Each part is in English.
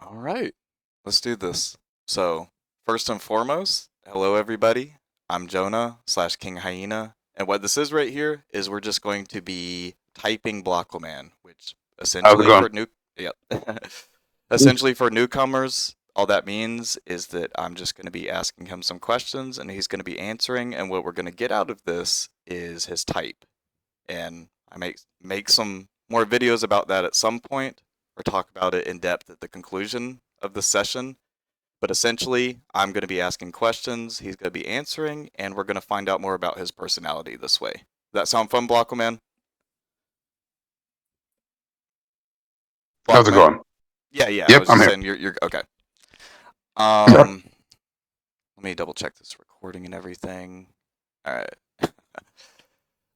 All right, let's do this. So, first and foremost, hello everybody. I'm Jonah slash King Hyena, and what this is right here is we're just going to be typing Blaquaman, which How's it essentially going? for new, yep, essentially for newcomers, all that means is that I'm just going to be asking him some questions, and he's going to be answering, and what we're going to get out of this is his type, and I make some more videos about that at some point, or talk about it in depth at the conclusion of the session. But essentially, I'm going to be asking questions, he's going to be answering, and we're going to find out more about his personality this way. Does that sound fun, Blaquaman? How's it Blaquaman? going? Yeah. I Yep, was I'm just here. saying you're okay. Yep. Um, Let me double check this recording and everything. All right.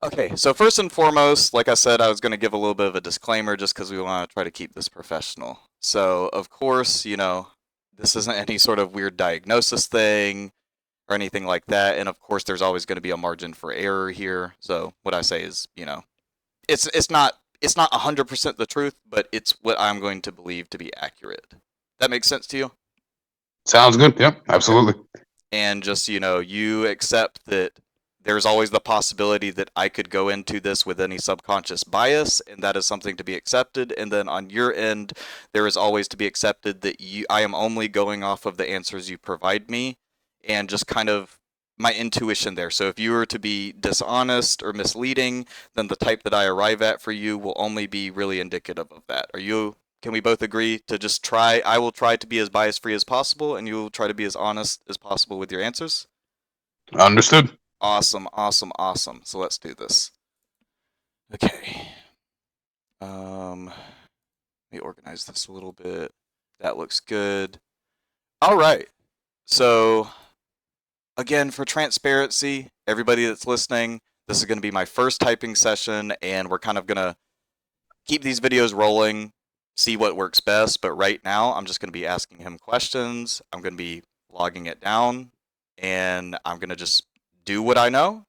Okay, so first and foremost, like I said, I was going to give a little bit of a disclaimer just because we want to try to keep this professional. So, of course, this isn't any sort of weird diagnosis thing or anything like that. And of course, there's always going to be a margin for error here. So, what I say is, it's not 100% the truth, but it's what I'm going to believe to be accurate. That makes sense to you? Sounds good. Yep, Okay. absolutely. And just you accept that there's always the possibility that I could go into this with any subconscious bias, and that is something to be accepted. And then on your end, there is always to be accepted that I am only going off of the answers you provide me, and just kind of my intuition there. So if you were to be dishonest or misleading, then the type that I arrive at for you will only be really indicative of that. Can we both agree to just try? I will try to be as bias free as possible, and you will try to be as honest as possible with your answers? Understood. Awesome, awesome, awesome. So let's do this. Okay. Let me organize this a little bit. That looks good. All right. So, again, for transparency, everybody that's listening, this is going to be my first typing session, and we're kind of going to keep these videos rolling, see what works best. But right now, I'm just going to be asking him questions. I'm going to be logging it down, and I'm going to just do what I know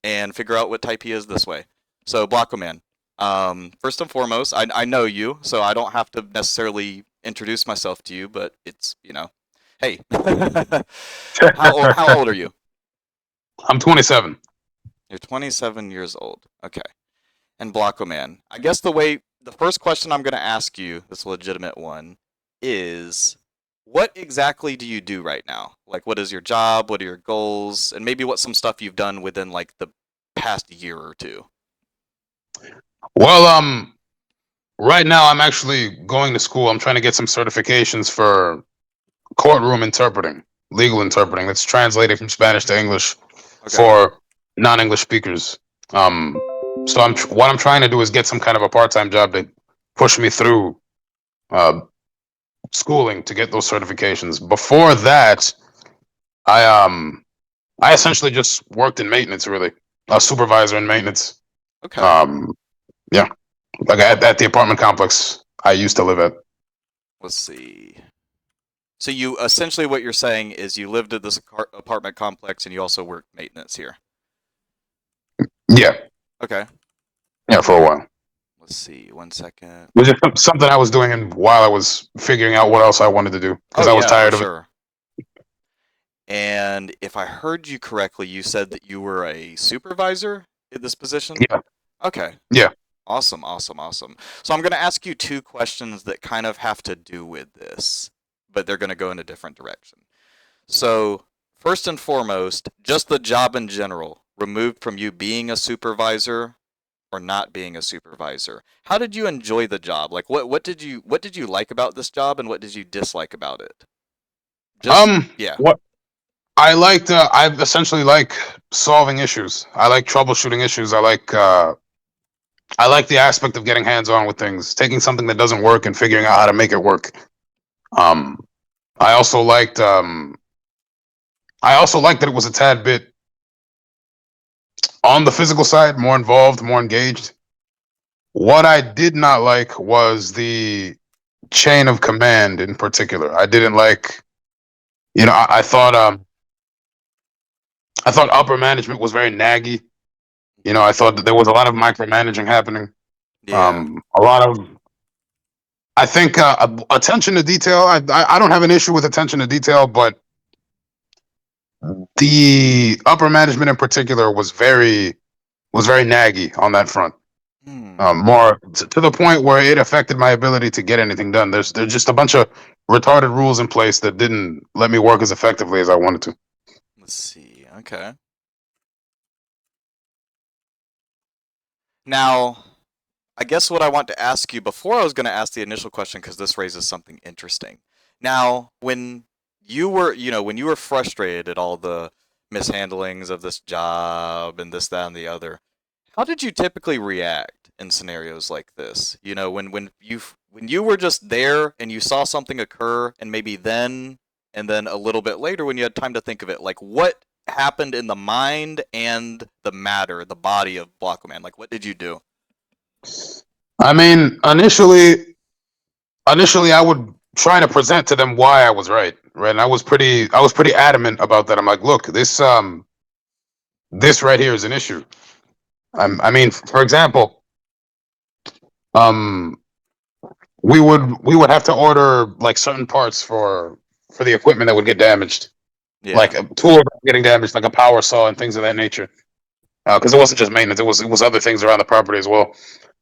and figure out what type he is this way. So, Blaquaman, first and foremost, I know you, so I don't have to necessarily introduce myself to you, but hey, how old are you? I'm 27. You're 27 years old. Okay. And Blaquaman, I guess the first question I'm going to ask you, this legitimate one, is what exactly do you do right now? Like, what is your job? What are your goals? And maybe what some stuff you've done within like the past year or two. Well, right now I'm actually going to school. I'm trying to get some certifications for courtroom interpreting, legal interpreting. That's translated from Spanish to English Okay. for non-English speakers. Um, so what I'm trying to do is get some kind of a part-time job to push me through uh, schooling to get those certifications. Before that, I um I essentially just worked in maintenance, really, a supervisor in maintenance. Okay. Um, yeah, like at the apartment complex I used to live at. Let's see. So you essentially what you're saying is you lived at this apartment complex and you also work maintenance here. Yeah, Okay. yeah, for a while. Let's see. 1 second. It was just something I was doing, and while I was figuring out what else I wanted to do, Oh because I was yeah, for tired of it. sure. And if I heard you correctly, you said that you were a supervisor in this position? Yeah, Okay. yeah. Awesome, awesome, awesome. So I'm going to ask you two questions that kind of have to do with this, but they're going to go in a different direction. So, first and foremost, just the job in general, removed from you being a supervisor or not being a supervisor. How did you enjoy the job? Like what did you like about this job and what did you dislike about it? Just yeah. What I essentially like solving issues. I like troubleshooting issues. I like the aspect of getting hands on with things, taking something that doesn't work and figuring out how to make it work. Um, I also liked that it was a tad bit on the physical side, more involved, more engaged. What I did not like was the chain of command in particular. I didn't like, I thought upper management was very naggy. I thought that there was a lot of micromanaging happening. Yeah. A lot of I think attention to detail. I don't have an issue with attention to detail, but the upper management in particular was very naggy on that front. Hmm. More to the point where it affected my ability to get anything done. There's just a bunch of retarded rules in place that didn't let me work as effectively as I wanted to. Let's see. Okay. Now, I guess what I want to ask you before I was going to ask the initial question because this raises something interesting. Now, when when you were frustrated at all the mishandlings of this job and this, that, and the other, how did you typically react in scenarios like this? When you were just there and you saw something occur, and maybe then and then a little bit later when you had time to think of it, like what happened in the mind and the matter, the body of Blaquaman? Like, what did you do? I mean, initially, I would try to present to them why I was right, and I was pretty adamant about that. I'm like, look, this right here is an issue. I mean, for example, um, we would have to order like certain parts for the equipment that would get damaged, Yeah. like a tool getting damaged, like a power saw and things of that nature. Because it wasn't just maintenance; it was other things around the property as well.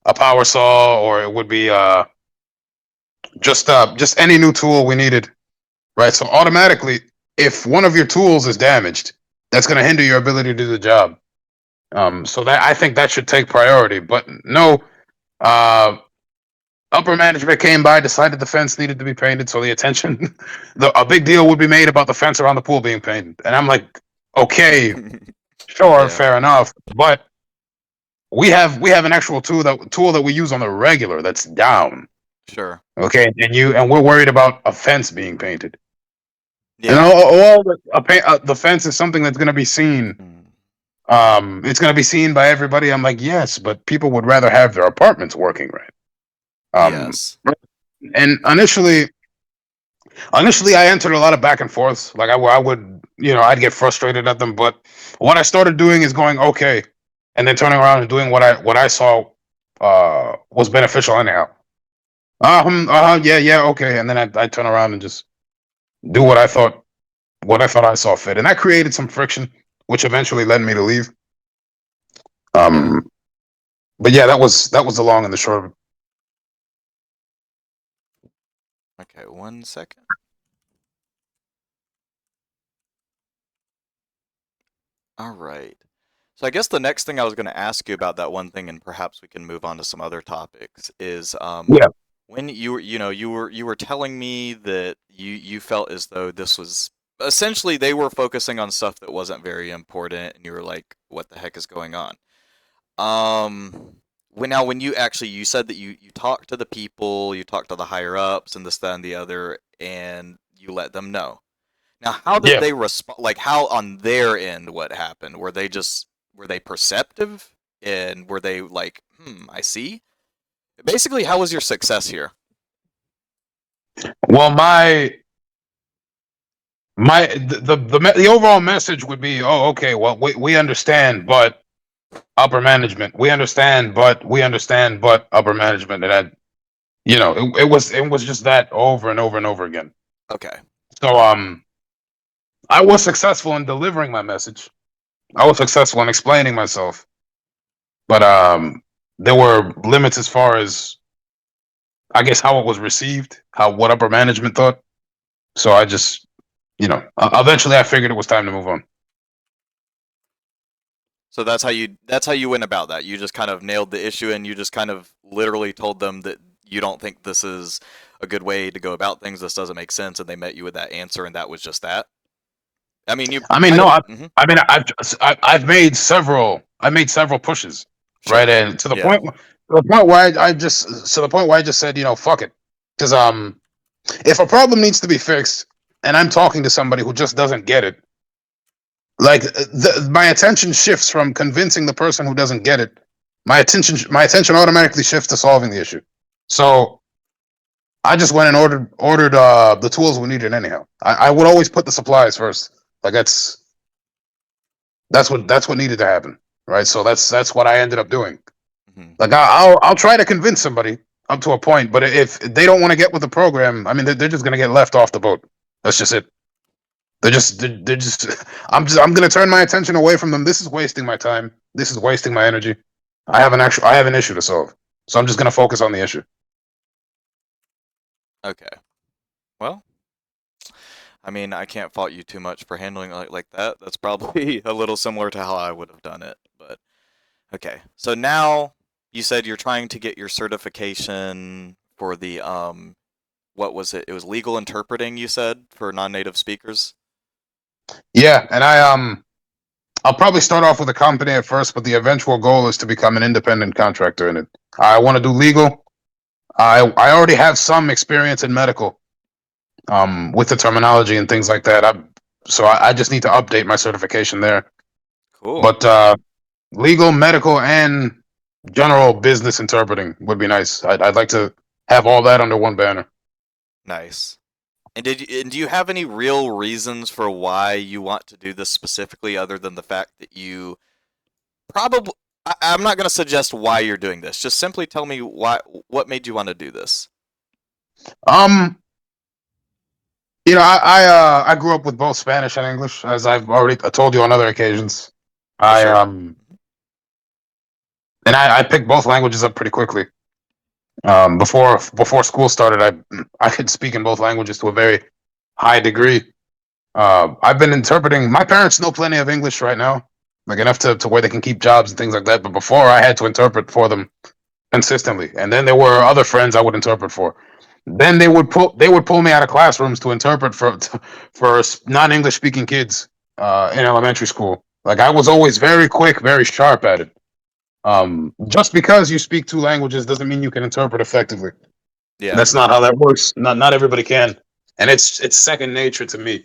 A power saw, or it would be just any new tool we needed, right? So automatically, if one of your tools is damaged, that's going to hinder your ability to do the job. So that I think that should take priority. But no, uh, upper management came by, decided the fence needed to be painted, so the attention, a big deal would be made about the fence around the pool being painted, and I'm like, okay, sure, Yeah. fair enough, but we have an actual tool that we use on the regular that's down. Sure. Okay, and we're worried about a fence being painted. And Yeah. the fence is something that's going to be seen. Mm. It's going to be seen by everybody. I'm like, yes, but people would rather have their apartments working right. Um, Yes. and initially, I entered a lot of back and forths. Like I would, I'd get frustrated at them. But what I started doing is going okay, and then turning around and doing what I saw was beneficial anyhow. Yeah, yeah, okay. And then I turn around and just do what I thought I saw fit, and that created some friction, which eventually led me to leave. Okay. Um, but yeah, that was the long and the short of it. Okay, 1 second. All right. So I guess the next thing I was going to ask you about that one thing, and perhaps we can move on to some other topics, is Yeah, when you were telling me that you felt as though this was essentially they were focusing on stuff that wasn't very important, and you were like, what the heck is going on? When you actually you said that you talked to the people, you talked to the higher ups, and this, that, and the other, and you let them know. Now, how did yeah. they respond? Like, how on their end, what happened? Were they perceptive, and were they like, I see? Basically, how was your success here? Well, the overall message would be, oh, okay, well, we understand, but upper management, we understand, but upper management, and it was just that over and over and over again. Okay. So I was successful in delivering my message. I was successful in explaining myself, but there were limits as far as I guess how it was received, how what upper management thought. So I just, eventually I figured it was time to move on. So that's how you went about that. You just kind of nailed the issue, and you just kind of literally told them that you don't think this is a good way to go about things. This doesn't make sense, and they met you with that answer, and that was just that. I mean, you I mean, kind no, of. I've made several pushes, right, Sure. and Yeah. to the point where I just said, fuck it, because if a problem needs to be fixed, and I'm talking to somebody who just doesn't get it, like my attention shifts from convincing the person who doesn't get it. My attention automatically shifts to solving the issue. So I just went and ordered the tools we needed anyhow. I would always put the supplies first. Like that's what needed to happen, right? So that's what I ended up doing. Hmm. Like I'll try to convince somebody. up to a point. But if they don't want to get with the program, I mean, they're just gonna get left off the boat. That's just it. They're just. I'm gonna turn my attention away from them. This is wasting my time. This is wasting my energy. I have an issue to solve, so I'm just gonna focus on the issue. Okay. Well, I mean, I can't fault you too much for handling it like that. That's probably a little similar to how I would have done it. But okay. So now you said you're trying to get your certification for the what was it? It was legal interpreting, you said, for non-native speakers? Yeah, and I'll probably start off with a company at first, but the eventual goal is to become an independent contractor in it. I want to do legal. I already have some experience in medical, with the terminology and things like that. I just need to update my certification there. Cool. But legal, medical, and general business interpreting would be nice. I'd like to have all that under one banner. Nice. And do you have any real reasons for why you want to do this specifically other than the fact that you probably I'm not going to suggest why you're doing this. Just simply tell me what made you want to do this. Um, I grew up with both Spanish and English, as I've already told you on other occasions. For I sure. and I picked both languages up pretty quickly. Before school started, I could speak in both languages to a very high degree. I've been interpreting. My parents know plenty of English right now, like enough to where they can keep jobs and things like that. But before, I had to interpret for them consistently, and then there were other friends I would interpret for. Then they would pull me out of classrooms to interpret for non-English speaking kids in elementary school. Like I was always very quick, very sharp at it. Just because you speak two languages doesn't mean you can interpret effectively. Yeah. That's not how that works. Not everybody can, and it's second nature to me.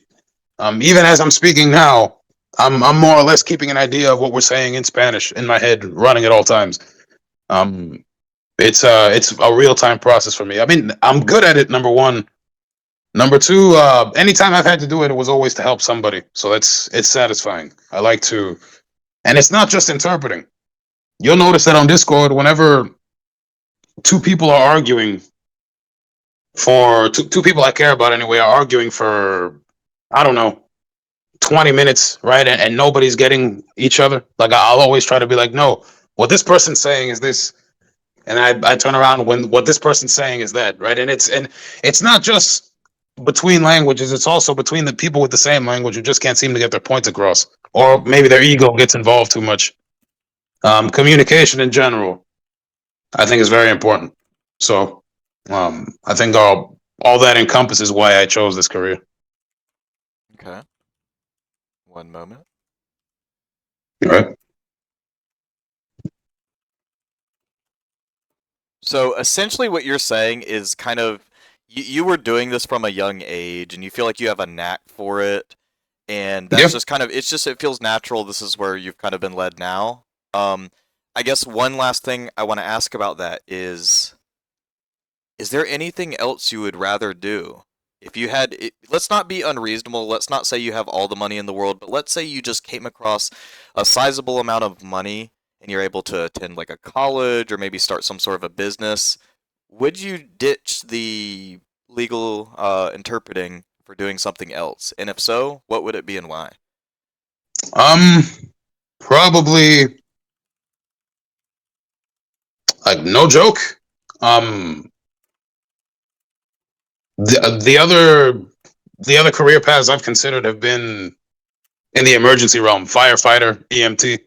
Even as I'm speaking now, I'm more or less keeping an idea of what we're saying in Spanish in my head, running at all times. Um, it's a real time process for me. I mean, I'm good at it. Number one. Number two, anytime I've had to do it, it was always to help somebody. So it's satisfying. I like to, and it's not just interpreting. You'll notice that on Discord, whenever two people are arguing for two people I care about anyway are arguing for, I don't know, 20 minutes, right? And nobody's getting each other. Like I'll always try to be like, no, what this person's saying is this, and I turn around when what this person's saying is that, right? And it's not just between languages; it's also between the people with the same language who just can't seem to get their points across, or Hmm. maybe their ego gets involved too much. Communication in general, I think, is very important. So, I think all that encompasses why I chose this career. Okay. One moment. Right? So essentially, what you're saying is kind of you were doing this from a young age, and you feel like you have a knack for it, and that's Yep. just kind of it feels natural. This is where you've kind of been led now. Um, I guess one last thing I want to ask about that is there anything else you would rather do? If you had, let's not be unreasonable. Let's not say you have all the money in the world, but let's say you just came across a sizable amount of money and you're able to attend like a college or maybe start some sort of a business. Would you ditch the legal interpreting for doing something else? And if so, what would it be and why? Um, Probably like no joke. Um, the other career paths I've considered have been in the emergency realm, firefighter, EMT.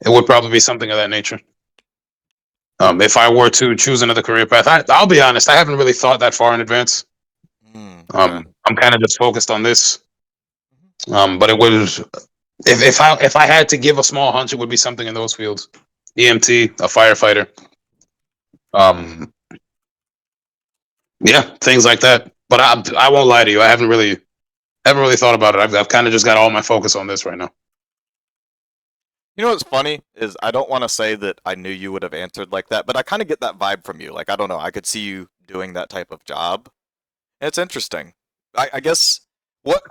It would probably be something of that nature. If I were to choose another career path, I'll be honest, I haven't really thought that far in advance. Okay. I'm kind of just focused on this. But it was if I had to give a small hunch, it would be something in those fields, EMT, a firefighter. Um, yeah, things like that. But I won't lie to you, I haven't really thought about it. I've kind of just got all my focus on this right now. You know what's funny is I don't want to say that I knew you would have answered like that, but I kind of get that vibe from you. Like I don't know, I could see you doing that type of job. It's interesting. I guess what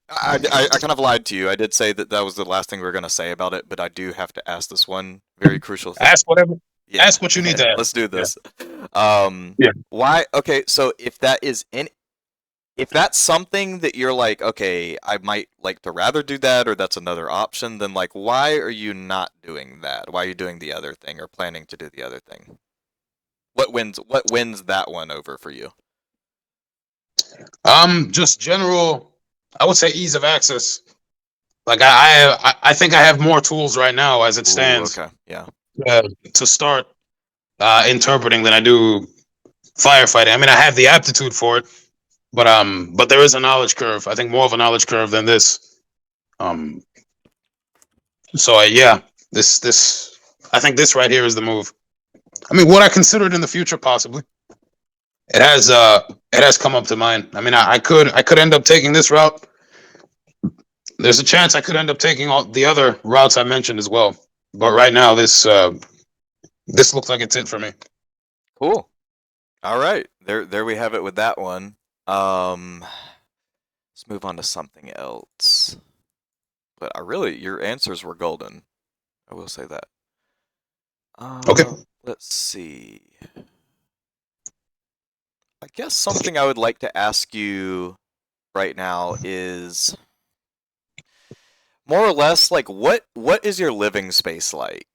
I kind of lied to you. I did say that that was the last thing we were going to say about it, but I do have to ask this one very crucial thing. Ask whatever. Yeah. Ask what you need to ask. Let's do Yeah. this. Yeah. Why? Okay, so if that's something that you're like, okay, I might like to rather do that, or that's another option, then like, why are you not doing that? Why are you doing the other thing or planning to do the other thing? What wins that one over for you? Just general, I would say ease of access. Like I think I have more tools right now as it Ooh, stands okay. Yeah. uh, to start interpreting than I do firefighting. I mean, I have the aptitude for it, but there is a knowledge curve. I think more of a knowledge curve than this. Um, so yeah, this I think this right here is the move. I mean, what I consider it in the future, possibly. It has it has come up to mind. I mean, I could end up taking this route. There's a chance I could end up taking all the other routes I mentioned as well. But right now, this looks like it's it for me. Cool. All right. There we have it with that one. Let's move on to something else. But I really, your answers were golden. I will say that. Okay. Let's see. I guess something I would like to ask you right now is more or less like what is your living space like?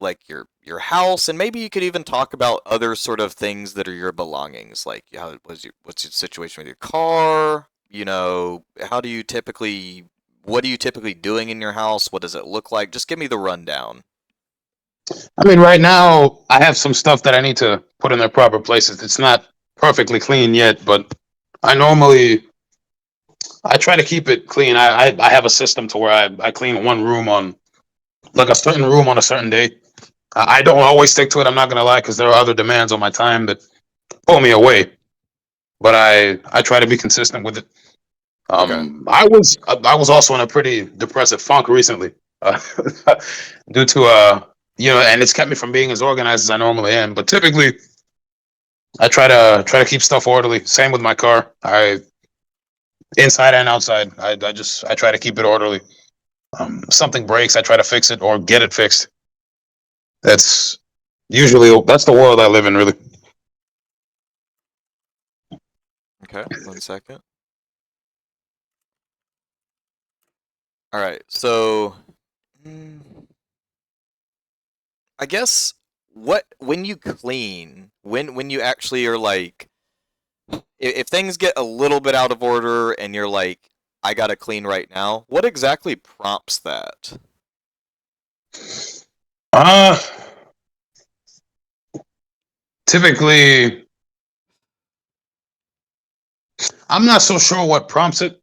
Like your house, and maybe you could even talk about other sort of things that are your belongings. Like what's your situation with your car? How do you typically what are you typically doing in your house? What does it look like? Just give me the rundown. I mean, right now I have some stuff that I need to put in their proper places. It's not perfectly clean yet, but I normally I try to keep it clean. I have a system to where I clean one room on like a certain room on a certain day. I don't always stick to it. I'm not gonna lie, because there are other demands on my time that pull me away. But I try to be consistent with it. Okay. I was also in a pretty depressive funk recently, uh, due to and it's kept me from being as organized as I normally am. But typically, I try to keep stuff orderly. Same with my car. I inside and outside. I try to keep it orderly. Something breaks, I try to fix it or get it fixed. That's that's the world I live in, really. Okay. 1 second. All right. So, mm, I guess what when you clean, when you actually are like if things get a little bit out of order and you're like, I gotta clean right now, what exactly prompts that? Uh Typically, I'm not so sure what prompts it,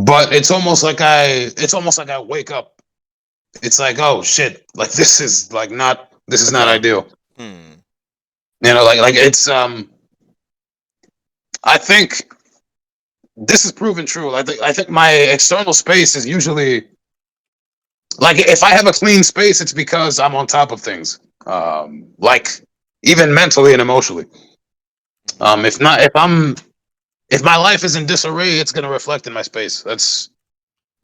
but it's almost like I wake up. It's like, oh shit, like this is not Okay. ideal. Hmm. Like it's I think this is proven true. I think my external space is usually like if I have a clean space, it's because I'm on top of things. Like even mentally and emotionally. Hmm. If not, if my life is in disarray, it's gonna reflect in my space. That's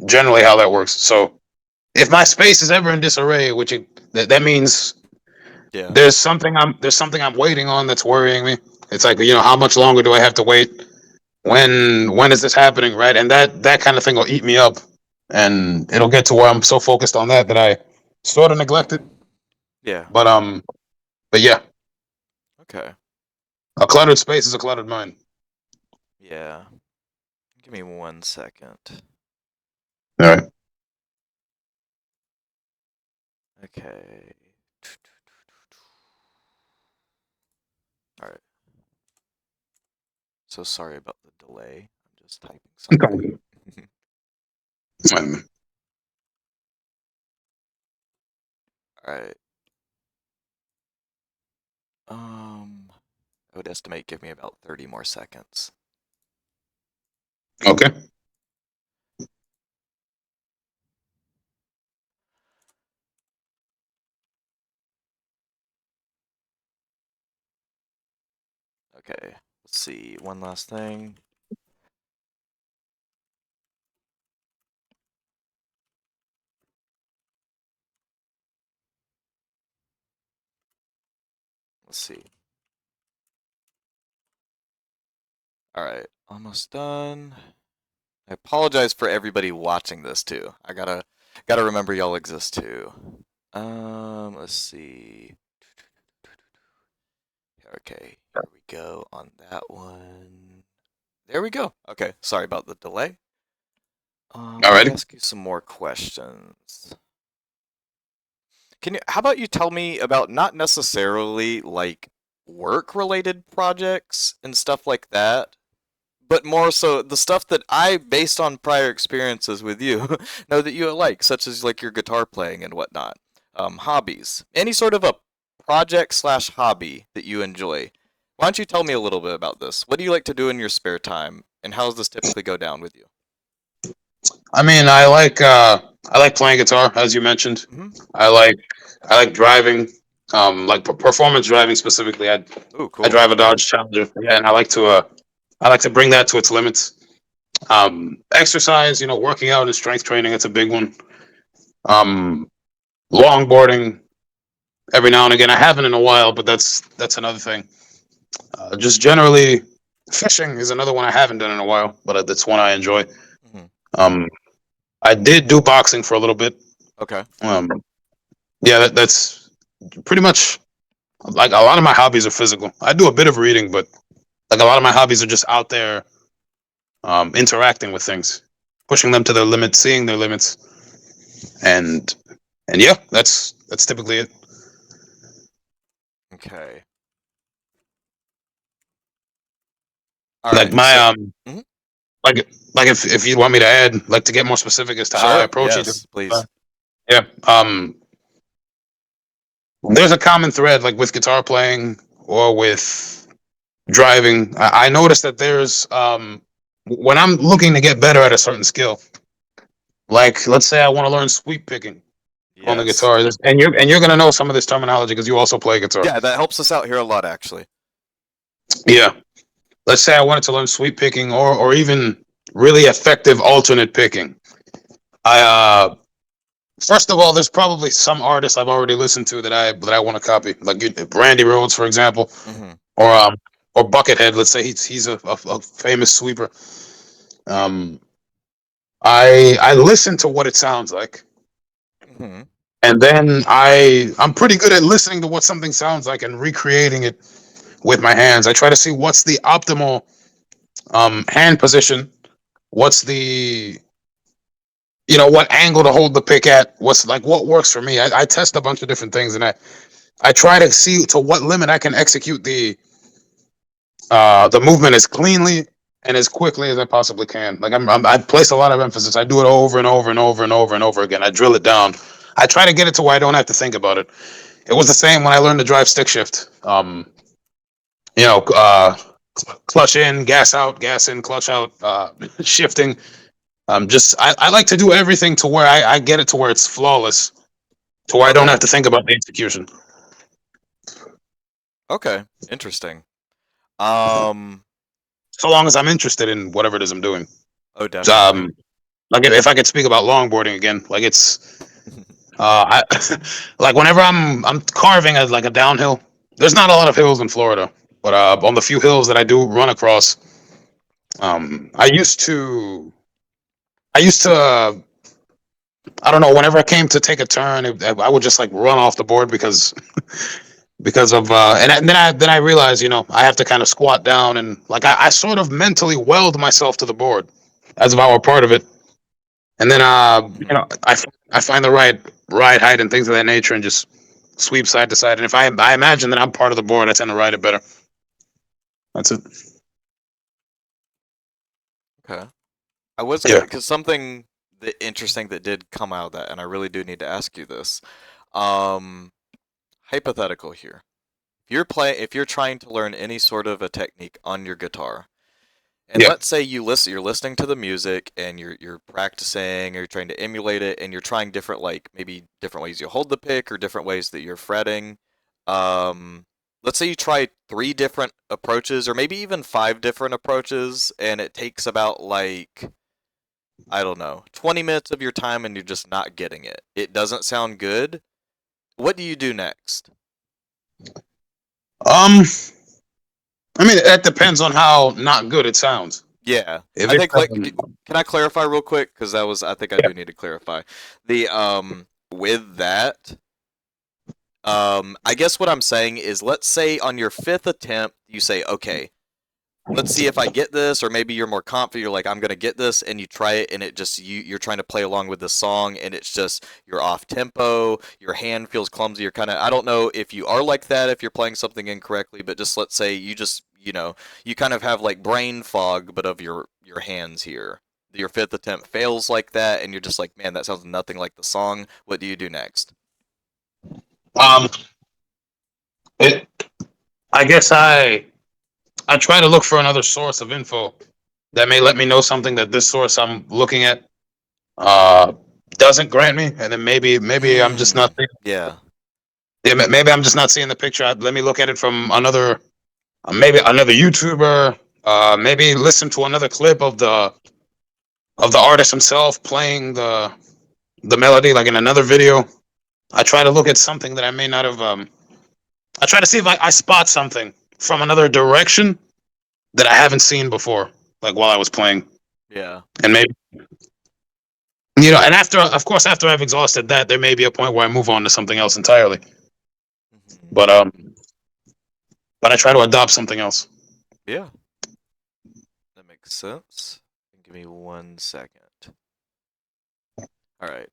generally how that works. So if my space is ever in disarray, that means Yeah. there's something I'm waiting on that's worrying me. It's like, how much longer do I have to wait? When is this happening, right? And that kind of thing will eat me up, and it'll get to where I'm so focused on that I sort of neglect it. Yeah. But but yeah, Okay. a cluttered space is a cluttered mind. Yeah. Give me 1 second. All right. Okay. All right. So sorry about the delay. I'm just typing something. Okay. All right. I would estimate give me about 30 more seconds. Okay. Okay. Let's see. One last thing. Let's see. All right, almost done. I apologize for everybody watching this too. I gotta remember y'all exist too. Let's see. Okay, here we go on that one. There we go. Okay, sorry about the delay. Let me Alrighty. ask you some more questions. How about you tell me about not necessarily like work-related projects and stuff like that, but more so the stuff that I, based on prior experiences with you, know that you like, such as like your guitar playing and whatnot. Hobbies. Any sort of a project slash hobby that you enjoy. Why don't you tell me a little bit about this? What do you like to do in your spare time, and how does this typically go down with you? I mean, I like playing guitar, as you mentioned. Hmm. I like I like driving, like performance driving specifically. Ooh, I cool. drive a Dodge Challenger, yeah, and I like to bring that to its limits. Exercise, working out and strength training, it's a big one. Um, Longboarding every now and again. I haven't in a while, but that's another thing. Just generally, fishing is another one I haven't done in a while, but that's one I enjoy. Hmm. Um, I did do boxing for a little bit. Okay. Um, yeah, that's pretty much like a lot of my hobbies are physical. I do a bit of reading, but like a lot of my hobbies are just out there, interacting with things, pushing them to their limits, seeing their limits, and and yeah, that's typically it. Okay. All Like right. my Mhm. like if you want me to add, like to get more specific as to how I Sure. approach each. Yes, please. Yeah. There's a common thread like with guitar playing or with driving. I noticed that there's when I'm looking to get better at a certain skill, like let's say I want to learn sweep picking on the Yes. guitar, and you're gonna know some of this terminology because you also play guitar. Yeah, that helps us out here a lot, actually. Yeah. Let's say I wanted to learn sweep picking or even really effective alternate picking. I First of all, there's probably some artists I've already listened to that I want to copy, like Randy Rhoads, for example, Hmm. or um or Buckethead. Let's say he's a famous sweeper. Um, I listen to what it sounds like, Hmm. and then I'm pretty good at listening to what something sounds like and recreating it with my hands. I try to see what's the optimal hand position, what's the what angle to hold the pick at, what's like what works for me. I test a bunch of different things, and I try to see to what limit I can execute the movement as cleanly and as quickly as I possibly can. Like I place a lot of emphasis. I do it over and over and over and over and over again. I drill it down. I try to get it to where I don't have to think about it. It was the same when I learned to drive stick shift. You know, uh, Clutch in, gas out, gas in, clutch out, shifting. Just I like to do everything to where I get it to where it's flawless, to where I don't Okay. have to think about the execution. Okay. Interesting. Um. So long as I'm interested in whatever it is I'm doing. Oh, definitely. Like if I could speak about longboarding again, like it's I like whenever I'm carving as like a downhill. There's not a lot of hills in Florida, but on the few hills that I do run across, I used to I don't know. Whenever I came to take a turn, I would just like run off the board because of and then I realized I have to kind of squat down and like I sort of mentally weld myself to the board as if I were part of it. And then Hmm. I find the right ride height and things of that nature, and just sweep side to side. And if I imagine that I'm part of the board, I tend to ride it better. That's it. Okay. I was Yeah. because something that interesting that did come out of that, and I really do need to ask you this. Um, Hypothetical here. If you're trying to learn any sort of a technique on your guitar, and Yeah. let's say you're listening to the music and you're practicing or you're trying to emulate it and you're trying different like maybe different ways you hold the pick or different ways that you're fretting. Um, let's say you try three different approaches or maybe even five different approaches and it takes about like I don't know, 20 minutes of your time and you're just not getting it. It doesn't sound good. What do you do next? Um, I mean, that depends on how not good it sounds. Yeah, If I it's think can I clarify real quick? Because that was I think I yeah. do need to clarify the with that. I guess what I'm saying is, let's say on your fifth attempt, you say, okay, let's see if I get this, or maybe you're more confident. You're like, I'm gonna get this, and you try it, and it just you're trying to play along with the song, and it's just you're off tempo. Your hand feels clumsy. You're kind of I don't know if you are like that if you're playing something incorrectly, but just let's say you just you kind of have like brain fog, but of your hands here. Your fifth attempt fails like that, and you're just like, man, that sounds nothing like the song. What do you do next? Um, it. I guess I try to look for another source of info that may let me know something that this source I'm looking at uh doesn't grant me, and then maybe I'm just not Mm, yeah. yeah, maybe I'm just not seeing the picture. Let me look at it from another maybe another YouTuber. Maybe listen to another clip of the artist himself playing the melody, like in another video. I try to look at something that I may not have. I try to see if I spot something from another direction that I haven't seen before, like while I was playing, Yeah. and maybe and after, of course, after I've exhausted that, there may be a point where I move on to something else entirely. Hmm. But I try to adopt something else. Yeah. That makes sense. Give me 1 second. All right.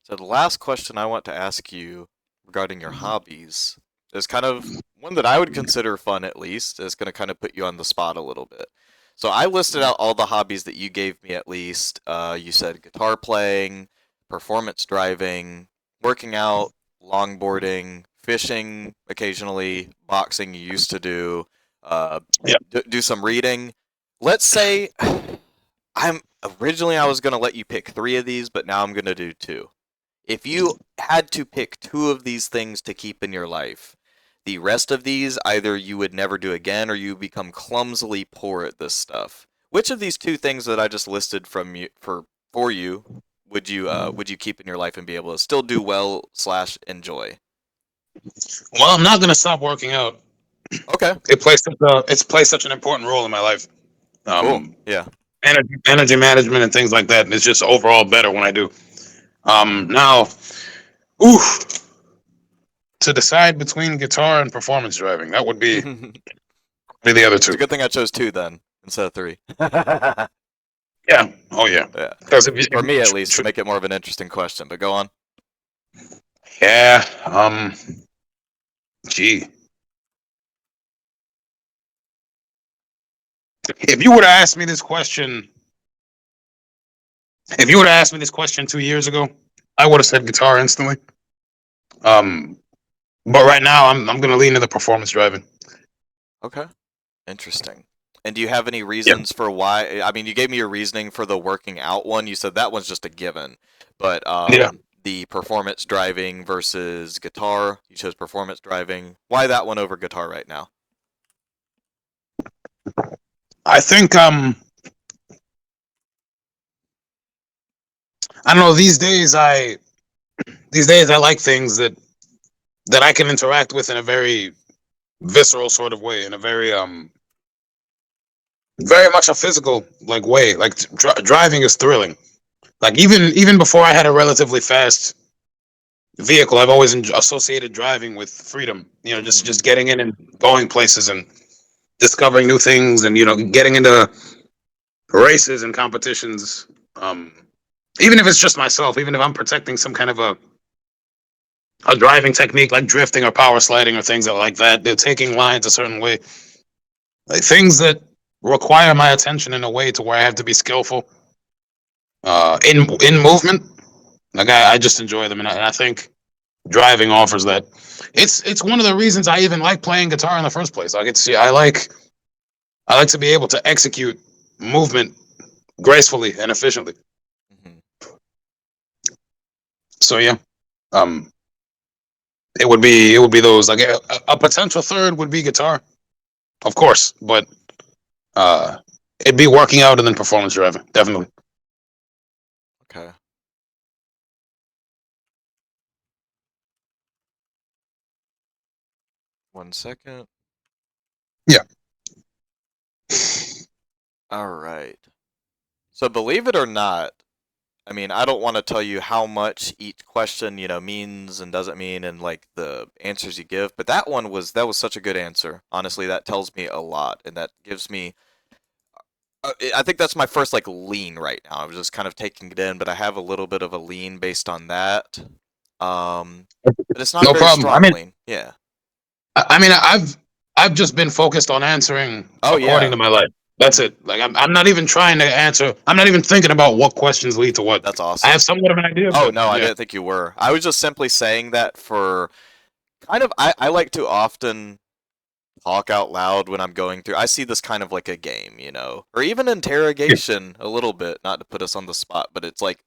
So the last question I want to ask you regarding your hobbies is kind of one that I would consider fun at least. It's going to kind of put you on the spot a little bit. So I listed out all the hobbies that you gave me at least. You said guitar playing, performance driving, working out, longboarding, fishing occasionally, boxing you used to do, uh, Yeah. do some reading. Let's say I'm originally I was going to let you pick three of these, but now I'm going to do two. If you had to pick two of these things to keep in your life, the rest of these either you would never do again or you become clumsily poor at this stuff. Which of these two things that I just listed from you for you would you keep in your life and be able to still do well slash enjoy? Well, I'm not gonna stop working out. Okay, It's plays such an important role in my life. cool. Um, Yeah. energy management and things like that. And it's just overall better when I do. Now, ooh, to decide between guitar and performance driving, that would It's be the other a two. good thing I chose two then instead of three. Yeah. Yeah. Oh yeah. Because For me at least to make it more of an interesting question, but go on. yeah. Gee, if you would have asked me this question, if you would have asked me this question 2 years ago, I would have said guitar instantly. Um, but right now, I'm gonna lean into performance driving. Okay. Interesting. And do you have any Yeah. reasons for why? I mean, you gave me your reasoning for the working out one. You said that one's just a given. But Yeah. the performance driving versus guitar, you chose performance driving. Why that one over guitar right now? I think I don't know. These days I like things that I can interact with in a very visceral sort of way, in a very much a physical like way. Like driving is thrilling. Like even before I had a relatively fast vehicle, I've always associated driving with freedom. Hmm. Just getting in and going places and discovering new things, and getting into races and competitions. Um, Even if it's just myself, even if I'm protecting some kind of a driving technique like drifting or power sliding or things like that, they're taking lines a certain way, like things that require my attention in a way to where I have to be skillful in movement. Like I just enjoy them, and I think driving offers that. It's one of the reasons I even like playing guitar in the first place. Like I like to be able to execute movement gracefully and efficiently. Hmm. So yeah, um, it would be those like a potential third would be guitar, of course, but uh, it'd be working out and then performance driving, definitely. Okay. 1 second. Yeah. All right. So believe it or not, I mean, I don't want to tell you how much each question, means and doesn't mean and like the answers you give, but that was such a good answer. Honestly, that tells me a lot and that gives me I think that's my first like lean right now. I was just kind of taking it in, but I have a little bit of a lean based on that. Um, but it's not a No very problem. strong lean. Yeah. I mean, I've just been focused on answering Oh according yeah. to my life. That's Hmm. it. Like I'm not even trying to answer. I'm not even thinking about what questions lead to what. That's I have awesome. somewhat of an idea, Oh but no, I yeah. didn't think you were. I was just simply saying that for kind of I like to often talk out loud when I'm going through. I see this kind of like a game, or even Yeah. interrogation a little bit, not to put us on the spot, but it's like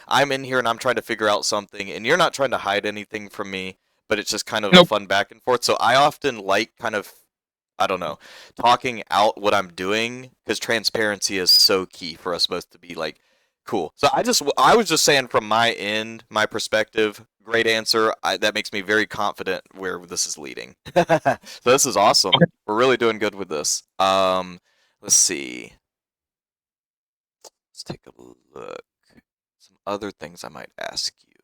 I'm in here and I'm trying to figure out something, and you're not trying to hide anything from me, but it's just kind of a Nope. fun back and forth. So I often like kind of, I don't know, talking out what I'm doing because transparency is so key for us both to be like cool. So I was just saying from my end, my perspective, great answer. That makes me very confident where this is leading. So this is awesome. Okay. We're really doing good with this. Let's see. Let's take a look. Some other things I might ask you.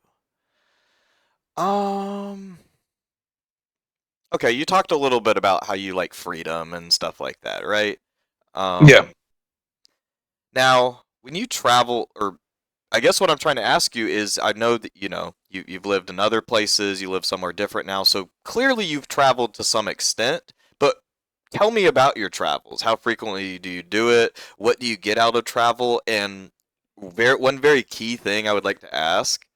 Okay, you talked a little bit about how you like freedom and stuff like that, right? Yeah. Um, Now, when you travel, or I guess what I'm trying to ask you is, I know that you've lived in other places, you live somewhere different now, so clearly you've traveled to some extent. But tell me about your travels. How frequently do you do it? What do you get out of travel? And one very key thing I would like to ask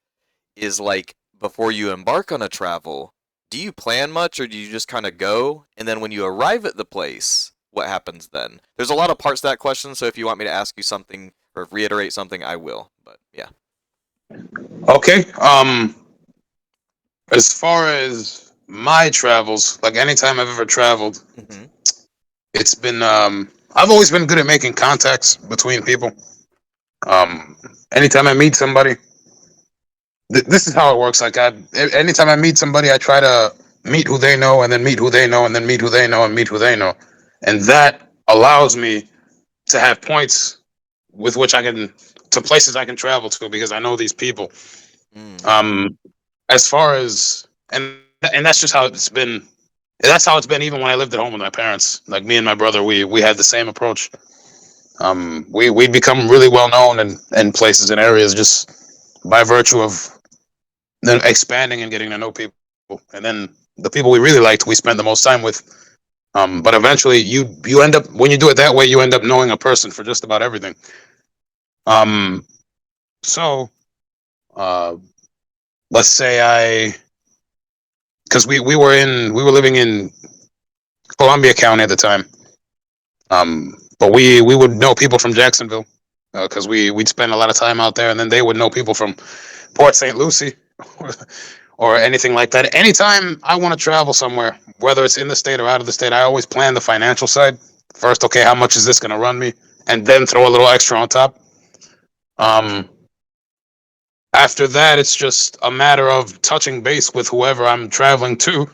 is like before you embark on a travel, do you plan much or do you just kind of go? And then when you arrive at the place, what happens then? There's a lot of parts to that question, so if you want me to ask you something or reiterate something, I will. But yeah. Okay. As far as my travels, like anytime I've ever traveled, Hmm. it's been I've always been good at making contacts between people. Anytime I meet somebody, this is how it works. Like anytime I meet somebody, I try to meet who they know, and then meet who they know, and then meet who they know, and meet who they know, and that allows me to have points with which I can to places I can travel to because I know these people. Mm. Um, as far as and that's just how it's been. That's how it's been even when I lived at home with my parents. Like me and my brother, we had the same approach. We become really well known in places and areas just by virtue of then expanding and getting to know people, and then the people we really liked, we spent the most time with. But eventually, you end up when you do it that way, you end up knowing a person for just about everything. Um, so uh, let's say because we were living in Columbia County at the time. But we would know people from Jacksonville because we'd spend a lot of time out there, and then they would know people from Port St. Lucie or anything like that. Anytime I want to travel somewhere, whether it's in the state or out of the state, I always plan the financial side first. Okay, how much is this going to run me, and then throw a little extra on top. Um, After that, it's just a matter of touching base with whoever I'm traveling to,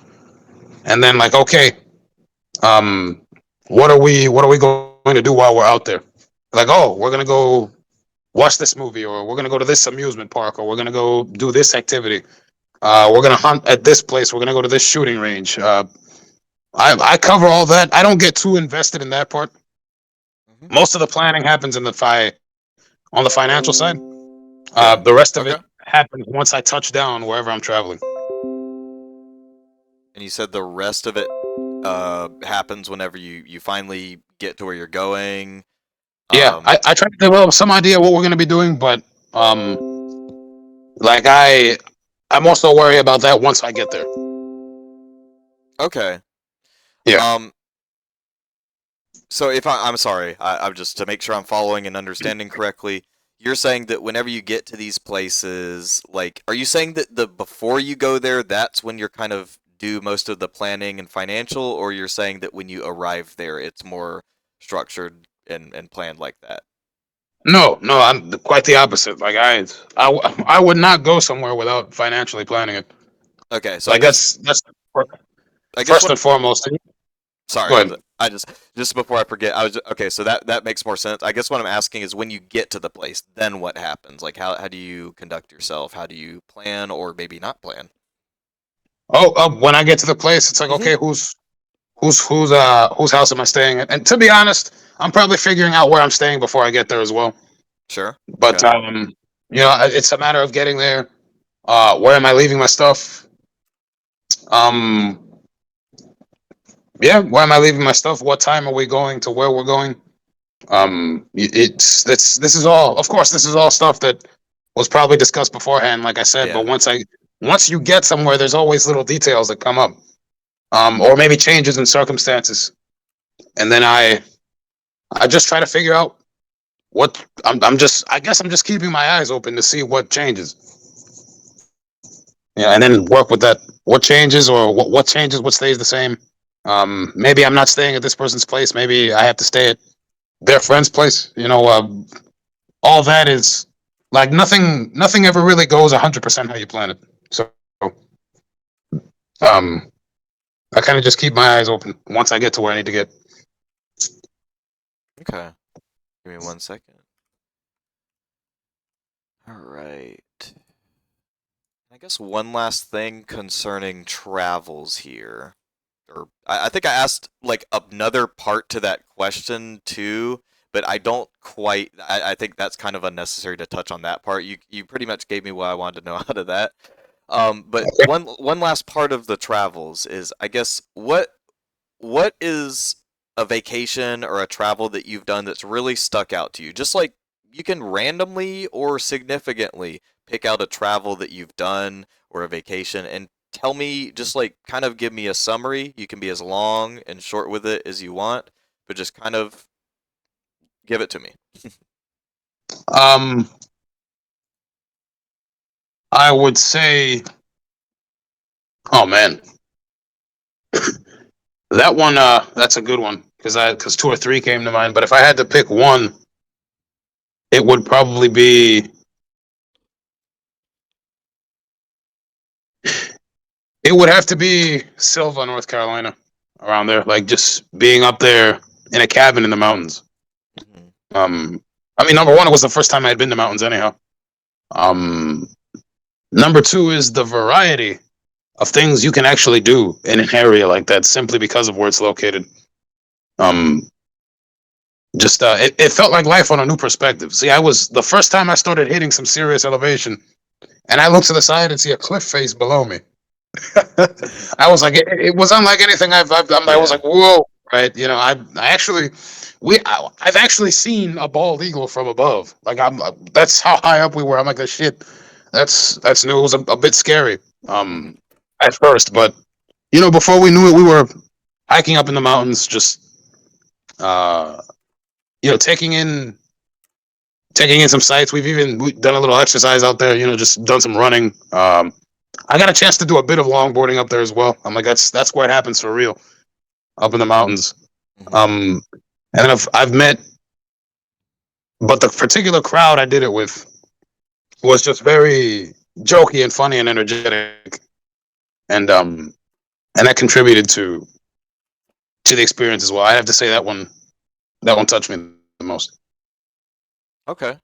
and then like, okay, um, what are we going to do while we're out there? Like, oh, we're gonna go watch this movie, or we're gonna go to this amusement park, or we're gonna go do this activity. We're gonna hunt at this place. We're gonna go to this shooting range. I cover all that. I don't get too invested in that part. Hmm. Most of the planning happens in the on the financial side. Yeah. The rest of it Okay. happens once I touch down wherever I'm traveling. And you said the rest of it happens whenever you finally get to where you're going. Yeah, Um, I try to develop some idea what we're gonna be doing, but um, like I'm also worried about that once I get there. okay. Yeah. Um, So I'm sorry, I'm just to make sure I'm following and understanding correctly. You're saying that whenever you get to these places, like, are you saying that the before you go there, that's when you're kind of do most of the planning and financial, or you're saying that when you arrive there, it's more structured and planned like that? No, no, I'm quite the opposite. Like I would not go somewhere without financially planning it. Okay, so Like that's I guess first what and foremost. Sorry, Go ahead. I just before I forget, I was okay. So that makes more sense. I guess what I'm asking is when you get to the place, then what happens? Like how do you conduct yourself? How do you plan or maybe not plan? Oh, when I get to the place, it's like, Hmm. okay, whose house am I staying at? And to be honest, I'm probably figuring out where I'm staying before I get there as well. Sure. But Okay. it's a matter of getting there. Where am I leaving my stuff? Um, yeah, where am I leaving my stuff? What time are we going to where we're going? It's this is all, of course, this is all stuff that was probably discussed beforehand, like I said. Yeah. But once you get somewhere, there's always little details that come up, or maybe changes in circumstances, and then I just try to figure out what I'm just I guess I'm just keeping my eyes open to see what changes. Yeah, and then work with that. What changes or what changes? What stays the same? Maybe I'm not staying at this person's place. Maybe I have to stay at their friend's place. All that is like nothing ever really goes 100% how you plan it. So um I kind of just keep my eyes open once I get to where I need to get. Okay. Give me 1 second. All right. I guess one last thing concerning travels here. Or I think I asked like another part to that question too, but I don't quite. I think that's kind of unnecessary to touch on that part. You pretty much gave me what I wanted to know out of that. But one last part of the travels is I guess what is a vacation or a travel that you've done that's really stuck out to you? Just like you can randomly or significantly pick out a travel that you've done or a vacation and tell me, just like kind of give me a summary. You can be as long and short with it as you want, but just kind of give it to me. Um, I would say, oh man, that one. That's a good one because two or three came to mind. But if I had to pick one, it would probably be. It would have to be Silva, North Carolina, around there. Like just being up there in a cabin in the mountains. Hmm. I mean, number one, it was the first time I had been to mountains anyhow. Um, Number two is the variety of things you can actually do in an area like that simply because of where it's located. Um, it felt like life on a new perspective. See, I was the first time I started hitting some serious elevation, and I looked to the side and see a cliff face below me. I was like, it was unlike anything I was Yeah. like, whoa, right? I actually, I've actually seen a bald eagle from above. Like that's how high up we were. I'm like, oh, shit, that's new. It was a bit scary, Hmm. at first, but before we knew it, we were hiking up in the mountains, just uh, taking in some sights. We done a little exercise out there. Just done some running. I got a chance to do a bit of longboarding up there as well. I'm like, that's where it happens for real, up in the mountains. Hmm. Um, and then I've met, but the particular crowd I did it with was just very jokey and funny and energetic, and that contributed to the experience as well. I have to say that one touched me the most. Okay.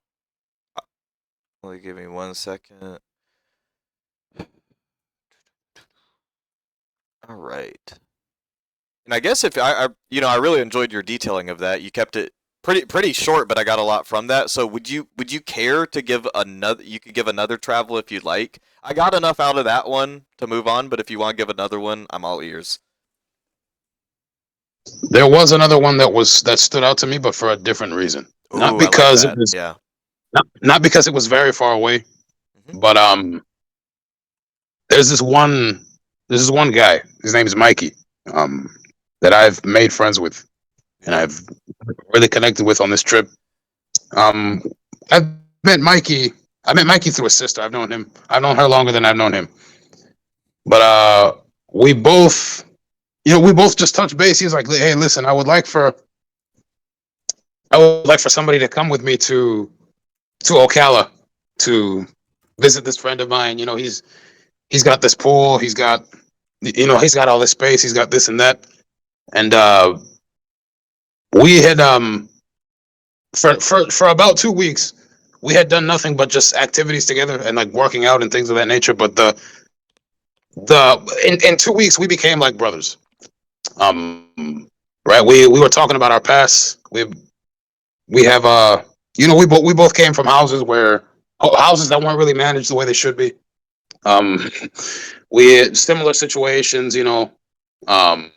Only give me 1 second. All right. And I guess if I really enjoyed your detailing of that. You kept it pretty short, but I got a lot from that. So would you care to give another? You could give another travel if you'd like. I got enough out of that one to move on, but if you want to give another one, I'm all ears. There was another one that stood out to me, but for a different reason. Not Ooh, I like because it that. was Yeah. not because it was very far away, Hmm. but there's this one guy. His name is Mikey. Um, that I've made friends with and Yeah. I've really connected with on this trip. Um, I've met Mikey. I met Mikey through his sister. I've known him. I've known her longer than I've known him. But we both, we both just touched base. He was like, "Hey, listen, I would like for somebody to come with me to Ocala to visit this friend of mine. He's got this pool. He's got all this space. He's got this and that. and we had for about 2 weeks we had done nothing but just activities together and like working out and things of that nature. But in 2 weeks we became like brothers. Right, we were talking about our past. We have we both came from houses that weren't really managed the way they should be. Um, we had similar situations, um,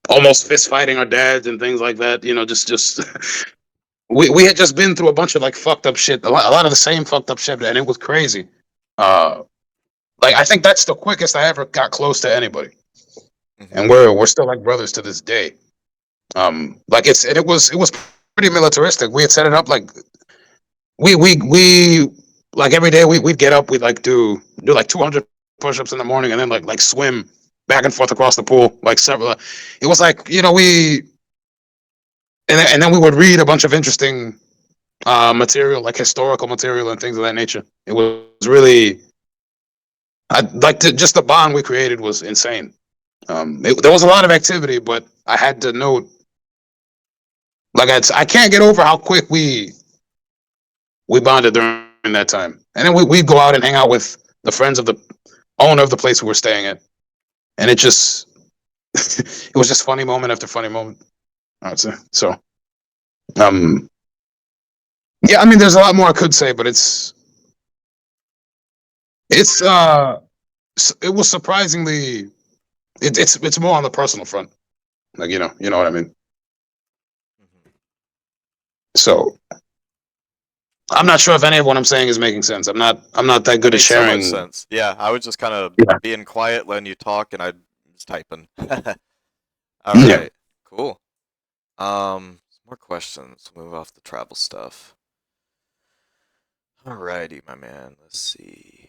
almost fist fighting our dads and things like that. Just we had just been through a bunch of like fucked up shit, a lot of the same fucked up shit, and it was crazy. Uh, like I think that's the quickest I ever got close to anybody, Hmm. and we're still like brothers to this day. Like it was pretty militaristic. We had set it up like we like every day we'd get up, we'd like do like 200 push-ups in the morning, and then like swim back and forth across the pool like several. It was like we and then we would read a bunch of interesting material, like historical material and things of that nature. It was really, just the bond we created was insane. There was a lot of activity, but I had to note, like I can't get over how quick we bonded during that time. And then we'd go out and hang out with the friends of the owner of the place we were staying at, and it just it was just funny moment after funny moment. I would say so. Um, yeah, I mean, there's a lot more I could say, but it's it was surprisingly it's more on the personal front, like you know what I mean. Hmm. So I'm not sure if any of what I'm saying is making sense. I'm not that That good at made so much sharing. sense. Yeah, I was just kind of Yeah, being quiet, letting you talk, and I was typing. All yeah. right, cool. Some more questions. Move off the travel stuff. Alrighty, my man. Let's see.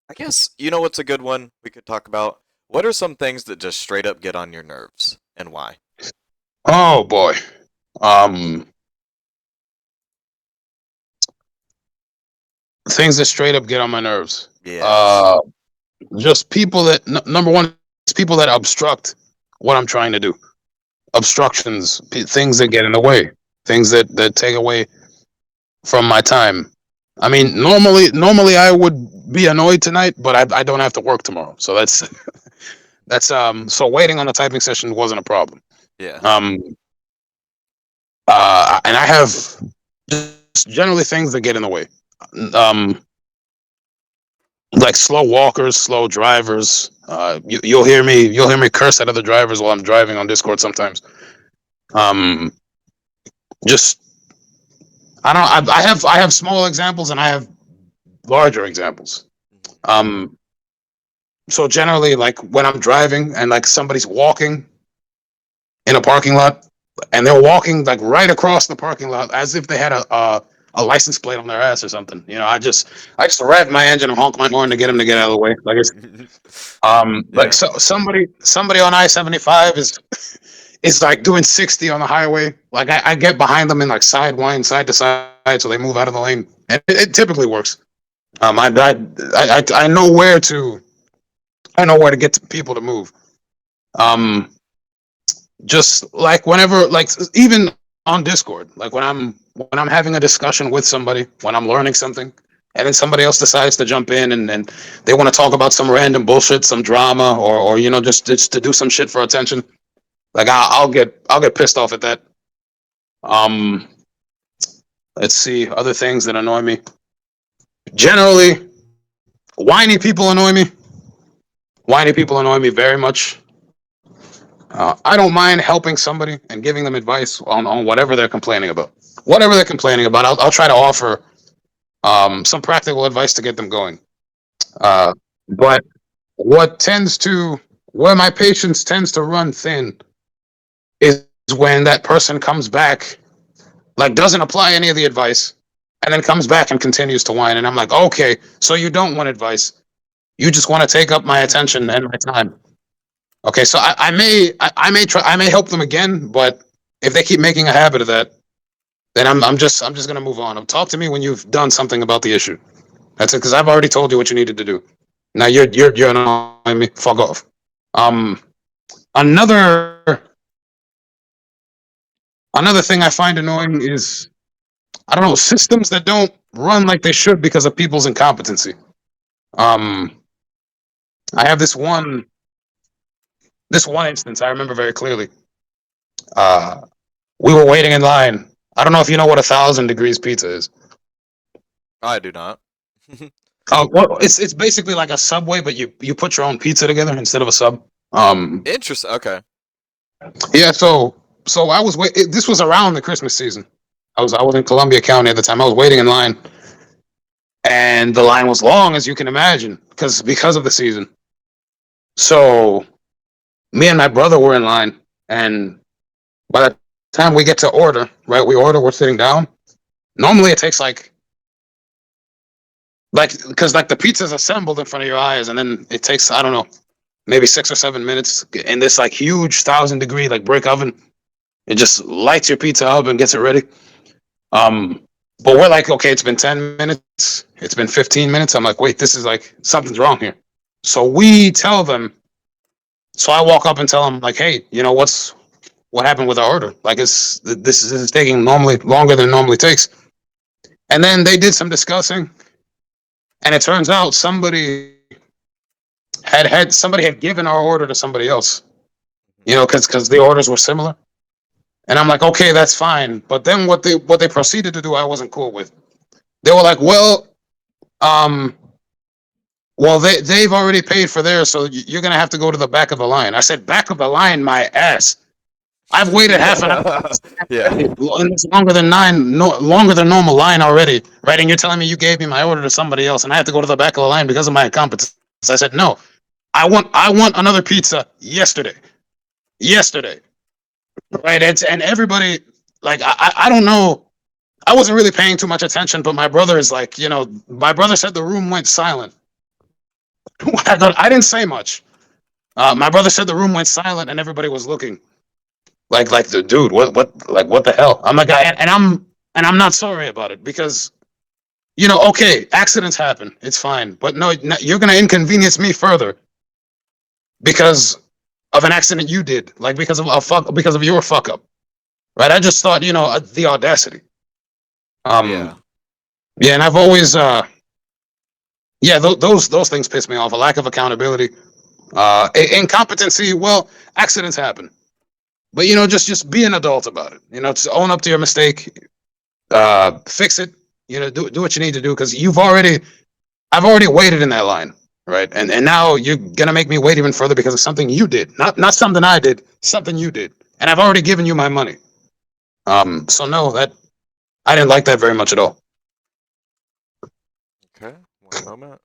I guess you know what's a good one we could talk about? What are some things that just straight up get on your nerves and why? Oh boy. Um, Things that straight up get on my nerves. Yes. Uh, just people that number one is people that obstruct what I'm trying to do. Obstructions, things that get in the way, things that take away from my time. I mean, normally I would be annoyed tonight, but I don't have to work tomorrow, so so waiting on the typing session wasn't a problem. Yeah. Um, and I have just generally things that get in the way. Um, like slow walkers, slow drivers. You'll hear me curse at other drivers while I'm driving on Discord sometimes. Um, just I have small examples and I have larger examples. Mhm. Um, so generally, like when I'm driving and like somebody's walking in a parking lot, and they're walking like right across the parking lot as if they had a license plate on their ass or something. I just rev my engine and honk my horn to get them to get out of the way. Like Yeah. so somebody on I-75 is like doing 60 on the highway. Like I get behind them in like sidewind, side to side, so they move out of the lane, and it typically works. I know where to get people to move. Um, just like whenever, like even on Discord, like when I'm having a discussion with somebody, when I'm learning something, and then somebody else decides to jump in and they want to talk about some random bullshit, some drama, or just to do some shit for attention. Like I'll get pissed off at that. Um, let's see other things that annoy me. Generally, whiny people annoy me. Whiny people annoy me very much. I don't mind helping somebody and giving them advice on whatever they're complaining about. Whatever they're complaining about, I'll try to offer some practical advice to get them going. Uh, but what tends to where my patience tends to run thin is when that person comes back, like doesn't apply any of the advice, and then comes back and continues to whine, and I'm like, okay, so you don't want advice, you just want to take up my attention and my time. Okay, so I may help them again, but if they keep making a habit of that, then I'm just gonna move on. Talk to me when you've done something about the issue. That's it, because I've already told you what you needed to do. Now you're annoying me. Fuck off. Um, another another thing I find annoying is I don't know systems that don't run like they should because of people's incompetency. Um, I have this one instance I remember very clearly. Uh, we were waiting in line. I don't know if you know what 1,000 degrees pizza is. I do not. Well, it's basically like a Subway, but you put your own pizza together instead of a sub. Um, Interesting. Okay. yeah. So I was this was around the Christmas season. I was in Columbia County at the time. I was waiting in line, and the line was long as you can imagine because of the season. So me and my brother were in line, and by the time we get to order, right, we order, we're sitting down. Normally, it takes like because like the pizza's assembled in front of your eyes, and then it takes I don't know maybe 6 or 7 minutes in this like huge 1,000 degree like brick oven. It just lights your pizza up and gets it ready. Um, but we're like, okay, it's been 10 minutes, it's been 15 minutes. I'm like, wait, this is like something's wrong here. So we tell them. So I walk up and tell them like, hey, what happened with our order? Like, this is taking normally longer than it normally takes. And then they did some discussing, and it turns out somebody had given our order to somebody else. Because the orders were similar. And I'm like, okay, that's fine. But then what they proceeded to do, I wasn't cool with. They were like, um, well, they've already paid for theirs, so you're gonna have to go to the back of the line. I said, back of the line, my ass. I've waited half an hour. Yeah. And it's longer than longer than normal line already, right? And you're telling me you gave me my order to somebody else, and I have to go to the back of the line because of my incompetence. I said, no, I want another pizza yesterday, yesterday, right? And everybody, like, I don't know. I wasn't really paying too much attention, but my brother is like, my brother said the room went silent. I didn't say much. My brother said the room went silent and everybody was looking like the dude. What the hell? I'm like, and I'm not sorry about it because okay, accidents happen. It's fine, but no, you're gonna inconvenience me further because of an accident you did, like because of your fuck up, right? I just thought, the audacity. Yeah. Um, yeah, and I've always, yeah, those things piss me off. A lack of accountability, incompetency. Well, accidents happen, but just be an adult about it. Just own up to your mistake, fix it. Do what you need to do because I've already waited in that line, right? And now you're gonna make me wait even further because of something you did, not something I did, something you did, and I've already given you my money. So no, that I didn't like that very much at all. Okay. One moment.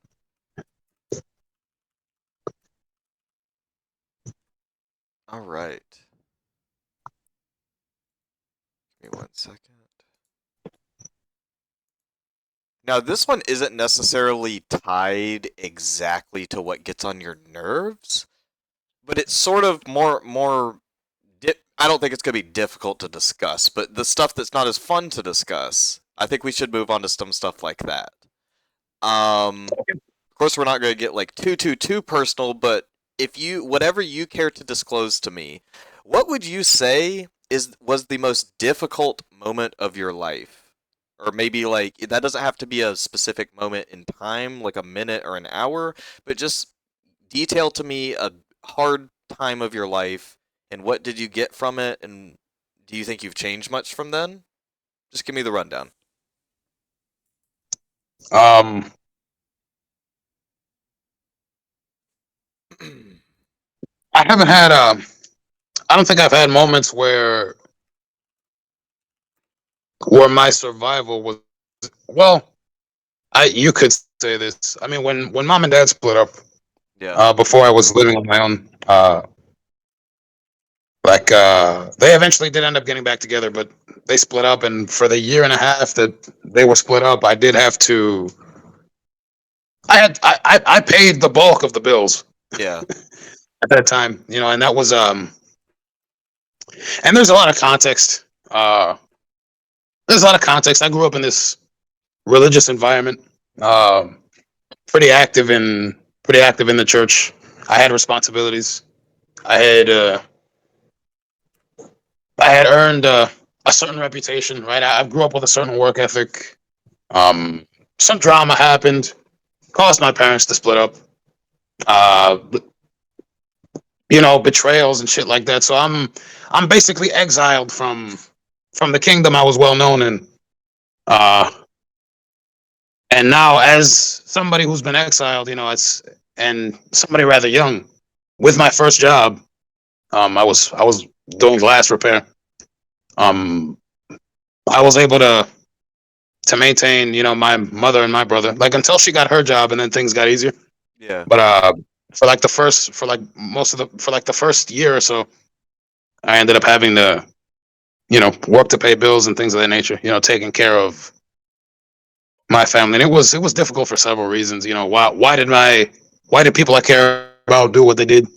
All right. Give me 1 second. Now, this one isn't necessarily tied exactly to what gets on your nerves, but it's sort of more. I don't think it's going to be difficult to discuss, but the stuff that's not as fun to discuss, I think we should move on to some stuff like that. Of course, we're not going to get like too personal, but if you, whatever you care to disclose to me, what would you say was the most difficult moment of your life? Or maybe like that doesn't have to be a specific moment in time, like a minute or an hour, but just detail to me a hard time of your life and what did you get from it and do you think you've changed much from then? Just give me the rundown. Um, I haven't had I don't think I've had moments where my survival was well. I you could say this. I mean, when mom and dad split up, Yeah. before I was living on my own, they eventually did end up getting back together, but they split up, and for the year and a half that they were split up, I did have to. I paid the bulk of the bills Yeah. at that time, and that was and there's a lot of context. There's a lot of context. I grew up in this religious environment, pretty active in pretty active in the church. I had responsibilities. I had uh, I had earned a certain reputation, right? I grew up with a certain work ethic. Um, some drama happened, caused my parents to split up. Uh, betrayals and shit like that. So I'm basically exiled from the kingdom I was well known in. Uh, and now as somebody who's been exiled, it's and somebody rather young, with my first job, I was doing glass repair. Um, I was able to maintain, my mother and my brother, like until she got her job, and then things got easier. Yeah. But for like the first year or so, I ended up having to, work to pay bills and things of that nature. Taking care of my family, and it was difficult for several reasons. Why did people I care about do what they did?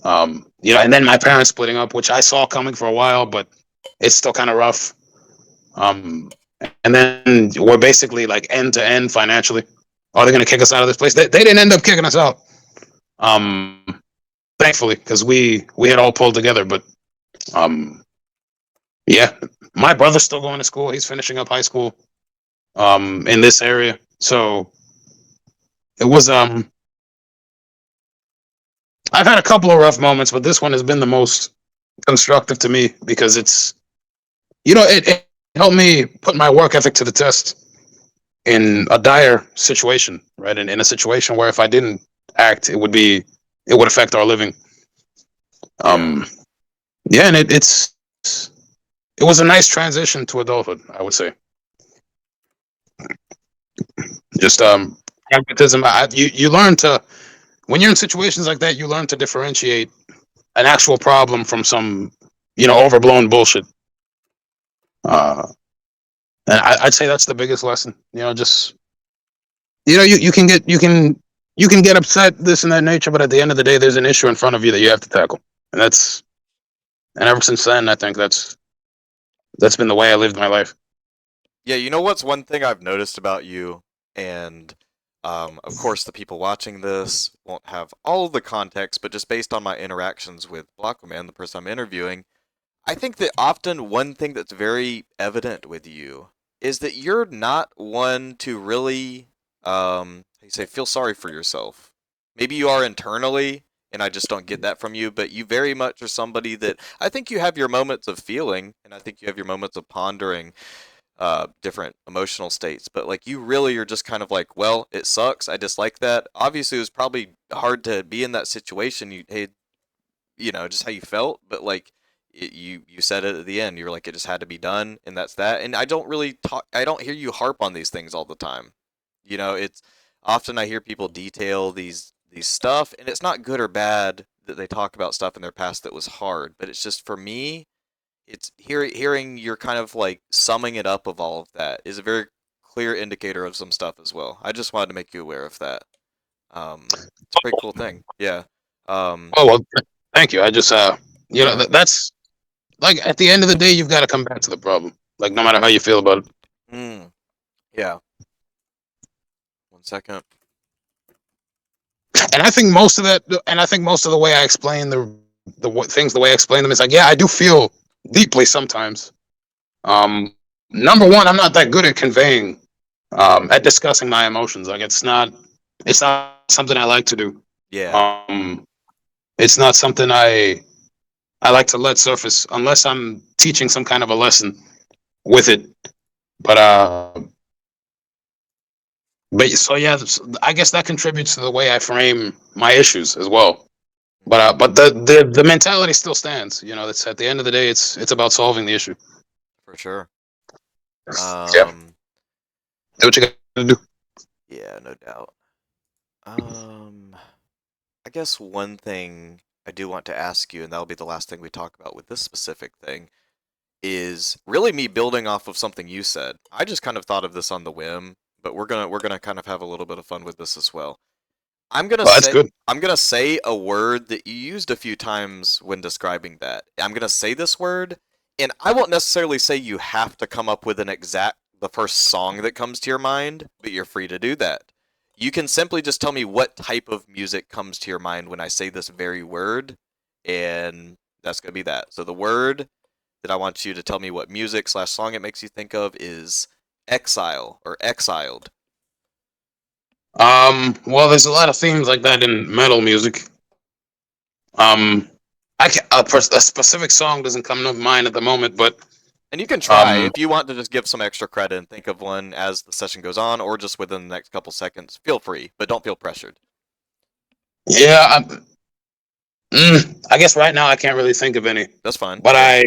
And then my parents splitting up, which I saw coming for a while, but it's still kind of rough. Um, and then we're basically like end to end financially. Are they going to kick us out of this place? They didn't end up kicking us out. Um, Thankfully, because we had all pulled together. But um, yeah, my brother's still going to school. He's finishing up high school in this area. So it was I've had a couple of rough moments, but this one has been the most constructive to me because it helped me put my work ethic to the test in a dire situation, right? And in a situation where if I didn't act, it would affect our living. Yeah. Um, yeah, and it was a nice transition to adulthood, I would say. Just pragmatism. You learn to when you're in situations like that, you learn to differentiate an actual problem from some overblown bullshit. Uh, and I'd say that's the biggest lesson. Just you can get upset this and that nature, but at the end of the day, there's an issue in front of you that you have to tackle, and ever since then, I think that's been the way I lived my life. Yeah, you know what's one thing I've noticed about you, and of course the people watching this won't have all of the context, but just based on my interactions with Blaquaman, the person I'm interviewing, I think that often one thing that's very evident with you is that you're not one to really, how you say, feel sorry for yourself. Maybe you are internally, and I just don't get that from you, but you very much are somebody that I think you have your moments of feeling, and I think you have your moments of pondering different emotional states. But like you really are just kind of like, well, it sucks. I dislike that. Obviously, it was probably hard to be in that situation. Just how you felt, but like you said it at the end. You were like, it just had to be done, and that's that. And I don't really talk. I don't hear you harp on these things all the time. It's often I hear people detail these stuff, and it's not good or bad that they talk about stuff in their past that was hard, but it's just for me it's hearing you're kind of like summing it up of all of that is a very clear indicator of some stuff as well. I just wanted to make you aware of that. It's a pretty cool thing. Yeah. Um, Oh well, thank you. I just yeah. that's like at the end of the day, you've got to come back to the problem. Like no matter how you feel about it. Mm, yeah. 1 second. And I think most of that, and I think most of the way I explain things, the way I explain them is like, yeah, I do feel deeply sometimes. Um, Number one, I'm not that good at conveying, at discussing my emotions. Like it's not something I like to do. Yeah. Um, it's not something I like to let surface unless I'm teaching some kind of a lesson with it. But so yeah, I guess that contributes to the way I frame my issues as well. But the mentality still stands. It's at the end of the day, it's about solving the issue. For sure. Yeah, Um, do what you got to do. yeah, no doubt. Um, I guess one thing I do want to ask you, and that'll be the last thing we talk about with this specific thing, is really me building off of something you said. I just kind of thought of this on the whim, but we're gonna kind of have a little bit of fun with this as well. I'm gonna Well, that's say good. I'm gonna say a word that you used a few times when describing that. I'm gonna say this word, and I won't necessarily say you have to come up with the first song that comes to your mind, but you're free to do that. You can simply just tell me what type of music comes to your mind when I say this very word, and that's going to be that. So the word that I want you to tell me what music slash song it makes you think of is exile or exiled. Well, there's a lot of themes like that in metal music. Um, a specific song doesn't come to mind at the moment, but And you can try um, if you want to just give some extra credit and think of one as the session goes on, or just within the next couple seconds. Feel free, but don't feel pressured. yeah, I guess right now I can't really think of any, That's fine. but Yeah.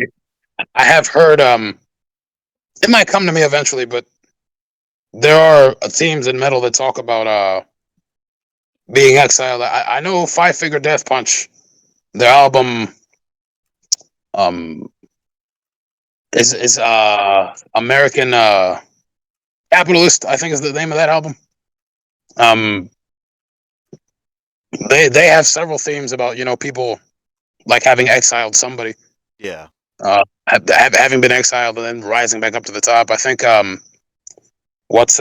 I have heard it might come to me eventually, but there are themes in metal that talk about being exiled. I know Five Finger Death Punch, their album um is American Capitalist, I think is the name of that album. Um, they have several themes about people like having exiled somebody, Yeah. having been exiled and then rising back up to the top. I think what's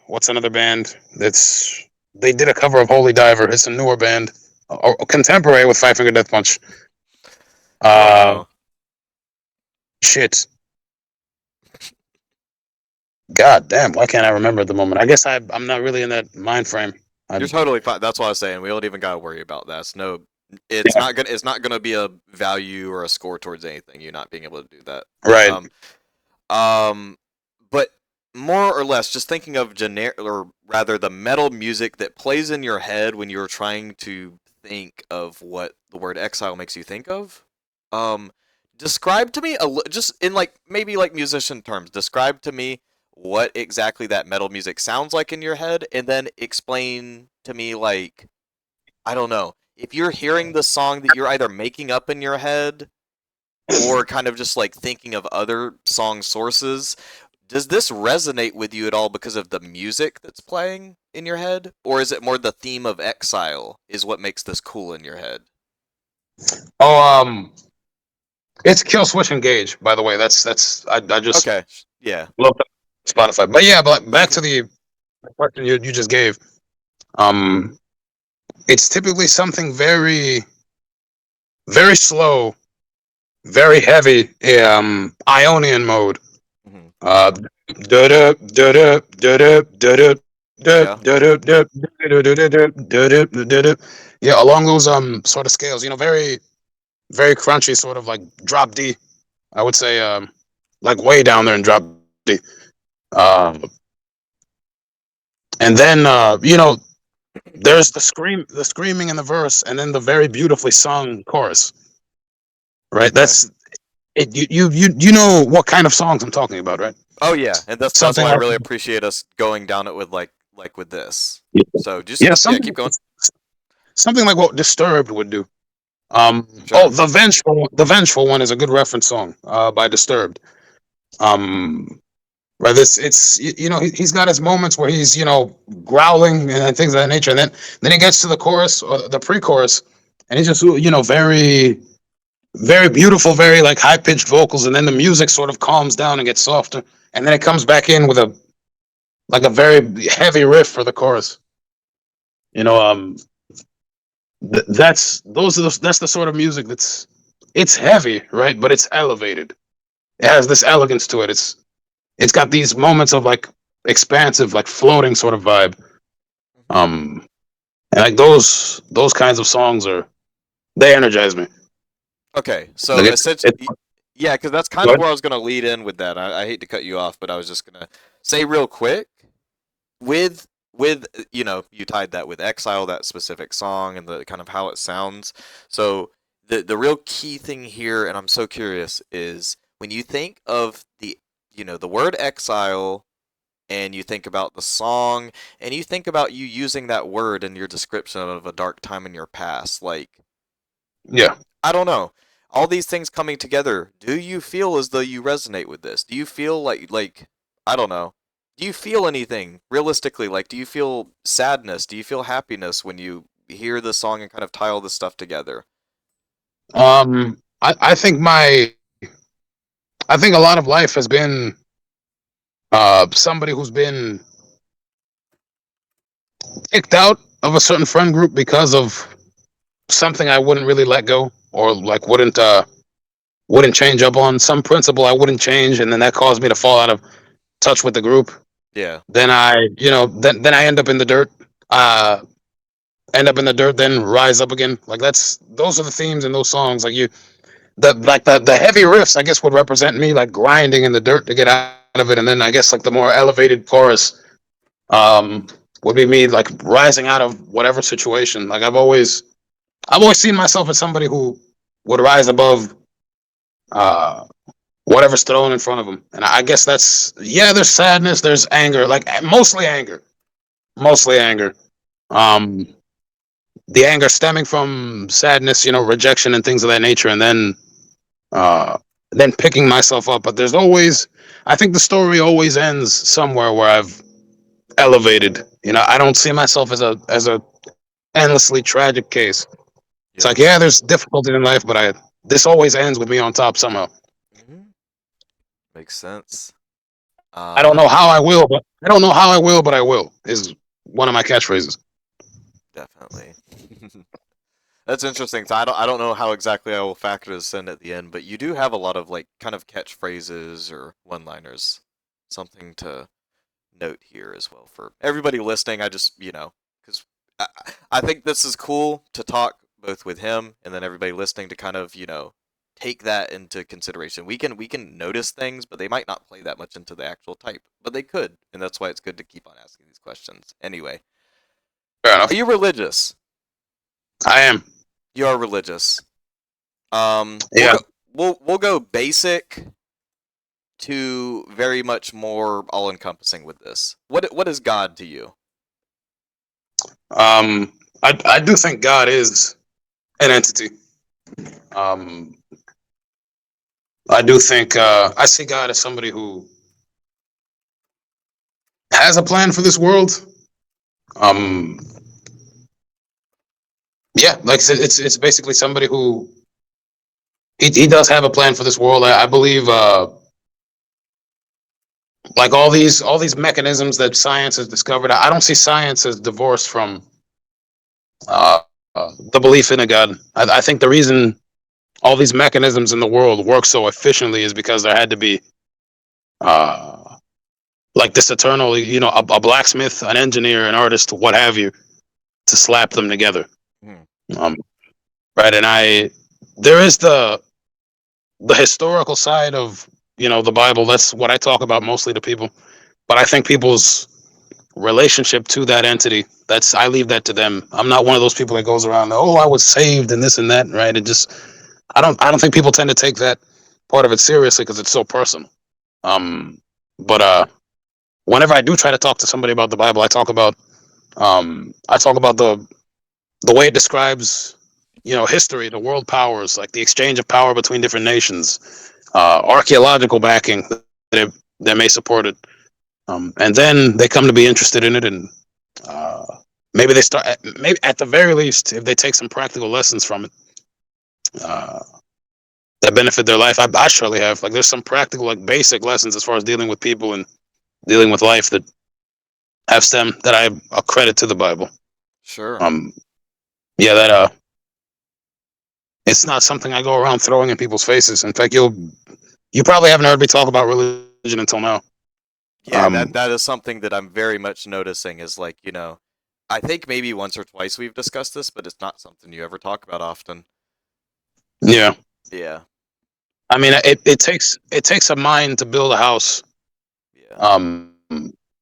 what's another band that's they did a cover of Holy Diver. It's a newer band, or contemporary with Five Finger Death Punch. I don't Uh, know. shit. God damn, why can't I remember at the moment? I guess I'm not really in that mind frame. I, You're totally fine. That's what I was saying. We don't even gotta worry about that. It's no, yeah, it's not gonna be a value or a score towards anything. You not being able to do that. right. Um, um, but more or less, just thinking of generic, or rather, the metal music that plays in your head when you're trying to think of what the word exile makes you think of. Um, describe to me just in like maybe like musician terms. Describe to me what exactly that metal music sounds like in your head, and then explain to me like I don't know if you're hearing the song that you're either making up in your head or kind of just like thinking of other song sources. Does this resonate with you at all because of the music that's playing in your head? Or is it more the theme of exile is what makes this cool in your head? Oh, it's Kill Switch Engage. By the way, I just Okay. Yeah. looked up Spotify. But yeah, but back to the question you just gave. Um, it's typically something very very slow, very heavy. Ionian mode. Mhm. Uh, da-da, da-da, da-da, da-da, da, Yeah. da-da, da, da-da, da, da-da, da-da. Yeah, along those sort of scales, very very crunchy, sort of like drop D. I would say like way down there in drop D. Uh, and then there's the screaming in the verse, and then the very beautifully sung chorus. Right, Okay. that's it. You know what kind of songs I'm talking about, right? Oh yeah, and that's Something why I like really appreciate us going down it with like with this. So just yeah, yeah, keep going. something like what Disturbed would do. Oh, Sure. the Vengeful one is a good reference song by Disturbed. Um, right, this it's he's got his moments where he's growling and things of that nature, and then he gets to the chorus or the pre-chorus, and he's just very very beautiful, very like high pitched vocals, and then the music sort of calms down and gets softer, and then it comes back in with a like a very heavy riff for the chorus. You know, that's the sort of music it's heavy, right? But it's elevated. It has this elegance to it. It's got these moments of like expansive, like floating sort of vibe. Mhm. And like those kinds of songs they energize me. Okay, Like so essentially, yeah, because that's kind go of ahead. where I was gonna lead in with that. I hate to cut you off, but I was just gonna say real quick with you tied that with Exile, that specific song, and the kind of how it sounds. So the real key thing here, and I'm so curious, is when you think of the word Exile, and you think about the song, and you think about you using that word in your description of a dark time in your past, like Yeah. I don't know. All these things coming together, do you feel as though you resonate with this? Do you feel like I don't know. Do you feel anything realistically? Like do you feel sadness? Do you feel happiness when you hear the song and kind of tie all this stuff together? I think I think a lot of life has been somebody who's been kicked out of a certain friend group because of something I wouldn't really let go, or like wouldn't change up on some principle I wouldn't change, and then that caused me to fall out of touch with the group. Yeah. Then then I end up in the dirt. Uh, End up in the dirt, then rise up again. Like those are the themes in those songs. Like the heavy riffs, I guess, would represent me like grinding in the dirt to get out of it, and then I guess like the more elevated chorus, um, would be me like rising out of whatever situation. Like I've always seen myself as somebody who would rise above uh whatever's thrown in front of them. And I guess that's, yeah, there's sadness, there's anger, like mostly anger. Um, the anger stemming from sadness, rejection and things of that nature, and uh, then picking myself up. But there's always, I think the story always ends somewhere where I've elevated. I don't see myself as a endlessly tragic case. It's like, Yep. yeah, there's difficulty in life, but this always ends with me on top somehow. Hmm. Makes sense. I don't know Um, how I will, but I don't know how I will, but I will is one of my catchphrases. Definitely. That's interesting. So I don't know how exactly I will factor this in at the end, but you do have a lot of like kind of catchphrases or one-liners. Something to note here as well for everybody listening. I just, because I, I think this is cool to talk both with him and then everybody listening to kind of, take that into consideration. We can notice things, but they might not play that much into the actual type, but they could, and that's why it's good to keep on asking these questions. Anyway, Fair are enough. you religious? I am. You are religious. We'll Yeah. go we'll go basic to very much more all encompassing with this. What is God to you? I do think God is an entity. Um, I do think I see God as somebody who has a plan for this world. Um, yeah, like I said, it's basically somebody who he does have a plan for this world. I believe like all these mechanisms that science has discovered. I don't see science as divorced from the belief in a God. I think the reason all these mechanisms in the world work so efficiently is because there had to be uh, like this eternal, a blacksmith, an engineer, an artist, what have you, to slap them together. Hmm. Um, right, and there is the historical side of the Bible. That's what I talk about mostly to people. But I think people's relationship to that entity, I leave that to them. I'm not one of those people that goes around, oh, I was saved and this and that, right? I don't think people tend to take that part of it seriously because it's so personal. Um, but whenever I do try to talk to somebody about the Bible, I talk about the way it describes history, the world powers, like the exchange of power between different nations, archaeological backing that may support it. And then they come to be interested in it, and uh, maybe they start. Maybe at the very least, if they take some practical lessons from it uh, that benefit their life, I surely have. Like, there's some practical, like basic lessons as far as dealing with people and dealing with life that have stem that I accredit to the Bible. Sure. Um, yeah, that it's not something I go around throwing in people's faces. In fact, you probably haven't heard me talk about religion until now. Yeah, Um, that is something that I'm very much noticing is like, I think maybe once or twice we've discussed this, but it's not something you ever talk about often. yeah, Yeah. I mean, it takes a mind to build a house. Yeah. Um,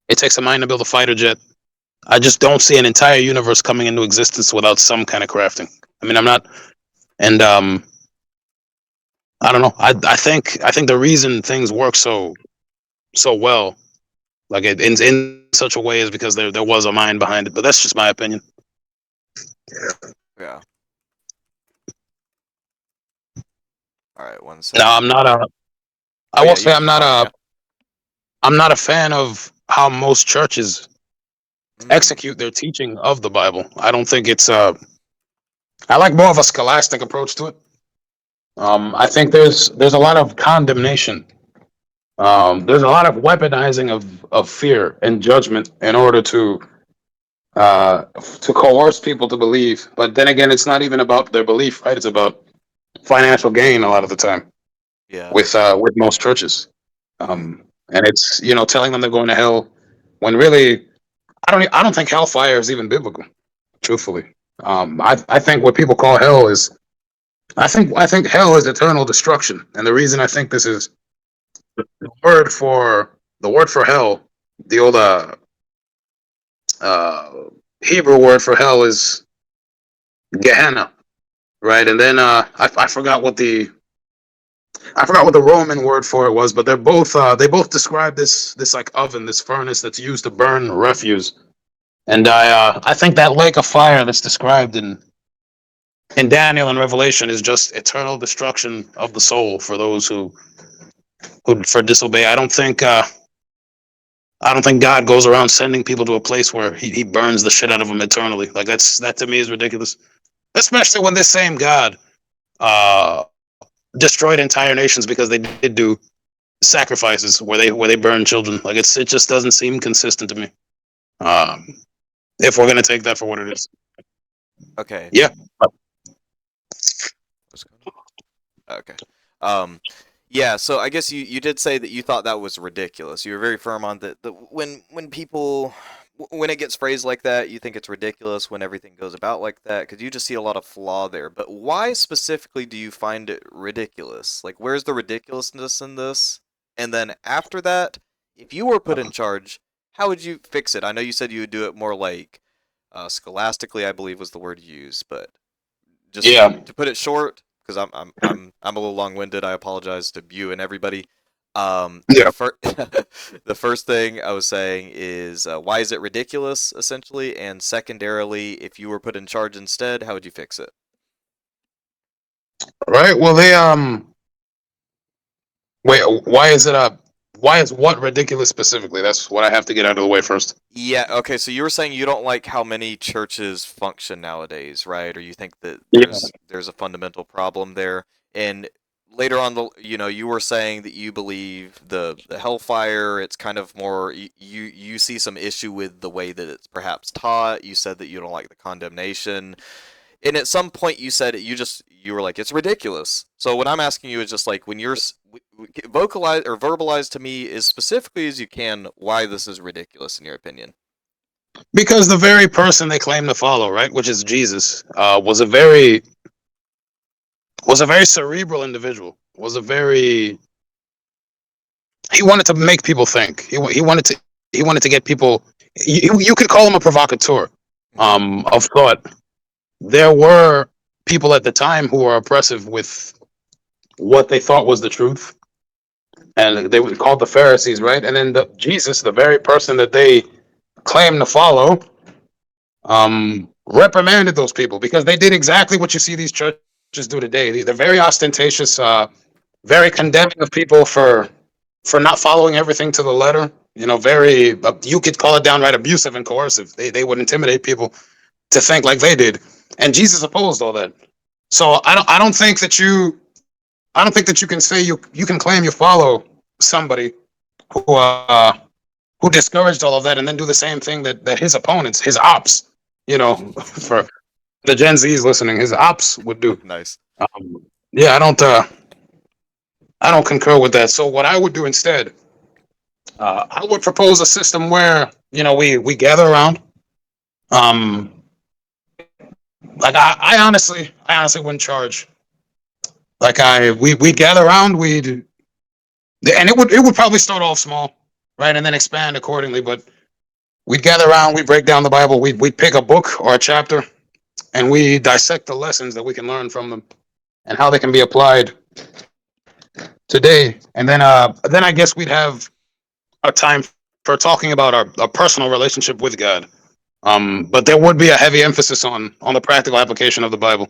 it takes a mind to build a fighter jet. I just don't see an entire universe coming into existence without some kind of crafting. I mean, I'm not, and I don't know. I think the reason things work so well, like in such a way, is because there was a mind behind it. But that's just my opinion. Yeah. All right, one No, second. I'm not a. I Oh will yeah, say you keep talking, yeah. I'm not a fan of how most churches Mm. execute their teaching of the Bible. I don't think it's I like more of a scholastic approach to it. I think there's a lot of condemnation. There's a lot of weaponizing of fear and judgment in order to to coerce people to believe. But then again, it's not even about their belief, right? It's about financial gain a lot of the time Yeah. with most churches. Hmm. And it's telling them they're going to hell when really I don't think hellfire is even biblical. Truthfully, I think what people call hell is I think hell is eternal destruction. And the reason I think this is the word for hell, the old uh, Hebrew word for hell is Gehenna, right? And then I forgot what the Roman word for it was, but they both describe this like oven, this furnace that's used to burn refuse. And I think that lake of fire that's described in Daniel and Revelation is just eternal destruction of the soul for those who for disobey. I don't think God goes around sending people to a place where he burns the shit out of them eternally. Like that to me is ridiculous. Especially when this same God uh, destroyed entire nations because they did do sacrifices where they burn children. Like it just doesn't seem consistent to me. Um, if we're gonna take that for what it is, Okay. yeah, What's going on? Okay. Um, yeah. So I guess you did say that you thought that was ridiculous. You were very firm on that. When people when it gets phrased like that, you think it's ridiculous. When everything goes about like that, because you just see a lot of flaw there. But why specifically do you find it ridiculous? Like, where's the ridiculousness in this? And then after that, if you were put in charge, how would you fix it? I know you said you would do it more like scholastically, I believe was the word used, but just yeah, to put it short, because I'm a little long-winded. I apologize to you and everybody. The yeah. first the first thing I was saying is why is it ridiculous, essentially, and secondarily, if you were put in charge instead, how would you fix it? Right. Well, they wait. Why is what ridiculous specifically? That's what I have to get out of the way first. Yeah, okay, so you were saying you don't like how many churches function nowadays, right? Or you think that Yeah. there's a fundamental problem there. And later on you were saying that you believe the hellfire, it's kind of more you see some issue with the way that it's perhaps taught. You said that you don't like the condemnation. And at some point you said you were like it's ridiculous. So what I'm asking you is just like when vocalize or verbalize to me as specifically as you can why this is ridiculous in your opinion. Because the very person they claim to follow, right, which is Jesus, was a very cerebral individual. He wanted to make people think. He wanted to get people. You could call him a provocateur Hmm. of thought. There were people at the time who were oppressive with what they thought was the truth, and they were called the Pharisees, right? And then Jesus, the very person that they claim to follow, reprimanded those people because they did exactly what you see these churches do today. They're very ostentatious, very condemning of people for not following everything to the letter. Very you could call it downright abusive and coercive. They would intimidate people to think like they did, and Jesus opposed all that. So I don't think that you can say you can claim you follow somebody who uh, who discouraged all of that and then do the same thing that his opponents, his ops, for the Gen Zs listening, his ops would do. Nice. Yeah, I don't concur with that. So what I would do instead, I would propose a system where we gather around. Um, like I honestly wouldn't charge. Like we'd gather around, and it would probably start off small, right, and then expand accordingly. But we'd gather around, we'd break down the Bible, we'd pick a book or a chapter, and we dissect the lessons that we can learn from them and how they can be applied today. And then I guess we'd have a time for talking about our personal relationship with God. But there would be a heavy emphasis on the practical application of the Bible.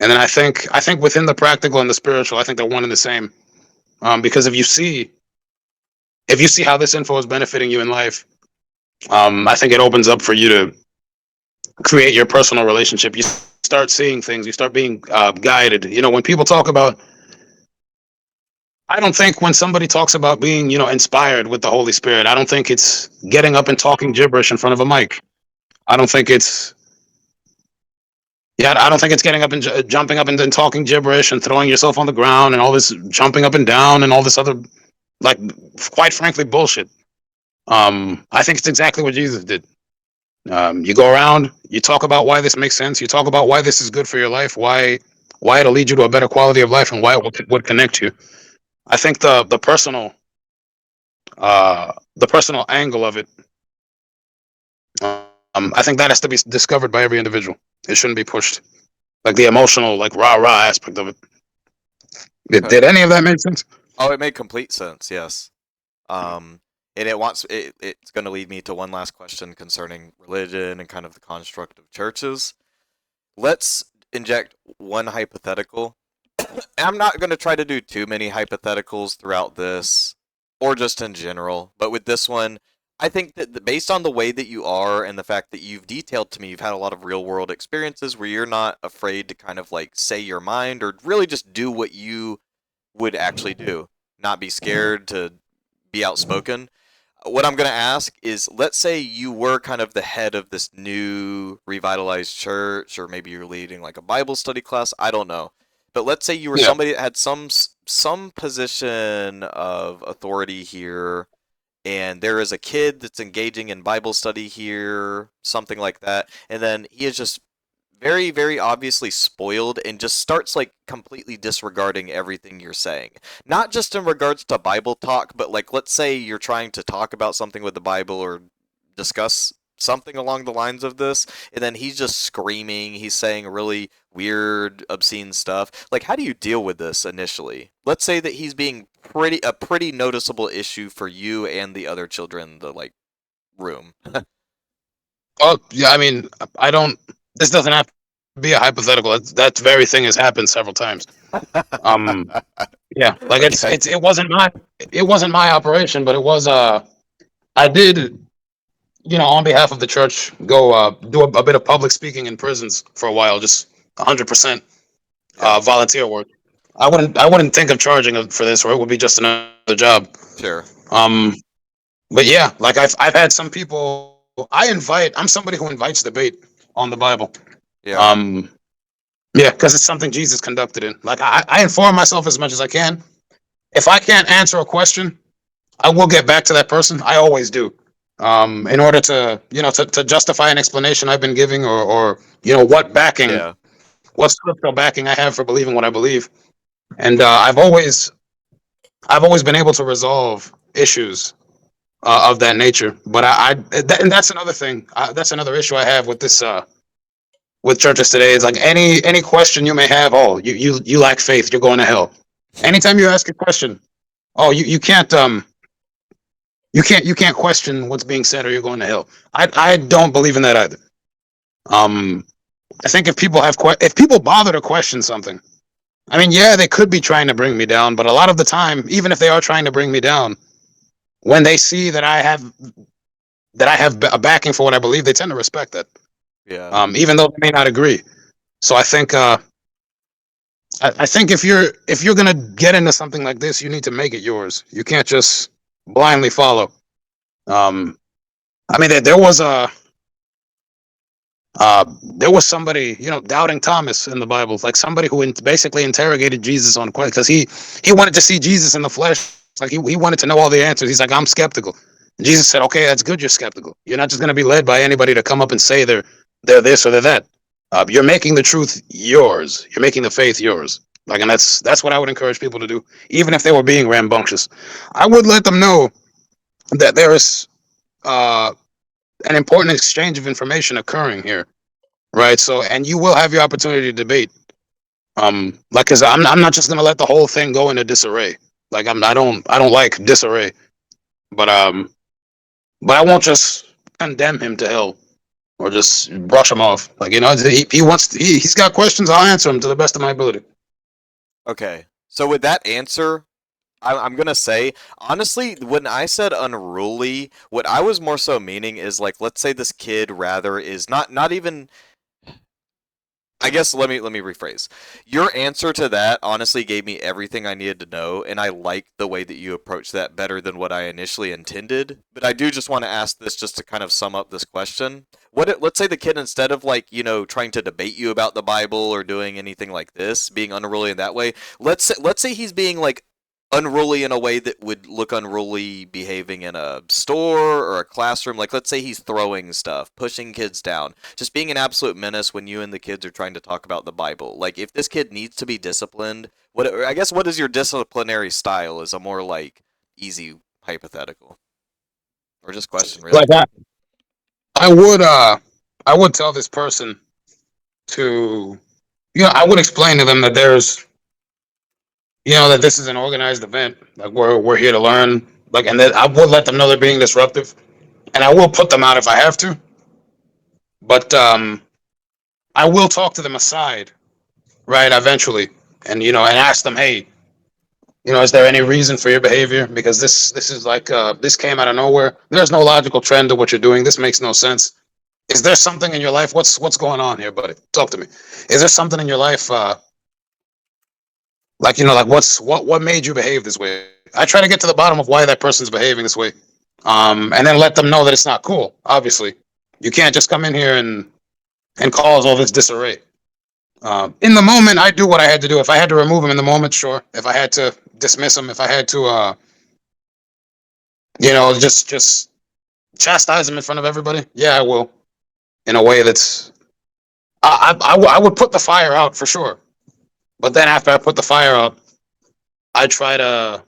And then I think within the practical and the spiritual, I think they're one and the same. Because if you see how this info is benefiting you in life, I think it opens up for you to create your personal relationship. You start seeing things. You start being guided. When people talk about, I don't think when somebody talks about being, inspired with the Holy Spirit, I don't think it's getting up and talking gibberish in front of a mic. I don't think it's I don't think it's getting up and jumping up and then talking gibberish and throwing yourself on the ground and all this jumping up and down and all this other, like, quite frankly, bullshit. I think it's exactly what Jesus did. You go around, you talk about why this makes sense, you talk about why this is good for your life, why it'll lead you to a better quality of life, and why it would connect you. I think the personal angle of it, I think that has to be discovered by every individual. It shouldn't be pushed. Like the emotional, like rah rah aspect of it. Okay. Did any of that make sense? Oh, it made complete sense. Yes. Um, and it's going to lead me to one last question concerning religion and kind of the construct of churches. Let's inject one hypothetical. I'm not going to try to do too many hypotheticals throughout this, or just in general, but with this one, I think that based on the way that you are and the fact that you've detailed to me, you've had a lot of real world experiences where you're not afraid to kind of like say your mind or really just do what you would actually do, not be scared to be outspoken. What I'm going to ask is, let's say you were kind of the head of this new revitalized church, or maybe you're leading like a Bible study class. I don't know. But let's say you were Yeah. somebody that had some position of authority here, and there is a kid that's engaging in Bible study here, something like that, and then he is just very, very obviously spoiled and just starts like completely disregarding everything you're saying. Not just in regards to Bible talk, but like let's say you're trying to talk about something with the Bible or discuss something along the lines of this, and then he's just screaming, he's saying really weird, obscene stuff. Like, how do you deal with this initially? Let's say that he's being a pretty noticeable issue for you and the other children in the like room. Oh yeah, I mean, I don't. This doesn't have to be a hypothetical. That very thing has happened several times. Um, yeah, like Okay. it wasn't my operation, but it was I did, on behalf of the church, go do a bit of public speaking in prisons for a while, just 100% Yeah. volunteer work. I wouldn't think of charging for this, or it would be just another job. Sure. Um, but yeah, like I've had some people. I'm somebody who invites debate on the Bible. Yeah. Um, yeah, because it's something Jesus conducted in. Like I inform myself as much as I can. If I can't answer a question, I will get back to that person. I always do. In order to, to justify an explanation I've been giving, or Yeah. what scriptural backing I have for believing what I believe. And I've always been able to resolve issues of that nature. But and that's another thing. That's another issue I have with this with churches today. Is like any question you may have. Oh, you lack faith. You're going to hell. Anytime you ask a question, oh, you can't question what's being said, or you're going to hell. I don't believe in that either. Um, I think if people bother to question something, I mean, yeah, they could be trying to bring me down, but a lot of the time, even if they are trying to bring me down, when they see that I have a backing for what I believe, they tend to respect that, Yeah. even though they may not agree. So I think if you're gonna get into something like this, you need to make it yours. You can't just blindly follow. Um, I mean, there was somebody, doubting Thomas in the Bible, like somebody who basically interrogated Jesus on questions because he wanted to see Jesus in the flesh. Like he wanted to know all the answers. He's like, I'm skeptical. And Jesus said, okay, that's good. You're skeptical. You're not just going to be led by anybody to come up and say they're this or they're that. You're making the truth yours. You're making the faith yours. Like, and that's what I would encourage people to do, even if they were being rambunctious. I would let them know that there is uh, an important exchange of information occurring here, right? So, and you will have your opportunity to debate. Like, cause I'm not just gonna let the whole thing go into disarray. Like, I don't like disarray, but but I won't just condemn him to hell or just brush him off. Like, he's got questions. I'll answer them to the best of my ability. Okay. So with that answer, I'm gonna say honestly, when I said unruly, what I was more so meaning is like, let's say this kid rather is not even I guess let me rephrase. Your answer to that honestly gave me everything I needed to know, and I like the way that you approached that better than what I initially intended. But I do just want to ask this just to kind of sum up this question. Let's say the kid, instead of like, trying to debate you about the Bible or doing anything like this, being unruly in that way, let's say he's being like unruly in a way that would look unruly behaving in a store or a classroom. Like, let's say he's throwing stuff, pushing kids down, just being an absolute menace when you and the kids are trying to talk about the Bible. Like, if this kid needs to be disciplined, I guess what is your disciplinary style is a more like easy hypothetical or just question, really. Like I would tell this person to, I would explain to them that that this is an organized event. Like we're here to learn. Like, and that I would let them know they're being disruptive, and I will put them out if I have to. But I will talk to them aside, right? Eventually, and and ask them, hey, is there any reason for your behavior? Because this is like this came out of nowhere. There's no logical trend to what you're doing. This makes no sense. Is there something in your life? What's going on here, buddy? Talk to me. Is there something in your life, like like what made you behave this way? I try to get to the bottom of why that person's behaving this way, and then let them know that it's not cool. Obviously, you can't just come in here and cause all this disarray. In the moment, I do what I had to do. If I had to remove him in the moment, sure. If I had to dismiss him, if I had to, just chastise him in front of everybody, yeah, I will. In a way that's, I would put the fire out for sure. But then after I put the fire out, I try to,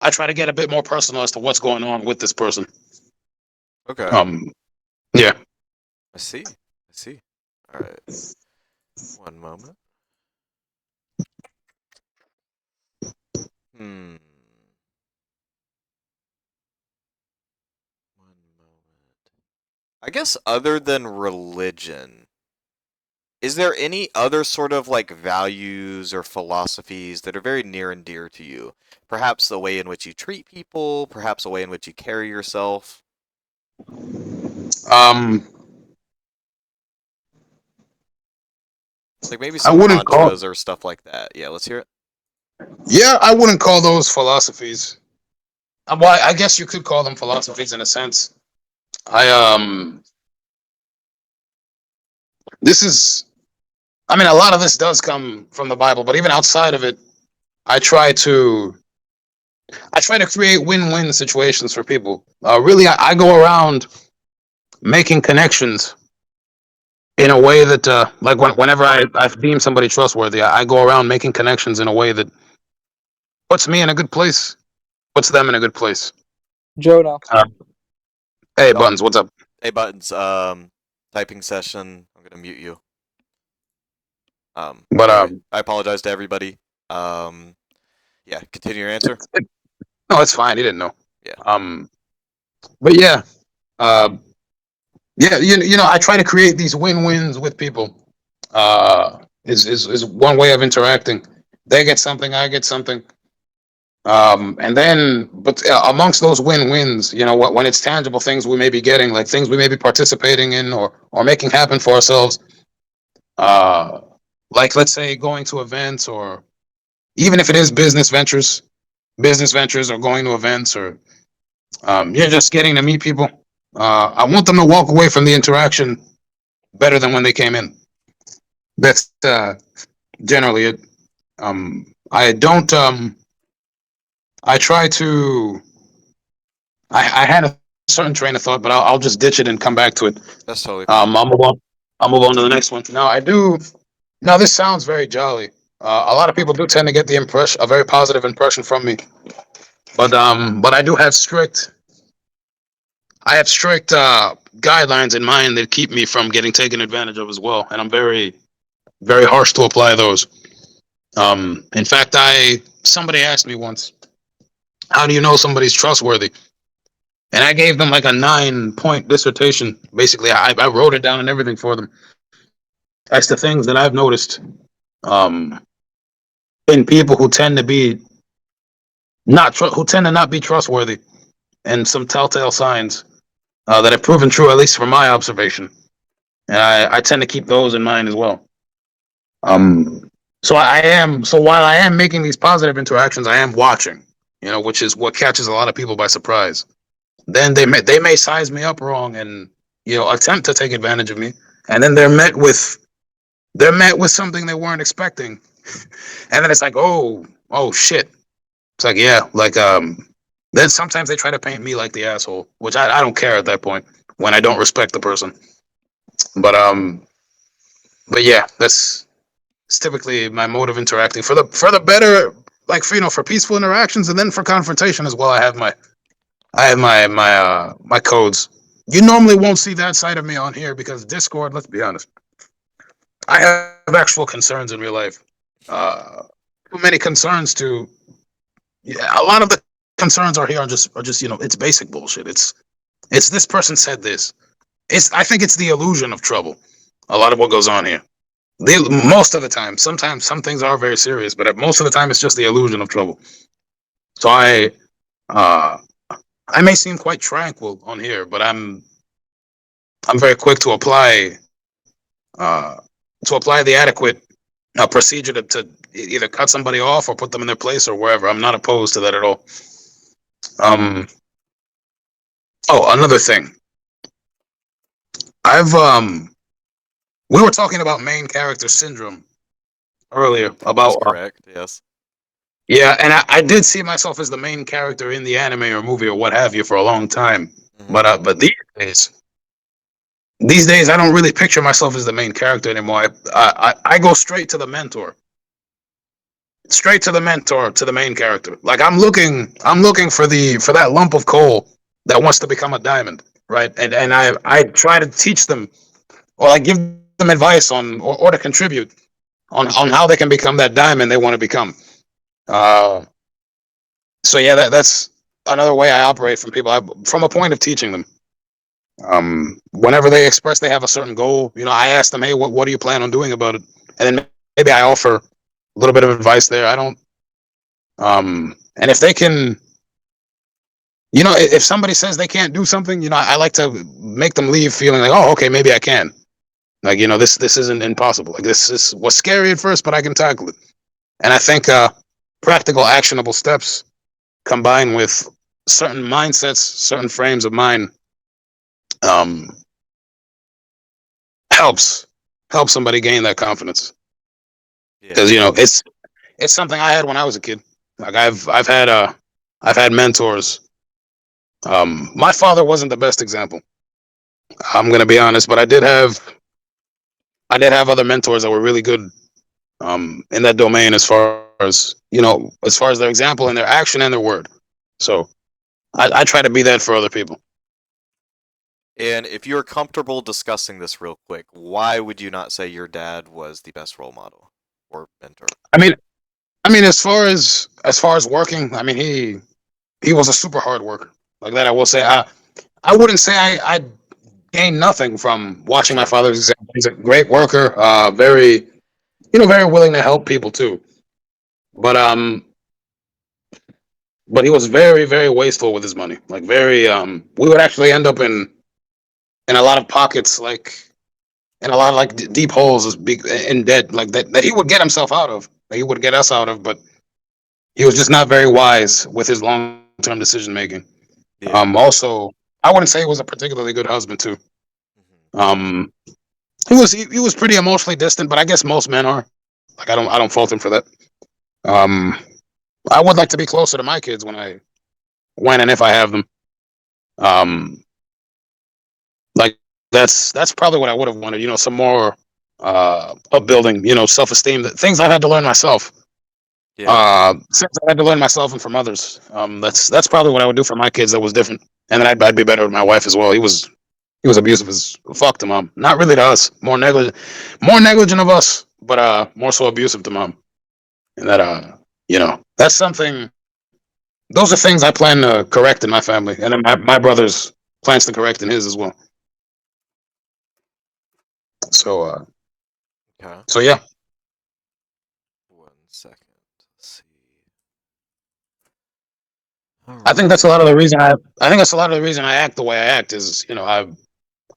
I try to get a bit more personal as to what's going on with this person. Okay. Um, yeah. I see. I see. All right. One moment. Hmm. One moment. I guess other than religion, is there any other sort of like values or philosophies that are very near and dear to you? Perhaps the way in which you treat people, perhaps the way in which you carry yourself. Um, Like maybe I some wouldn't call, mantras or stuff like that. Yeah, let's hear it. yeah, I wouldn't call those philosophies. Well, I guess you could call them philosophies in a sense. I this is, I mean, a lot of this does come from the Bible, but even outside of it, I try to I try to create win-win situations for people. Really, I go around making connections in a way that, like whenever I deem somebody trustworthy, I go around making connections in a way that puts me in a good place, puts them in a good place. Jonah. Uh, hey, Oh, Buttons, what's up? hey buttons. Typing session. I'm gonna mute you. But Anyway, I apologize to everybody. Um, yeah, continue your answer. no, it's fine. He didn't know. Yeah. Um, but yeah, uh, yeah, I try to create these win-wins with people. Is one way of interacting. They get something, I get something. And then, but amongst those win-wins, when it's tangible things we may be getting, like things we may be participating in or making happen for ourselves, uh, like let's say going to events, or even if it is business ventures or going to events, or you're just getting to meet people. I want them to walk away from the interaction better than when they came in. That's generally it. I don't. I try to. I had a certain train of thought, but I'll just ditch it and come back to it. That's totally fine. I'll move on. I'll move on to the next one. Now I do. Now this sounds very jolly. A lot of people do tend to get a very positive impression from me. But I do have strict guidelines in mind that keep me from getting taken advantage of as well, and I'm very, very harsh to apply those. In fact, somebody asked me once, "How do you know somebody's trustworthy?" And I gave them like a 9-point dissertation. Basically, I wrote it down and everything for them. That's the things that I've noticed um, in people who tend to be who tend to not be trustworthy, and some telltale signs that have proven true, at least from my observation. And I tend to keep those in mind as well. Um, so while I am making these positive interactions, I am watching, which is what catches a lot of people by surprise. Then they may size me up wrong and attempt to take advantage of me, and then they're met with something they weren't expecting, and then it's like, oh shit. It's like, yeah, like then sometimes they try to paint me like the asshole, which I don't care at that point when I don't respect the person. But but yeah, it's typically my mode of interacting for the better, like for peaceful interactions, and then for confrontation as well. I have my codes. You normally won't see that side of me on here because Discord. Let's be honest, I have actual concerns in real life. Uh, Too many concerns to. Yeah, a lot of the concerns are here are just it's basic bullshit. It's this person said this. I think it's the illusion of trouble. A lot of what goes on here. Most of the time, sometimes some things are very serious, but most of the time it's just the illusion of trouble. So uh, I may seem quite tranquil on here, but I'm very quick uh, to apply the adequate procedure to either cut somebody off or put them in their place or wherever. I'm not opposed to that at all. Um. Oh, another thing. I've We were talking about main character syndrome earlier. That is About correct. Yes. Yeah, and I did see myself as the main character in the anime or movie or what have you for a long time. Hmm. But these days I don't really picture myself as the main character anymore. I go straight to the mentor, to the main character. Like I'm looking for that lump of coal that wants to become a diamond, right? And I try to teach them, or I give them advice or to contribute on how they can become that diamond they want to become. Uh, so yeah, that's another way I operate from people. From a point of teaching them. Whenever they express they have a certain goal, I ask them, hey, what do you plan on doing about it? And then maybe I offer a little bit of advice there. I don't. And if they can, if somebody says they can't do something, I like to make them leave feeling like, oh, okay, maybe I can. Like, this isn't impossible. Like, this was scary at first, but I can tackle it. And I think practical, actionable steps combined with certain mindsets, certain frames of mind, um, helps help somebody gain that confidence. Yeah. Because it's something I had when I was a kid. Like I've had mentors. My father wasn't the best example. I'm gonna be honest, but I did have other mentors that were really good in that domain as far as their example and their action and their word. So I try to be that for other people. And if you're comfortable discussing this real quick, why would you not say your dad was the best role model or mentor? I mean, as far as working, I mean he was a super hard worker. Like that, I will say. I wouldn't say I gained nothing from For watching my sure. father's example. He's a great worker, very willing to help people too. But but he was very, very wasteful with his money. Like very, we would actually end up in a lot of pockets, like in a lot of like deep holes, as big in debt, like that he would get himself out of. That he would get us out of, but he was just not very wise with his long term decision making. Yeah. Also, I wouldn't say he was a particularly good husband too. Hmm. Um, he was pretty emotionally distant, but I guess most men are. Like I don't fault him for that. Um, I would like to be closer to my kids when and if I have them. Um, like that's probably what I would have wanted. Some more upbuilding. Self esteem. Things I've had to learn myself. Yeah. Things I had to learn myself and from others. That's probably what I would do for my kids. That was different, and then I'd be better with my wife as well. He was abusive as fuck to mom. Not really to us. More negligent of us, but more so abusive to mom. And that that's something. Those are things I plan to correct in my family, and then my brother's plans to correct in his as well. So Okay. so yeah, 1 second. Let's see. I think Alright. that's a lot of the reason I think that's a lot of the reason I act the way I act is I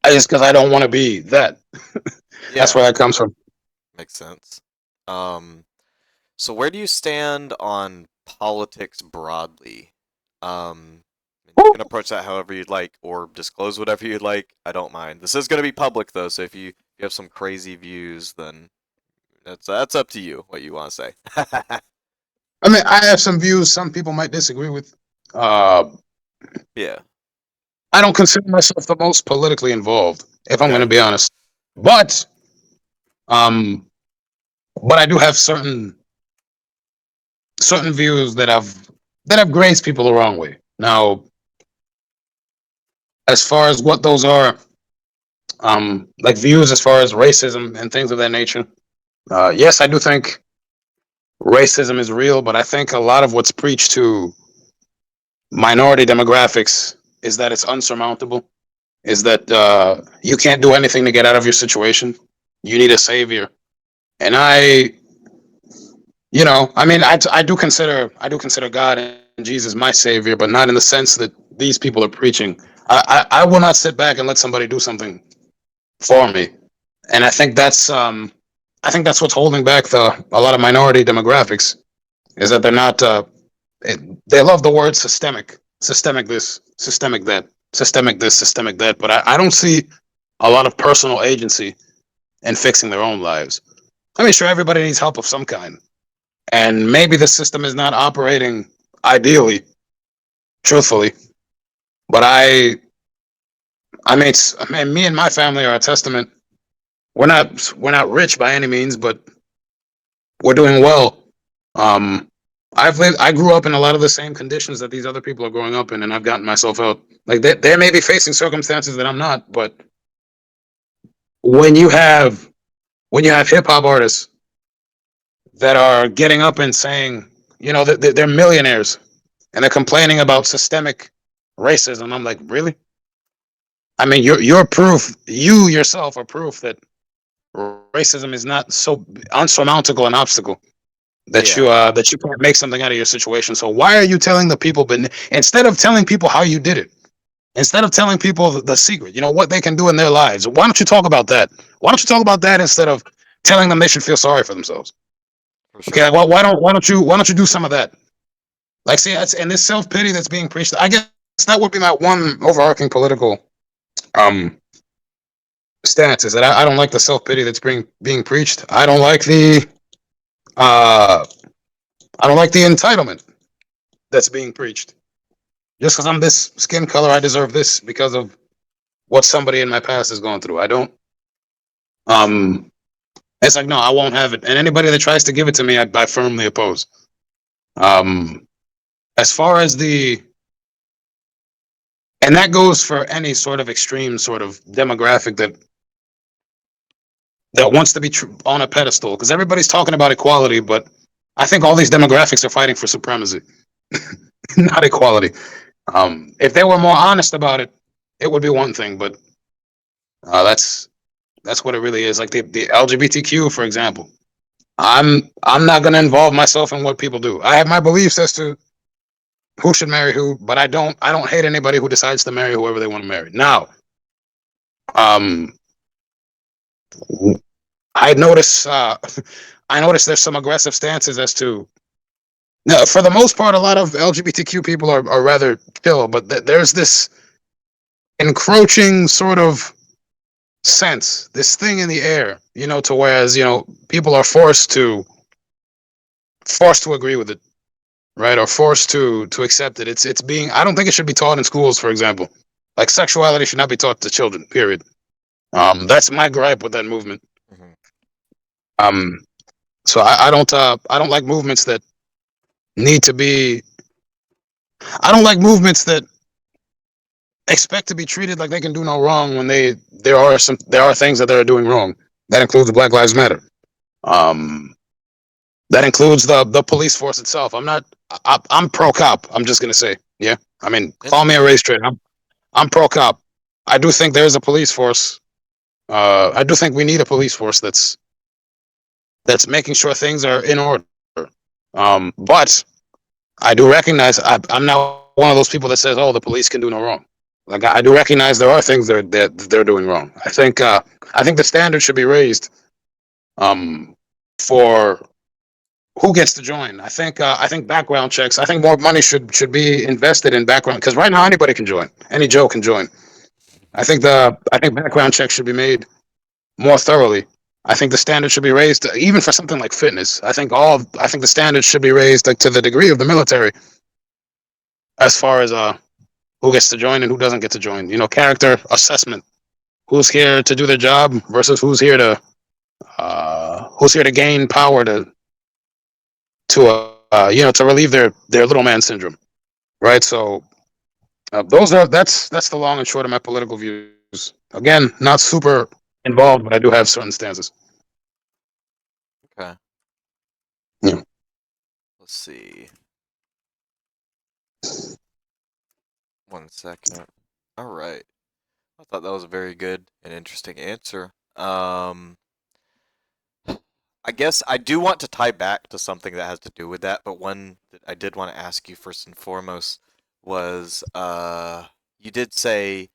just because I don't want to be that. That's Yeah. where that comes from. Makes sense. Um, so where do you stand on politics broadly? You can approach that however you'd like, or disclose whatever you'd like. I don't mind. This is going to be public though, so if you have some crazy views, then that's up to you what you want to say. I mean, I have some views some people might disagree with. Uh, Yeah. I don't consider myself the most politically involved, if I'm going to Okay. be honest. But um, but I do have certain views that have grazed people the wrong way. Now, as far as what those are, like views as far as racism and things of that nature. Yes, I do think racism is real, but I think a lot of what's preached to minority demographics is that it's unsurmountable. Is that you can't do anything to get out of your situation. You need a savior, and I mean, I do consider God and Jesus my savior, but not in the sense that these people are preaching. I will not sit back and let somebody do something for me, and I think that's what's holding back a lot of minority demographics is that they're not they love the word systemic this, systemic that, systemic this, systemic that, but I don't see a lot of personal agency in fixing their own lives. I mean, sure, everybody needs help of some kind, and maybe the system is not operating ideally, truthfully. But I mean, me and my family are a testament. We're not rich by any means, but we're doing well. Um, I grew up in a lot of the same conditions that these other people are growing up in, and I've gotten myself out. Like they may be facing circumstances that I'm not, but when you have when you have hip hop artists that are getting up and saying, that they're millionaires and they're complaining about systemic racism. I'm like, really? I mean, you're proof. You yourself are proof that racism is not so unsurmountable an obstacle Yeah, that you can't make something out of your situation. So why are you telling the people? But instead of telling people how you did it, instead of telling people the secret, what they can do in their lives, why don't you talk about that? Why don't you talk about that instead of telling them they should feel sorry for themselves? for Okay, sure. well, why don't you do some of that? Like, see, and this self pity that's being preached. I guess that would be my one overarching political um stance is that I don't like the self pity that's being preached. Uh I don't like the entitlement that's being preached. Just because I'm this skin color, I deserve this because of what somebody in my past has gone through. I don't. Um, it's like no, I won't have it. And anybody that tries to give it to me, I firmly oppose. Um, as far as and that goes for any sort of extreme sort of demographic that wants to be on a pedestal because everybody's talking about equality, but I think all these demographics are fighting for supremacy, not equality. If they were more honest about it, it would be one thing, but that's what it really is. Like the LGBTQ, for example. I'm not gonna involve myself in what people do. I have my beliefs as to who should marry who, but I don't hate anybody who decides to marry whoever they want to marry. Now, um, I notice I notice there's some aggressive stances as to no, for the most part, a lot of LGBTQ people are rather chill, but there's this encroaching sort of sense, this thing in the air, to whereas, people are forced to agree with it, right? Or forced to accept it. It's being I don't think it should be taught in schools, for example. Like sexuality should not be taught to children, period. That's my gripe with that movement. Hmm. Um so I don't like movements that need to be I don't like movements that expect to be treated like they can do no wrong when there are things that they're doing wrong. That includes Black Lives Matter. Um, that includes the police force itself. I'm pro cop. I'm just gonna say, yeah. I mean, call me a Interesting. race traitor. I'm pro cop. I do think there's a police force. I do think we need a police force that's making sure things are in order. But I do recognize I'm not one of those people that says, "Oh, the police can do no wrong." Like I do recognize there are things they're doing wrong. I think the standard should be raised. Um, for who gets to join. I think background checks. I think more money should be invested in background because right now anybody can join. Any Joe can join. I think background checks should be made more thoroughly. I think the standard should be raised, even for something like fitness. I think the standard should be raised like to the degree of the military as far as who gets to join and who doesn't get to join. You know, character assessment. Who's here to do their job versus who's here to gain power to relieve their little man syndrome, right? So that's the long and short of my political views. Again, not super involved, but I do have certain stances. Okay. Yeah. Let's see. 1 second. All right. I thought that was a very good and interesting answer. I guess I do want to tie back to something that has to do with that, but one that I did want to ask you first and foremost was you did say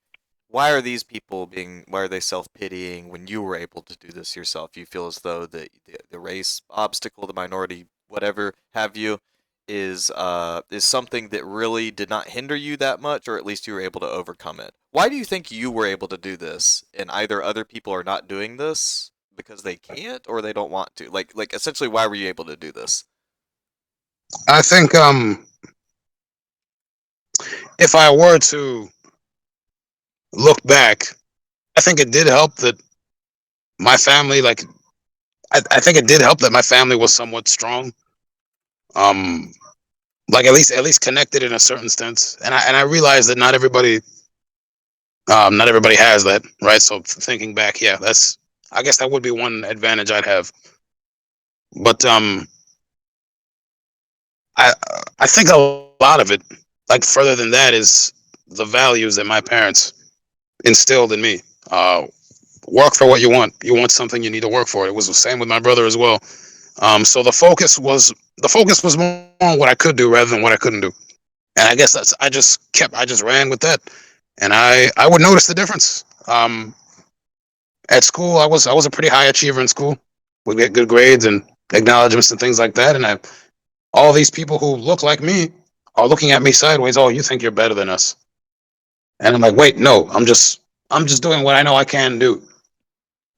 why are they self-pitying when you were able to do this yourself? You feel as though the race obstacle, the minority, whatever have you, is something that really did not hinder you that much, or at least you were able to overcome it. Why do you think you were able to do this, and either other people are not doing this because they can't or they don't want to? Like essentially, why were you able to do this? I think if I were to look back, I think it did help that my family, like, I think it did help that my family was somewhat strong. Um, like at least connected in a certain sense, and I realized that not everybody has that, right? So thinking back, yeah, I guess that would be one advantage I'd have. But I I think a lot of it, like further than that, is the values that my parents instilled in me. Work for what you want. You want something, you need to work for it. It was the same with my brother as well. So the focus was more on what I could do rather than what I couldn't do. And I guess I just ran with that, and I would notice the difference. At school, I was a pretty high achiever in school. Would get good grades and acknowledgments and things like that. And all these people who look like me are looking at me sideways. Oh, you think you're better than us? And I'm like, wait, no, I'm just doing what I know I can do.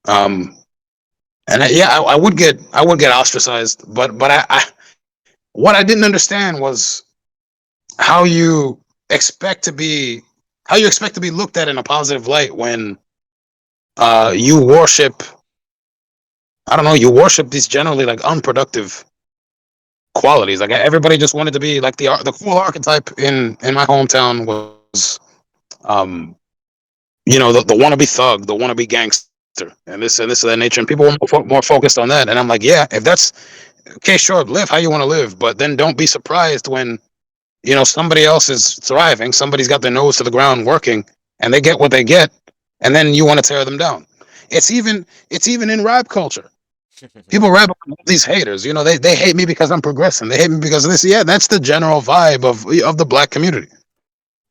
Um, yeah, I would get ostracized, but what I didn't understand was how you expect to be how you expect to be looked at in a positive light when you worship I don't know, you worship these generally like unproductive qualities. Like everybody just wanted to be like the cool archetype in my hometown was um the wannabe thug, the wannabe gangster, and this of that nature, and people were more focused on that. And I'm like, yeah, if that's okay, sure, live how you want to live, but then don't be surprised when somebody else is thriving, somebody's got their nose to the ground working, and they get what they get, and then you want to tear them down. It's even in rap culture. People rap about these haters. They hate me because I'm progressing. They hate me because of this. Yeah, that's the general vibe of the black community.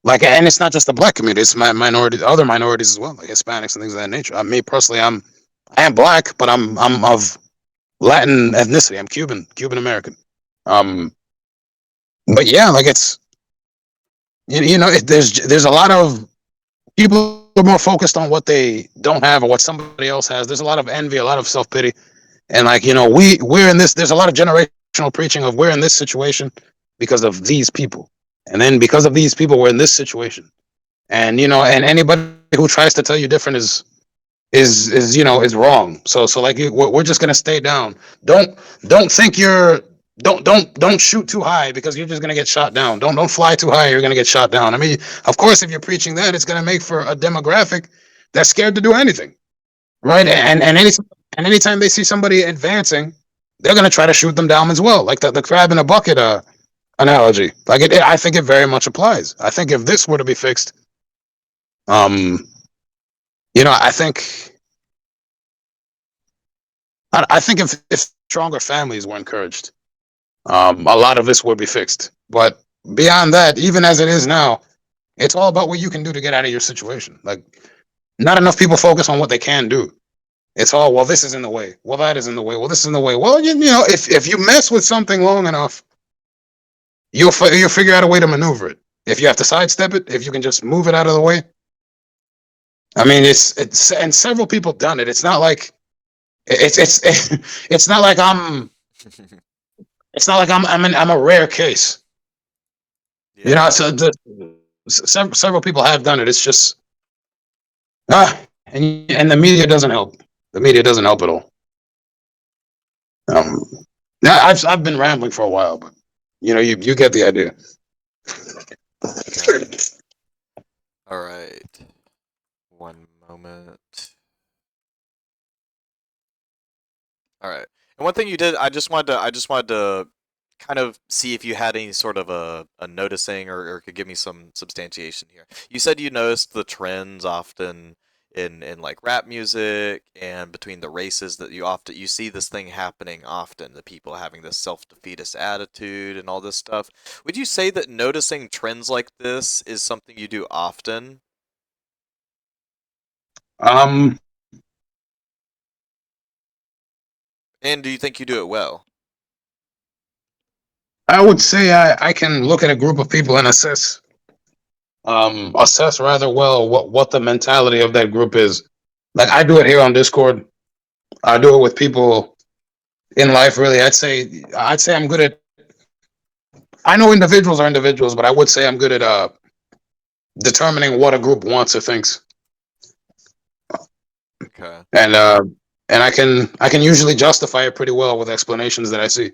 Like, and it's not just the black community; it's my minority, other minorities as well, like Hispanics and things of that nature. Me personally, I am black, but I'm of Latin ethnicity. I'm Cuban American. Um, but yeah, like there's a lot of people are more focused on what they don't have or what somebody else has. There's a lot of envy, a lot of self pity, and like we're in this. There's a lot of generational preaching of we're in this situation because of these people, and then because of these people, we're in this situation. And and anybody who tries to tell you different is wrong. So like we're just gonna stay down. Don't don't think you're don't shoot too high because you're just gonna get shot down. Don't fly too high. You're gonna get shot down. I mean, of course, if you're preaching that, it's gonna make for a demographic that's scared to do anything, right? And anytime they see somebody advancing, they're gonna try to shoot them down as well, like the crab in a bucket analogy. Like I think it very much applies. I think if this were to be fixed, um, I think I think if stronger families were encouraged, a lot of this would be fixed. But beyond that, even as it is now, it's all about what you can do to get out of your situation. Like, not enough people focus on what they can do. It's all, well, this is in the way. Well, that is in the way. Well, this is in the way. Well, you know, if you mess with something long enough, you'll figure out a way to maneuver it. If you have to sidestep it, if you can just move it out of the way. I mean, it's and several people done it. It's not like it's it's not like I'm a rare case. You know, Yeah. so several people have done it. It's just and the media doesn't help. The media doesn't help at all. Um, now I've been rambling for a while, but you know, you get the idea. Okay. All right. One moment. All right. And one thing you did, I just wanted to kind of see if you had any sort of a noticing or could give me some substantiation here. You said you noticed the trends often in like rap music and between the races that you see this thing happening often, the people having this self-defeatist attitude and all this stuff. Would you say that noticing trends like this is something you do often? Um, And do you think you do it well? I would say I can look at a group of people and assess rather well what the mentality of that group is. Like I do it here on Discord. I do it with people in life. Really, I'd say I'm good at. I know individuals are individuals, but I would say I'm good at determining what a group wants or thinks, Okay. and I can usually justify it pretty well with explanations that I see.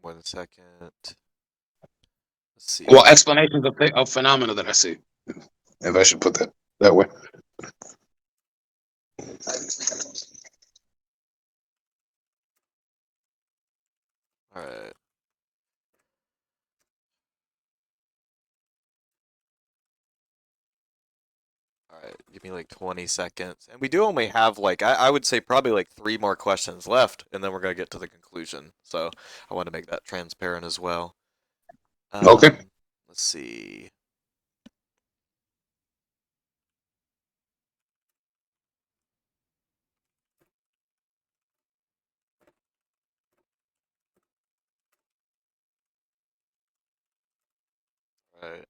1 second. Let's Well, see. explanations of phenomena that I see, if I should put that way. All right. All right, give me like 20 seconds. And we do only have like, I would say probably like three more questions left, and then we're going to get to the conclusion. So I want to make that transparent as well. Okay. Let's see. All right.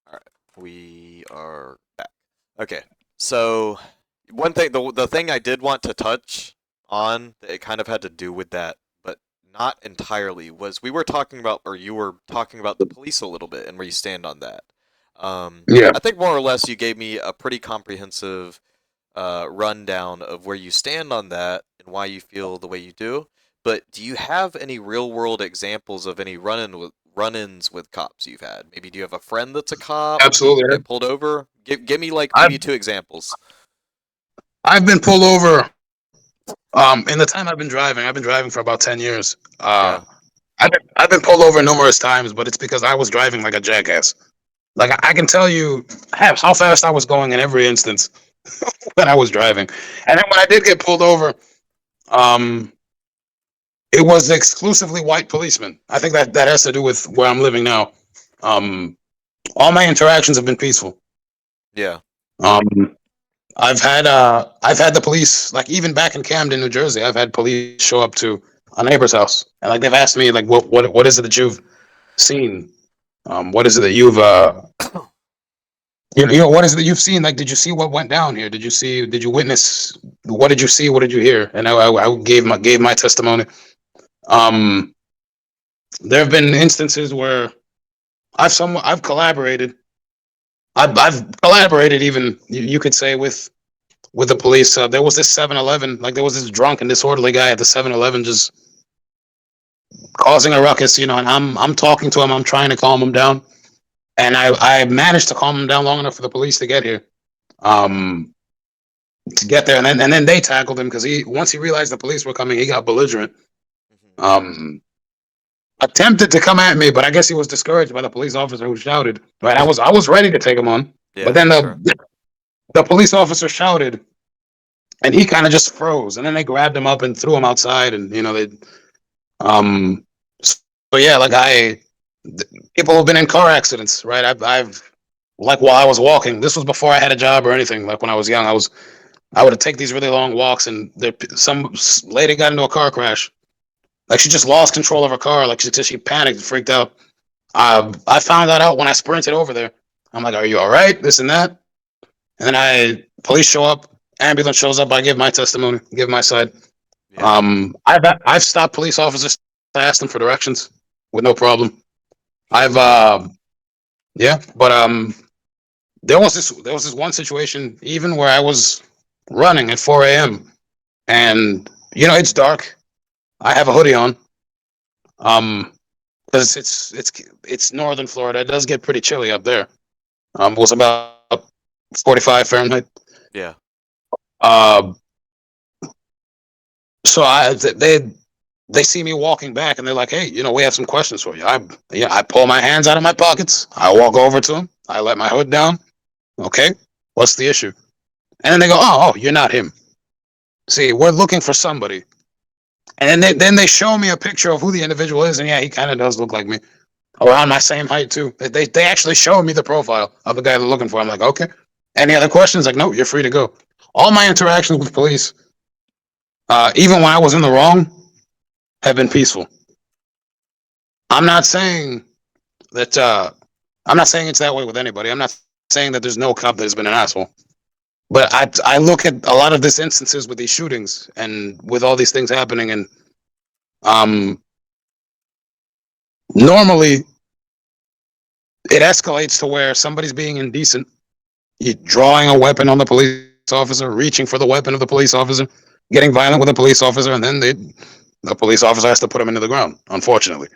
All right. We are back. Okay. So one thing, the thing I did want to touch on that it kind of had to do with that, but not entirely, was we were talking about, or you were talking about the police a little bit and where you stand on that. Yeah. I think more or less you gave me a pretty comprehensive rundown of where you stand on that and why you feel the way you do. But do you have any real world examples of any run-ins with cops you've had? Maybe do you have a friend that's a cop? Did you Absolutely. get pulled over? Give me like I've maybe two examples. I've been pulled over. In the time I've been driving for about 10 years. Yeah. I've been pulled over numerous times, but it's because I was driving like a jackass. Like I can tell you how fast I was going in every instance when I was driving, and then when I did get pulled over, um, it was exclusively white policemen. I think that has to do with where I'm living now. Um, all my interactions have been peaceful. Yeah. Um, I've had the police, like even back in Camden, New Jersey. I've had police show up to a neighbor's house, and like they've asked me like what is it that you've seen? What is it that you know what is it that you've seen? Like, did you see what went down here? Did you witness? What did you see? What did you hear? And I gave my testimony. Um, there have been instances where I've collaborated. I've collaborated even you could say with the police. There was this 7-Eleven, like there was this drunk and disorderly guy at the 7-Eleven just causing a ruckus, you know, and I'm talking to him, I'm trying to calm him down, and I managed to calm him down long enough for the police to get here, um, to get there, and then they tackled him because he once he realized the police were coming, he got belligerent, Mhm. um, attempted to come at me, but I guess he was discouraged by the police officer who shouted. Right, I was ready to take him on, but Yeah, then for sure. the police officer shouted, and he kind of just froze, and then they grabbed him up and threw him outside, and you know they. Um, so yeah, like People have been in car accidents, right? I've like while I was walking. This was before I had a job or anything. Like when I was young, I would take these really long walks, and some lady got into a car crash. Like she just lost control of her car. Like she panicked and freaked out. I found that out when I sprinted over there. I'm like, "Are you all right?" This and that. And then police show up, ambulance shows up. I give my testimony, give my side. Yeah. I've stopped police officers. I asked them for directions with no problem. I've That's good. yeah, but there was this one situation even where I was running at 4 a.m. and it's dark. I have a hoodie on. Um, because it's northern Florida. It does get pretty chilly up there. It was about 45 Fahrenheit. Yeah. Uh, so they see me walking back and they're like, "Hey, we have some questions for you." I pull my hands out of my pockets. I walk over to them. I let my hood down. Okay, what's the issue? And then they go, "Oh, you're not him. See, we're looking for somebody." And then they show me a picture of who the individual is, and yeah, he kind of does look like me, around my same height too. They actually showed me the profile of the guy they're looking for. I'm like, okay. Any other questions? Like, no, you're free to go. All my interactions with police, even when I was in the wrong, have been peaceful. I'm not saying that. I'm not saying it's that way with anybody. I'm not saying that there's no cop that has been an asshole. But I look at a lot of these instances with these shootings and with all these things happening, and um, normally it escalates to where somebody's being indecent, drawing a weapon on the police officer, reaching for the weapon of the police officer, getting violent with a police officer, and then the police officer has to put him into the ground. Unfortunately,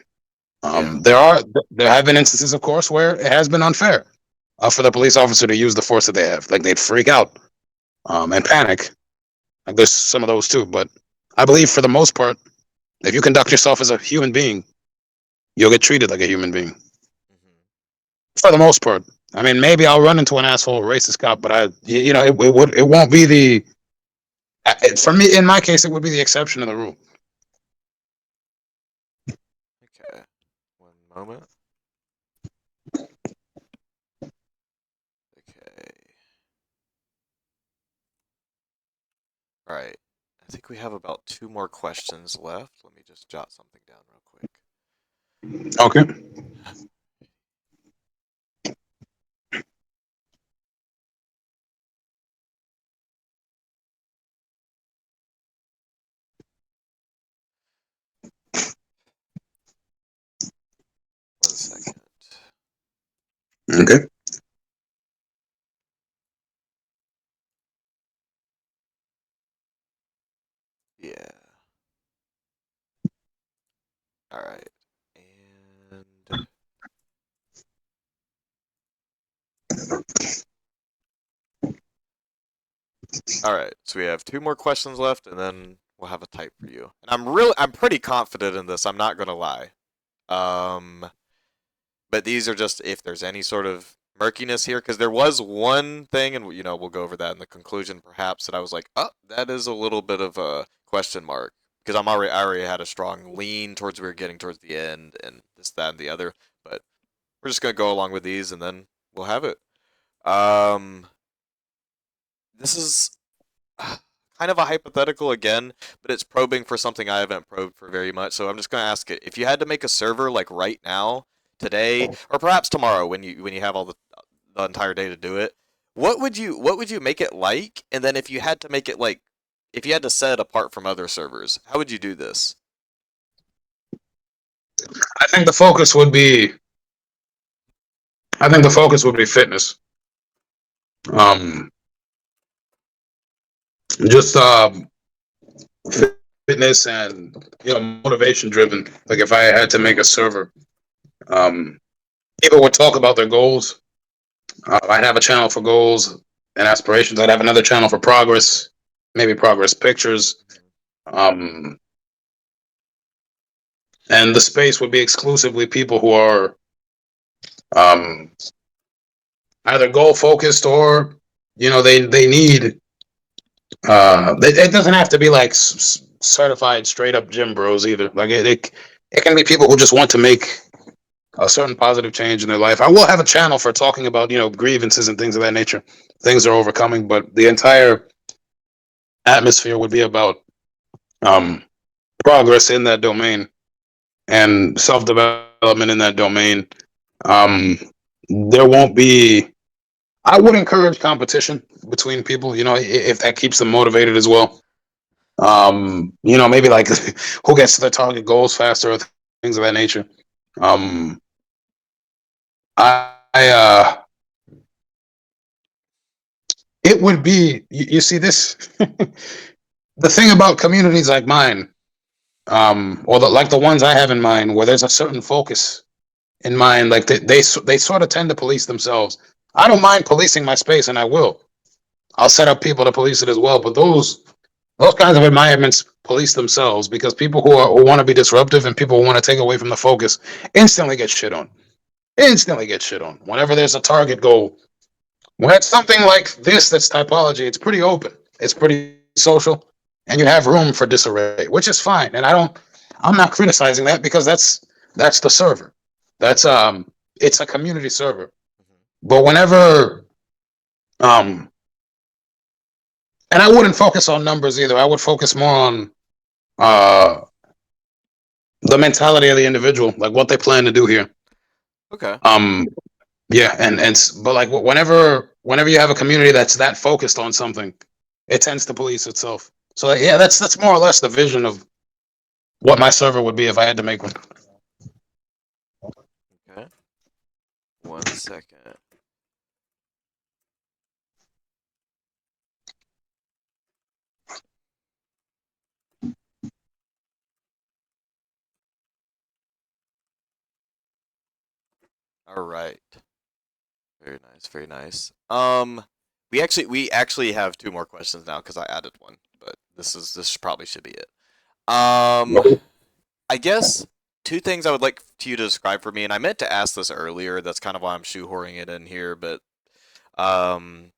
Yeah. there have been instances, of course, where it has been unfair for the police officer to use the force that they have. Like they'd freak out and panic. Like there's some of those too, but I believe for the most part, if you conduct yourself as a human being, you'll get treated like a human being. Hmm. For the most part. I mean, maybe I'll run into an asshole racist cop, but it won't be the for me in my case it would be the exception of the rule. Okay. One moment. Okay. All right. I think we have about two more questions left. Let me just jot something down real quick. Okay. One second. Okay. Yeah. All right. And all right. So we have two more questions left, and then we'll have a type for you. And I'm pretty confident in this. I'm not gonna lie. Um, but these are just if there's any sort of murkiness here, because there was one thing, and we'll go over that in the conclusion, perhaps that I was like, oh, that is a little bit of a question mark, because I already had a strong lean towards we were getting towards the end, and this, that, and the other. But we're just gonna go along with these, and then we'll have it. Um, this is kind of a hypothetical again, but it's probing for something I haven't probed for very much. So I'm just gonna ask it: if you had to make a server like right now, today, or perhaps tomorrow, when you have all the entire day to do it, what would you make it like? And then if you had to make it like, if you had to set it apart from other servers, how would you do this? I think the focus would be I think the focus would be fitness. Um just fitness and motivation driven. Like if I had to make a server, um people would talk about their goals. I'd have a channel for goals and aspirations. I'd have another channel for progress, maybe progress pictures. Um, and the space would be exclusively people who are um, either goal focused or they need. It doesn't have to be like certified straight up gym bros either. Like it can be people who just want to make a certain positive change in their life. I will have a channel for talking about, grievances and things of that nature, things they're overcoming, but the entire atmosphere would be about um, progress in that domain and self development in that domain. Um, there won't be. I would encourage competition between people. If that keeps them motivated as well. Maybe like who gets to the target goals faster, or things of that nature. Um, I it would be. You see this. The thing about communities like mine, or like the ones I have in mind, where there's a certain focus in mind, like they sort of tend to police themselves. I don't mind policing my space, and I will. I'll set up people to police it as well. But those kinds of environments police themselves because people who want to be disruptive and people who want to take away from the focus instantly get shit on. Instantly get shit on. Whenever there's a target goal, when it's something like this that's typology, it's pretty open. It's pretty social, and you have room for disarray, which is fine. And I'm not criticizing that because that's the server. That's it's a community server. But whenever um and I wouldn't focus on numbers either. I would focus more on uh the mentality of the individual, like what they plan to do here. Okay. Um yeah, but like whenever you have a community that's that focused on something, it tends to police itself. So yeah, that's more or less the vision of what my server would be if I had to make one. Okay. 1 second. All right. Very nice. Very nice. We actually have two more questions now because I added one, but this probably should be it. Um, I guess two things I would like you to describe for me, and I meant to ask this earlier. That's kind of why I'm shoehorning it in here. But um,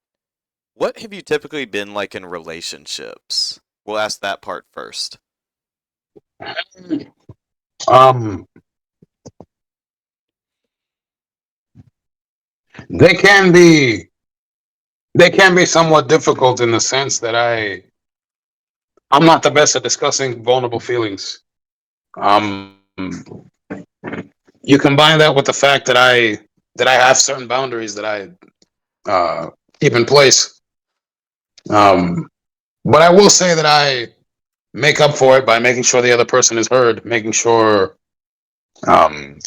what have you typically been like in relationships? We'll ask that part first. Um, they can be they can be somewhat difficult in the sense that I'm not the best at discussing vulnerable feelings. Um, you combine that with the fact that I have certain boundaries that I keep in place. Um, but I will say that I make up for it by making sure the other person is heard, making sure, um,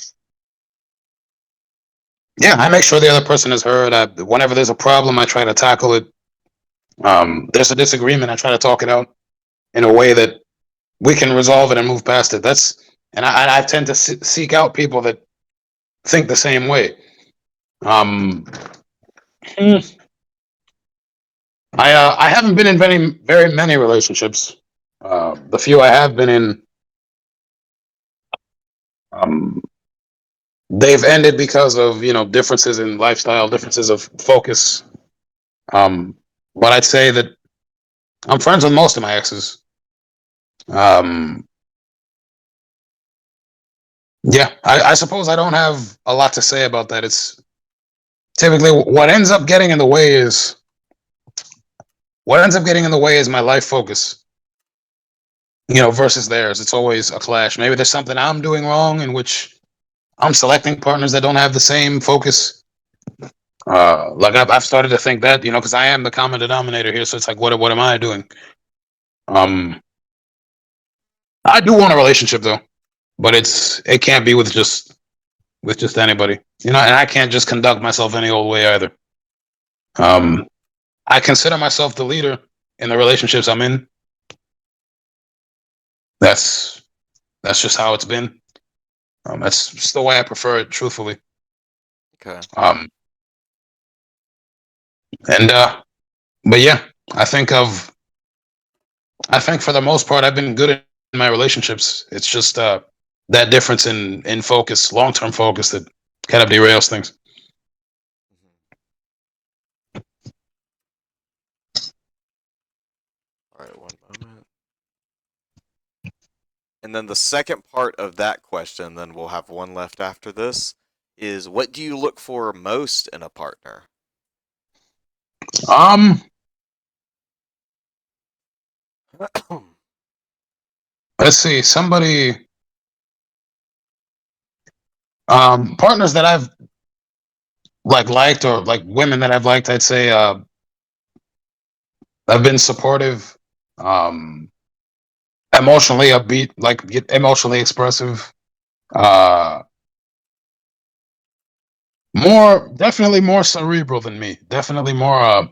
yeah, I make sure the other person is heard. Whenever there's a problem, I try to tackle it. There's a disagreement, I try to talk it out in a way that we can resolve it and move past it. I tend to seek out people that think the same way. Um, I haven't been in very many relationships. The few I have been in, um, they've ended because of differences in lifestyle, differences of focus. Um, but I'd say that I'm friends with most of my exes. Um, yeah, I suppose I don't have a lot to say about that. It's typically what ends up getting in the way is my life focus. Versus theirs. It's always a clash. Maybe there's something I'm doing wrong in which I'm selecting partners that don't have the same focus. Like I've started to think that, because I am the common denominator here. So it's like, what am I doing? Um, I do want a relationship though, but it can't be with just anybody, and I can't just conduct myself any old way either. Um, I consider myself the leader in the relationships I'm in. That's that's just how it's been. That's just the way I prefer it, truthfully. Okay. Um, and but yeah, I think of I think for the most part I've been good in my relationships. It's just that difference in focus, long term focus, that kind of derails things. Mhm. All right, one moment. And then the second part of that question, then we'll have one left after this. is what do you look for most in a partner? Um, let's see. Somebody, partners that I've liked, or like women that I've liked, I'd say have been supportive, um, emotionally upbeat, like emotionally expressive, uh, definitely more cerebral than me. Definitely more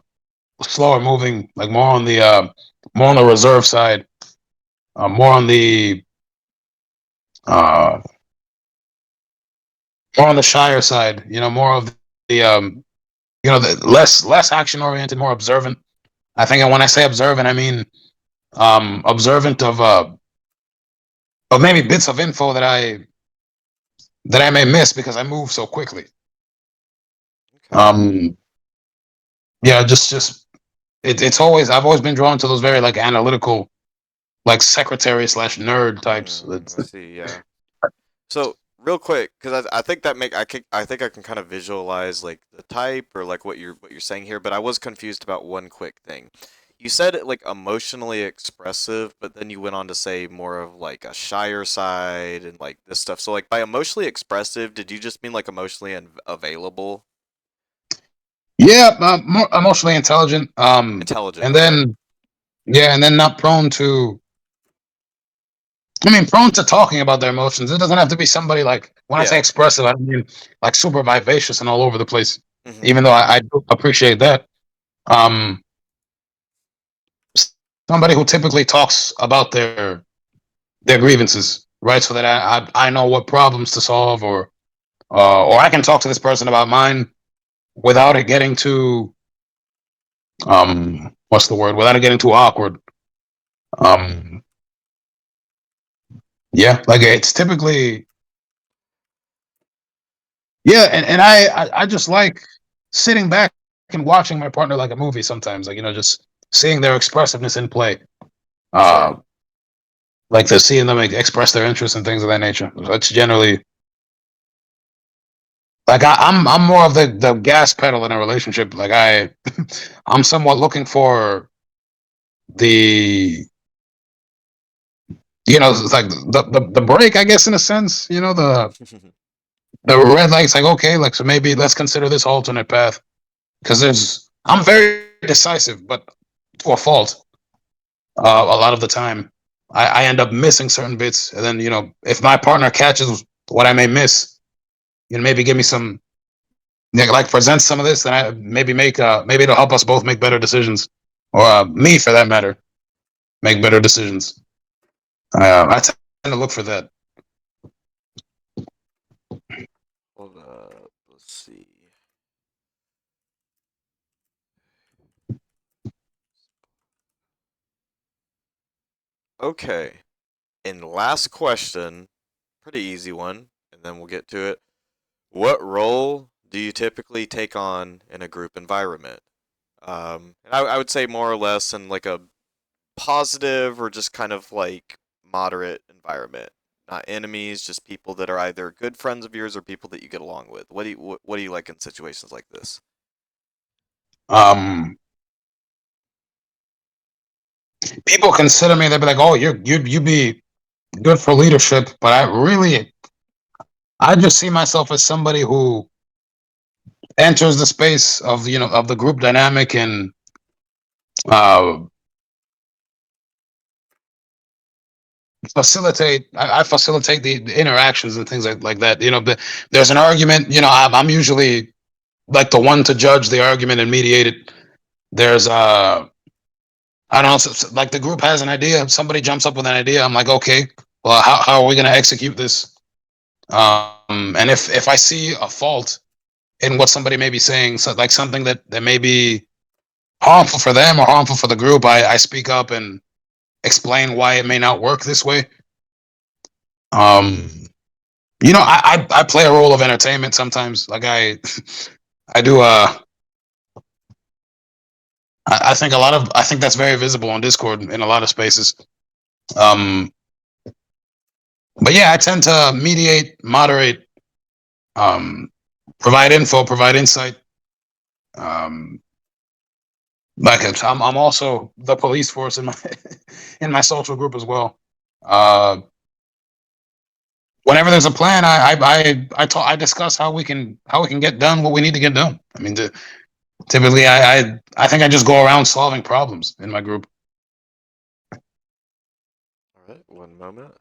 slower moving, like more on the reserve side, more on the uh, more on the shyer side. More of the the less action oriented, more observant. I think when I say observant, I mean observant of maybe bits of info that I may miss because I move so quickly. Okay. Um, yeah, just it's always I've always been drawn to those very like analytical, like secretary slash nerd types. I see. Yeah. So real quick, because I think that make I think I can kind of visualize like the type or like what you're saying here, but I was confused about one quick thing. You said it like emotionally expressive, but then you went on to say more of like a shyer side and like this stuff. So like by emotionally expressive, did you just mean like emotionally available? Yeah, more emotionally intelligent. Intelligent, And okay. then yeah, and then not prone to. I mean, prone to talking about their emotions. It doesn't have to be somebody like when I say Yeah. expressive, I don't mean like super vivacious and all over the place. Hmm. Even though I do appreciate that. Um, Somebody who typically talks about their grievances, right? So that I know what problems to solve, or I can talk to this person about mine without it getting too what's the word? Without it getting too awkward. Um, yeah, like it's typically yeah, and I just like sitting back and watching my partner like a movie sometimes, like just seeing their expressiveness in play. Uh, Sure. like they're seeing them like, express their interests and things of that nature. That's generally like I'm more of the gas pedal in a relationship. Like I'm somewhat looking for the it's like the break, I guess, in a sense. The red light's like okay, like so maybe let's consider this alternate path because I'm very decisive, but to a fault. A lot of the time, I end up missing certain bits, and then if my partner catches what I may miss, maybe give me some like present some of this, then I maybe maybe it'll help us both make better decisions, or me for that matter, make better decisions. I tend to look for that. Hold up. Let's see. Okay. And last question, pretty easy one, and then we'll get to it. What role do you typically take on in a group environment? And I would say more or less in like a positive or just kind of like moderate environment. Not enemies, just people that are either good friends of yours or people that you get along with. What do you like in situations like this? Um, People consider me. They'd be like, "Oh, you'd be good for leadership," but I just see myself as somebody who enters the space of of the group dynamic and uh, I facilitate the interactions and things like that. There's an argument. I'm usually like the one to judge the argument and mediate it. There's I don't know, like the group has an idea. Somebody jumps up with an idea. I'm like, okay, well, how are we going to execute this? And if I see a fault in what somebody may be saying, so like something that may be harmful for them or harmful for the group, I speak up and explain why it may not work this way. Um, I play a role of entertainment sometimes. Like I do. I think I think that's very visible on Discord in a lot of spaces. Um, but yeah, I tend to mediate, moderate, provide info, provide insight. Um, I'm also the police force in my in my social group as well. Uh, Whenever there's a plan, I discuss how we can get done what we need to get done. I mean, typically, I think I just go around solving problems in my group. All right, one moment.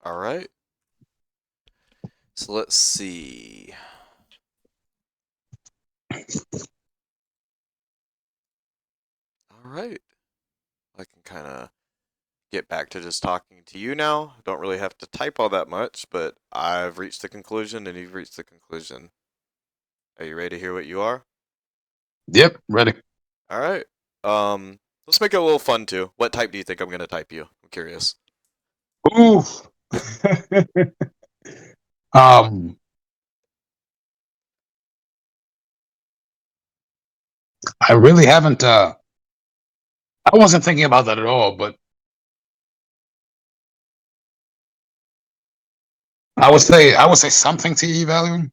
All right. So let's see. All right. I can kind of get back to just talking to you now. Don't really have to type all that much, but I've reached the conclusion and you've reached the conclusion. Are you ready to hear what you are? Yep, ready. All right. Let's make it a little fun too. What type do you think I'm gonna type you? I'm curious. Ooh. um, I really haven't. I wasn't thinking about that at all, but I would say something TE value.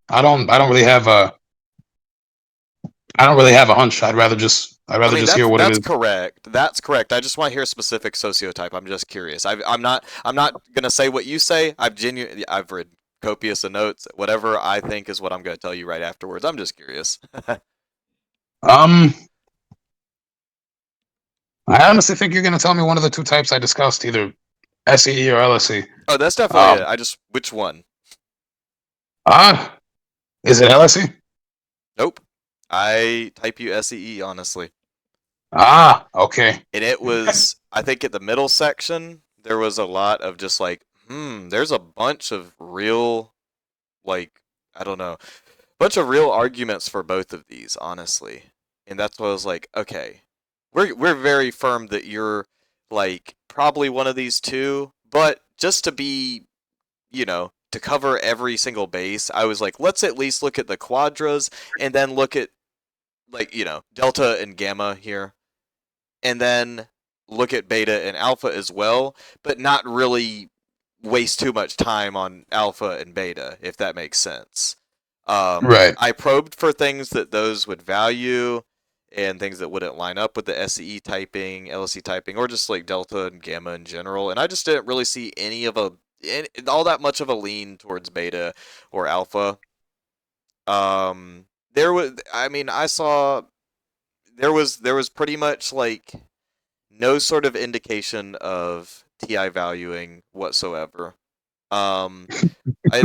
I don't really have a I don't really have a hunch. I'd I rather mean, just hear what it that's is. correct. That's correct. I just want to hear a specific sociotype. I'm just curious. I'm not gonna say what you say. I've read copious of notes. Whatever I think is what I'm gonna tell you right afterwards. I'm just curious. Um, I honestly think you're gonna tell me one of the two types I discussed, either SEE or LSE. Oh, that's definitely it. Um, I just which one? ah, is it LSE? Nope. I type you SEE honestly. Ah, okay. And it was I think at the middle section there was a lot of just like, there's a bunch of real like I don't know, bunch of real arguments for both of these, honestly. And that's what I was like, okay, we're very firm that you're like probably one of these two, but just to be, to cover every single base, I was like, let's at least look at the quadras and then look at like, delta and gamma here, and then look at beta and alpha as well, but not really waste too much time on alpha and beta, if that makes sense. Right. I probed for things that those would value and things that wouldn't line up with the SE typing, LSE typing, or just like delta and gamma in general. And I just didn't really see all that much of a lean towards beta or alpha. There was, I mean, I saw there was pretty much like no sort of indication of TI valuing whatsoever. Um, I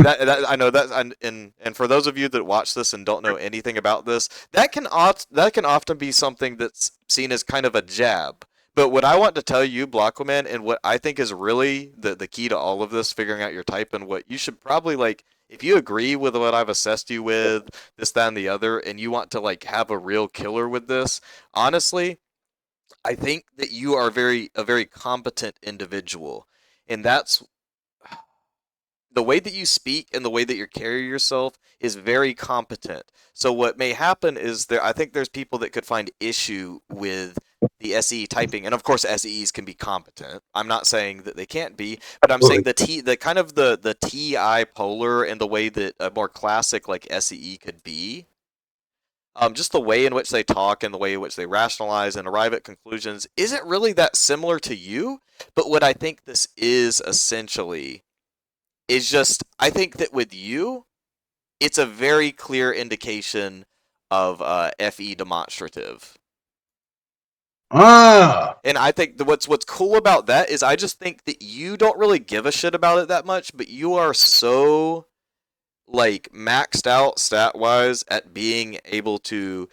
know that, and for those of you that watch this and don't know anything about this, that can often be something that's seen as kind of a jab. But what I want to tell you, Blaquaman, and what I think is really the key to all of this, figuring out your type, and what you should probably like, if you agree with what I've assessed you with, this, that, and the other, and you want to like have a real killer with this, honestly, I think that you are a very competent individual, and that's the way that you speak and the way that you carry yourself is very competent. So what may happen is I think there's people that could find issue with the SE typing, and of course SEs can be competent. I'm not saying that they can't be, but I'm saying Absolutely. the kind of the TI polar and the way that a more classic like SEE could be. Just the way in which they talk and the way in which they rationalize and arrive at conclusions isn't really that similar to you. But what I think this is essentially is just I think that with you, it's a very clear indication of FE demonstrative. Ah, And I think what's cool about that is I just think that you don't really give a shit about it that much, but you are so like maxed out stat wise at being able to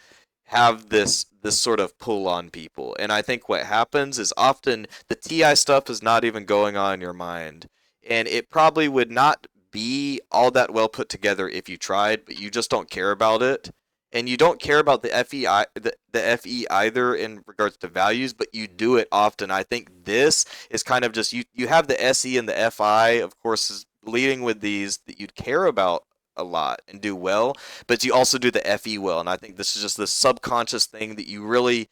have this sort of pull on people. And I think what happens is often the TI stuff is not even going on in your mind. And it probably would not be all that well put together if you tried, but you just don't care about it. And you don't care about the FE either in regards to values, but you do it often. I think this is kind of just you have the SE and the FI, of course, is leading with these that you'd care about a lot and do well, but you also do the FE well. And I think this is just this subconscious thing that you really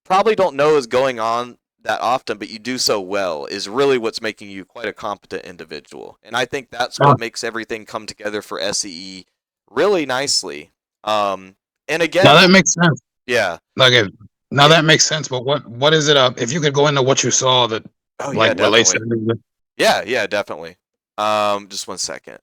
probably don't know is going on that often, but you do so well, is really what's making you quite a competent individual. And I think that's Uh, what makes everything come together for SEE really nicely. And Now again, that makes sense. yeah, Like, now it, that makes sense. But what is it? If you could go into what you saw that oh yeah, like relates to definitely. everything. Yeah, definitely. Just one second.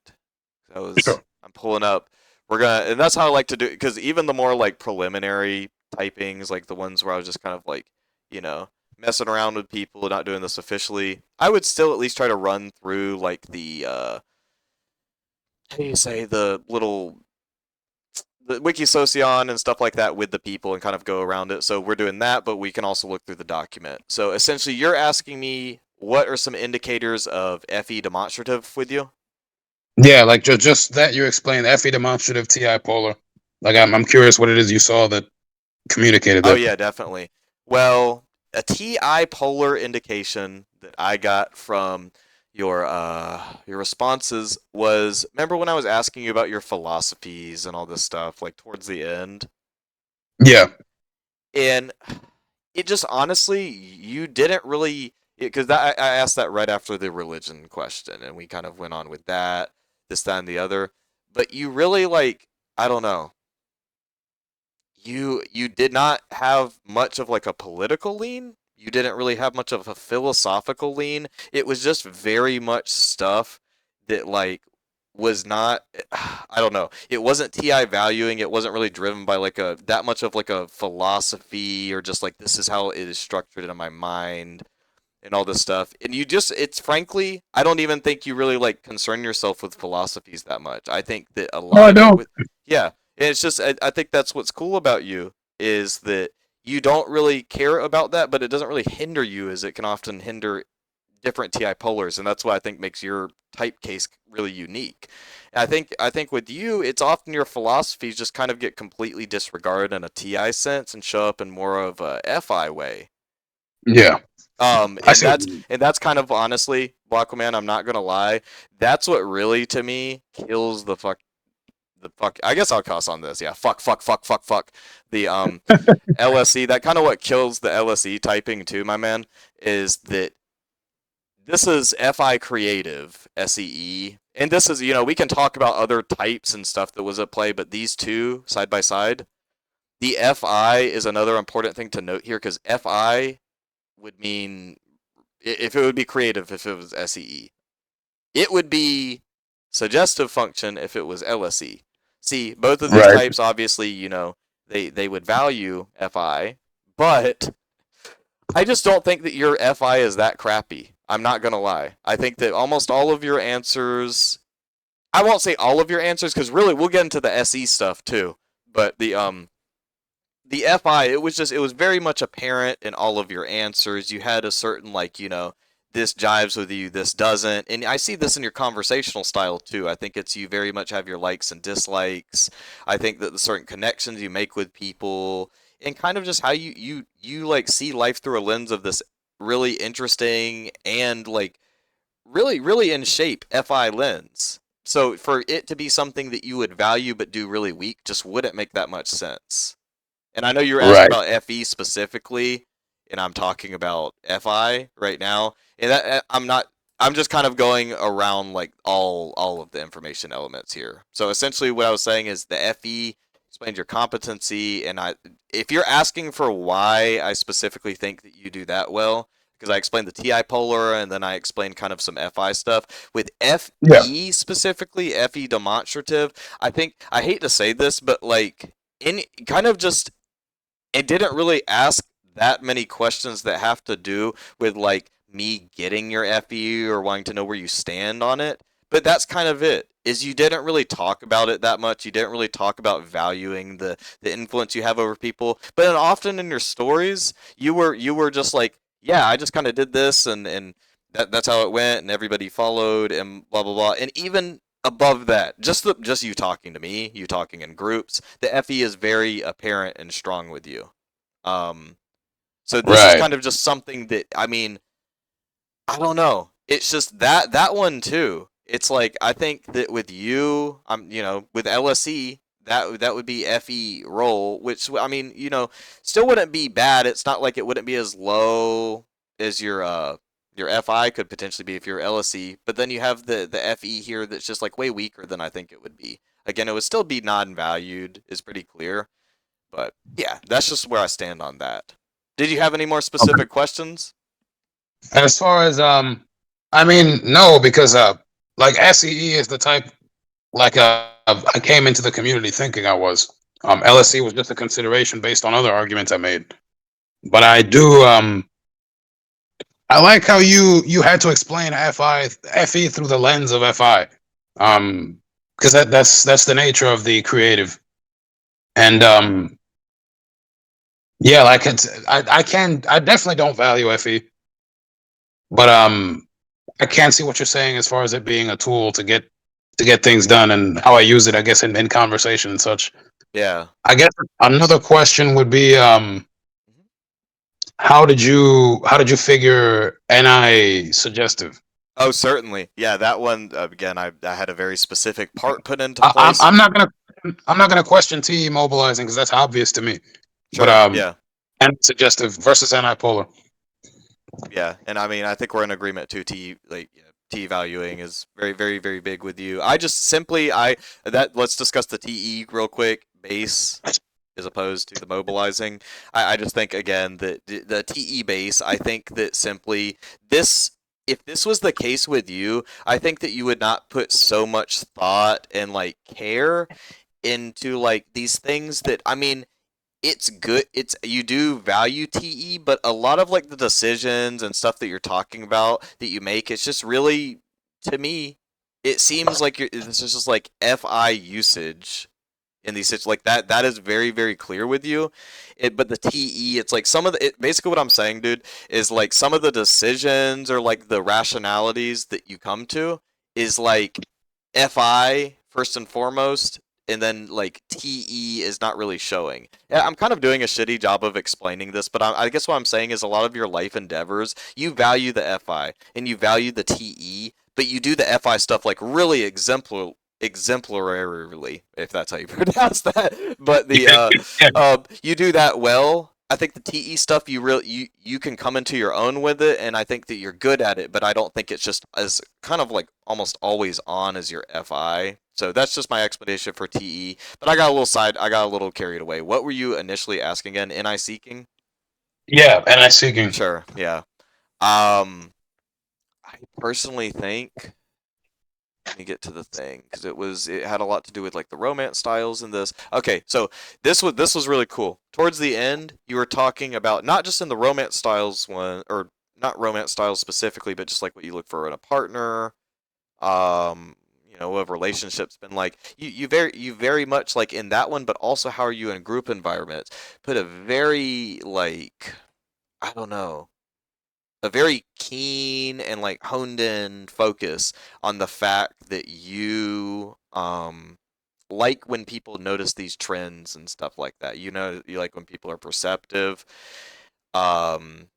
Sure. I'm pulling up. And that's how I like to do it, because even the more like preliminary typings, like the ones where I was just kind of like, you know, messing around with people, not doing this officially, I would still at least try to run through like how do you say, the wiki socion and stuff like that with the people and kind of go around it. So we're doing that, but we can also look through the document. So essentially, you're asking me what are some indicators of FE demonstrative with you? Yeah, like just that you explained FE demonstrative TI polar. Like I'm curious what it is you saw that communicated Oh that. yeah, definitely. Well, a TI polar indication that I got from your responses was, remember when I was asking you about your philosophies and all this stuff, like towards the end? Yeah. And it just honestly, you didn't really, because I asked that right after the religion question, and we kind of went on with that, this, that, and the other. But you really like, I don't know, you did not have much of like a political lean. You didn't really have much of a philosophical lean. It was just very much stuff that like was not, I don't know. It wasn't TI valuing. It wasn't really driven by like a that much of like a philosophy, or just like this is how it is structured in my mind and all this stuff. And you just, it's frankly, I don't even think you really like concern yourself with philosophies that much. I think that a No, lot I of it don't. with, yeah, and it's just, I think that's what's cool about you, is that you don't really care about that, but it doesn't really hinder you as it can often hinder different TI polars, and that's what I think makes your type case really unique. And I think with you, it's often your philosophies just kind of get completely disregarded in a TI sense and show up in more of a FI way. Yeah. Um, I and see what that's you mean. and that's kind of honestly, Blaquaman, I'm not gonna lie, that's what really to me kills the fuck. I guess I'll cuss on this. Yeah, fuck. The LSE. That kind of what kills the LSE typing too, my man. Is that this is FI creative SEE, and this is, we can talk about other types and stuff that was at play, but these two side by side, the FI is another important thing to note here, because FI would mean, if it would be creative if it was SEE. It would be suggestive function if it was LSE. See, both of these Right. types obviously, they would value FI, but I just don't think that your FI is that crappy. I'm not gonna lie. I think that almost all of your answers, I won't say all of your answers, because really we'll get into the SE stuff too. But the FI, it was very much apparent in all of your answers. You had a certain, like, this jives with you, this doesn't. And I see this in your conversational style too. I think it's, you very much have your likes and dislikes. I think that the certain connections you make with people, and kind of just how you like see life through a lens of this really interesting and like really in shape FI lens. So for it to be something that you would value but do really weak just wouldn't make that much sense. And I know you were asking Right. about FE specifically, and I'm talking about FI right now. And I'm not. I'm just kind of going around like all of the information elements here. So essentially, what I was saying is the FE explains your competency, and if you're asking for why I specifically think that you do that well, because I explained the TI polar and then I explained kind of some FI stuff. With Yeah. FE specifically, FE demonstrative, I think, I hate to say this, but like in kind of just, it didn't really ask that many questions that have to do with like me getting your FE or wanting to know where you stand on it. But that's kind of it. Is you didn't really talk about it that much. You didn't really talk about valuing the influence you have over people. But then often in your stories, you were just like, yeah, I just kind of did this, and that's how it went, and everybody followed, and blah blah blah. And even above that, just you talking to me, you talking in groups, the FE is very apparent and strong with you. Um, so this is Right. kind of just something that, I mean, I don't know. It's just that one too. It's like, I think that with you, with LSE, that would be FE role, which, I mean, still wouldn't be bad. It's not like it wouldn't be as low as your FI could potentially be if you're LSE, but then you have the FE here that's just like way weaker than I think it would be. Again, it would still be non-valued, is pretty clear, but yeah, that's just where I stand on that. Did you have any more Okay. specific questions? As far as I mean, no, because like SEE is the type like I came into the community thinking I was. LSE was just a consideration based on other arguments I made. But I do I like how you had to explain FE through the lens of FI. Because that's the nature of the creative. And yeah, like I definitely don't value FE, but I can see what you're saying as far as it being a tool to get things done and how I use it, I guess, in conversation and such. Yeah. I guess another question would be Mhm. how did you figure NI suggestive? Oh, certainly. Yeah, that one again. I had a very specific part put into I, I'm place. I'm not gonna I'm not gonna question TE mobilizing because that's obvious to me. But Sure. Yeah. and suggestive versus antipolar. Yeah, and I mean, I think we're in agreement too. T valuing is very, very, very big with you. I just simply, I that let's discuss the TE real quick. Base as opposed to the mobilizing. I just think again that the TE base. I think that simply this. If this was the case with you, I think that you would not put so much thought and like care into like these things that I mean it's good. It's you do value TE, but a lot of like the decisions and stuff that you're talking about that you make, it's just really to me, it seems like this is just like FI usage in these situations like that. That is very very clear with you. But the TE, it's like some of basically what I'm saying, dude, is like some of the decisions or like the rationalities that you come to is like FI first and foremost, and then like TE is not really showing. Yeah, I'm kind of doing a shitty job of explaining this, but I guess what I'm saying is a lot of your life endeavors, you value the FI and you value the TE, but you do the FI stuff like really exemplarily, if that's how you pronounce that. But the Yeah, you do that well. I think the TE stuff you can come into your own with it, and I think that you're good at it. But I don't think it's just as kind of like almost always on as your FI. So that's just my explanation for TE. But I got a little carried away. What were you initially asking again? NI seeking? yeah, and I seeking. Sure. Yeah. I personally think let me get to the thing because it had a lot to do with like the romance styles in this. Okay, so this was really cool. Towards the end, you were talking about not just in the romance styles one or not romance styles specifically, but just like what you look for in a partner, what relationships been like. You very much like in that one, but also how are you in group environments? Put a very like I don't know a very keen and like honed in focus on the fact that you like when people notice these trends and stuff like that. You know, you like when people are perceptive. Um,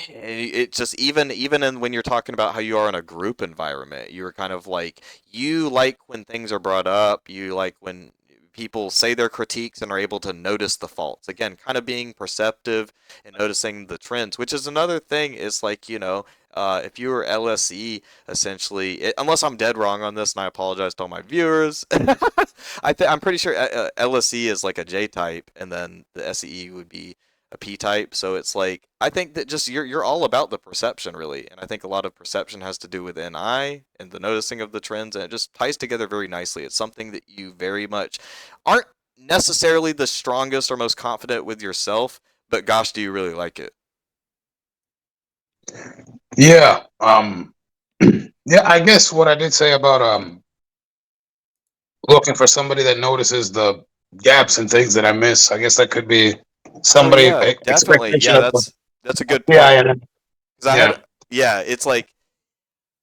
it just even in when you're talking about how you are in a group environment, you're kind of like you like when things are brought up. You like when people say their critiques and are able to notice the faults. Again, kind of being perceptive and noticing the trends, which is another thing. Is like if you were LSE, essentially, unless I'm dead wrong on this, and I apologize to all my viewers, I'm pretty sure LSE is like a J type, and then the SE would be a P type. So it's like I think that just you're all about the perception really, and I think a lot of perception has to do with NI and the noticing of the trends, and it just ties together very nicely. It's something that you very much aren't necessarily the strongest or most confident with yourself, but gosh, do you really like it? Yeah. Yeah, I guess what I did say about looking for somebody that notices the gaps and things that I miss. I guess that could be Oh somebody yeah, definitely. expectation Yeah, of that's a good yeah, point. yeah, Because I yeah. had yeah, it's like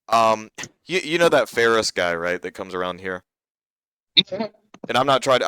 um you know that Ferris guy, right, that comes around here? And I'm not trying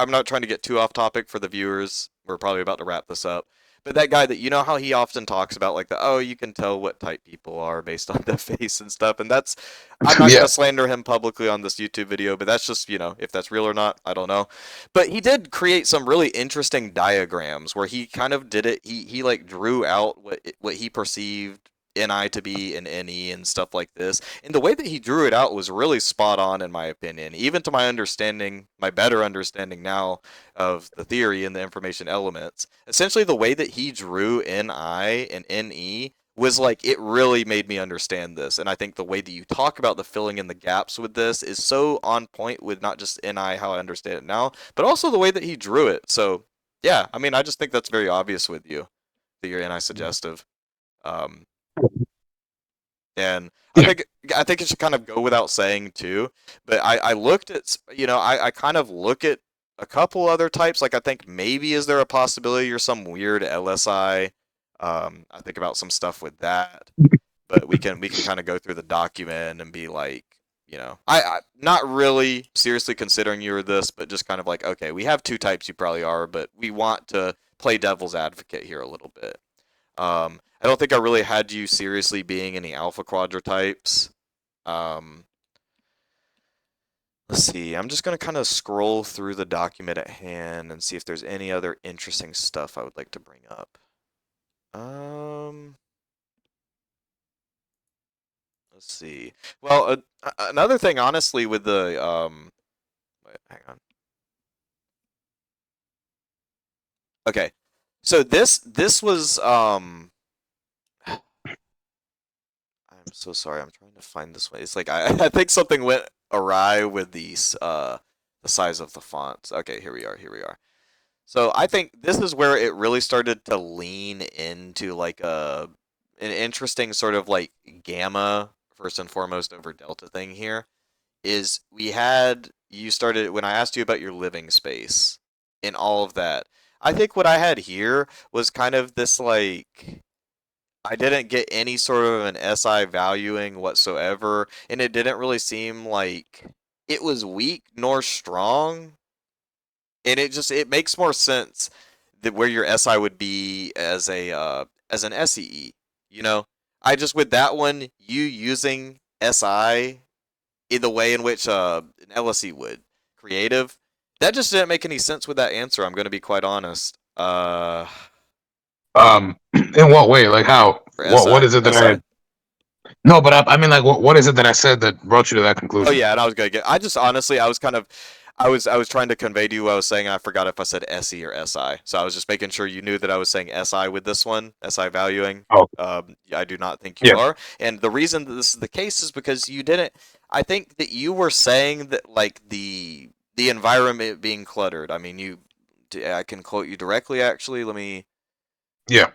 to get too off topic for the viewers. We're probably about to wrap this up. But that guy that you know how he often talks about like the you can tell what type people are based on the face and stuff. And that's I'm not Yeah. gonna slander him publicly on this YouTube video, but that's just, if that's real or not, I don't know. But he did create some really interesting diagrams where he kind of did it he like drew out what he perceived NI to be an NE and stuff like this. And the way that he drew it out was really spot on, in my opinion. Even to my understanding, my better understanding now of the theory and the information elements. Essentially, the way that he drew NI and NE was like, it really made me understand this. And I think the way that you talk about the filling in the gaps with this is so on point with not just NI, how I understand it now, but also the way that he drew it. So, yeah, I mean, I just think that's very obvious with you that you're anti-suggestive. Um, and Yeah. I think it should kind of go without saying too. But I looked at I kind of look at a couple other types. Like I think maybe is there a possibility you're some weird LSI? I think about some stuff with that. But we can kind of go through the document and be like, I not really seriously considering you or this, but just kind of like, okay, we have two types you probably are, but we want to play devil's advocate here a little bit. I don't think I really had you seriously being any alpha quadra types. Um, let's see. I'm just gonna kind of scroll through the document at hand and see if there's any other interesting stuff I would like to bring up. Let's see. Well, another thing, honestly, with the wait, hang on. Okay, so this was I'm so sorry. I'm trying to find this one. It's like I think something went awry with the size of the fonts. Okay, here we are. Here we are. So I think this is where it really started to lean into like an interesting sort of like gamma first and foremost over delta thing here. Is we had you started when I asked you about your living space and all of that. I think what I had here was kind of this like I didn't get any sort of an SI valuing whatsoever, and it didn't really seem like it was weak nor strong. And it makes more sense that where your SI would be as an SEE. You know, I just with that one you using SI in the way in which an LSE would creative. That just didn't make any sense with that answer. I'm going to be quite honest. In what way? Like how? For What is it that I? SI. No, but I mean, like, what is it that I said that brought you to that Oh conclusion? yeah, and I was gonna get. I just honestly, I was kind of, I was trying to convey to you what I was saying. And I forgot if I said SE or SI, so I was just making sure you knew that I was saying SI with this one, SI valuing. Oh, I do not think you yeah, are, and the reason that this is the case is because you didn't. I think that you were saying that like the environment being cluttered. I mean, I can quote you directly. Actually, let me yeah,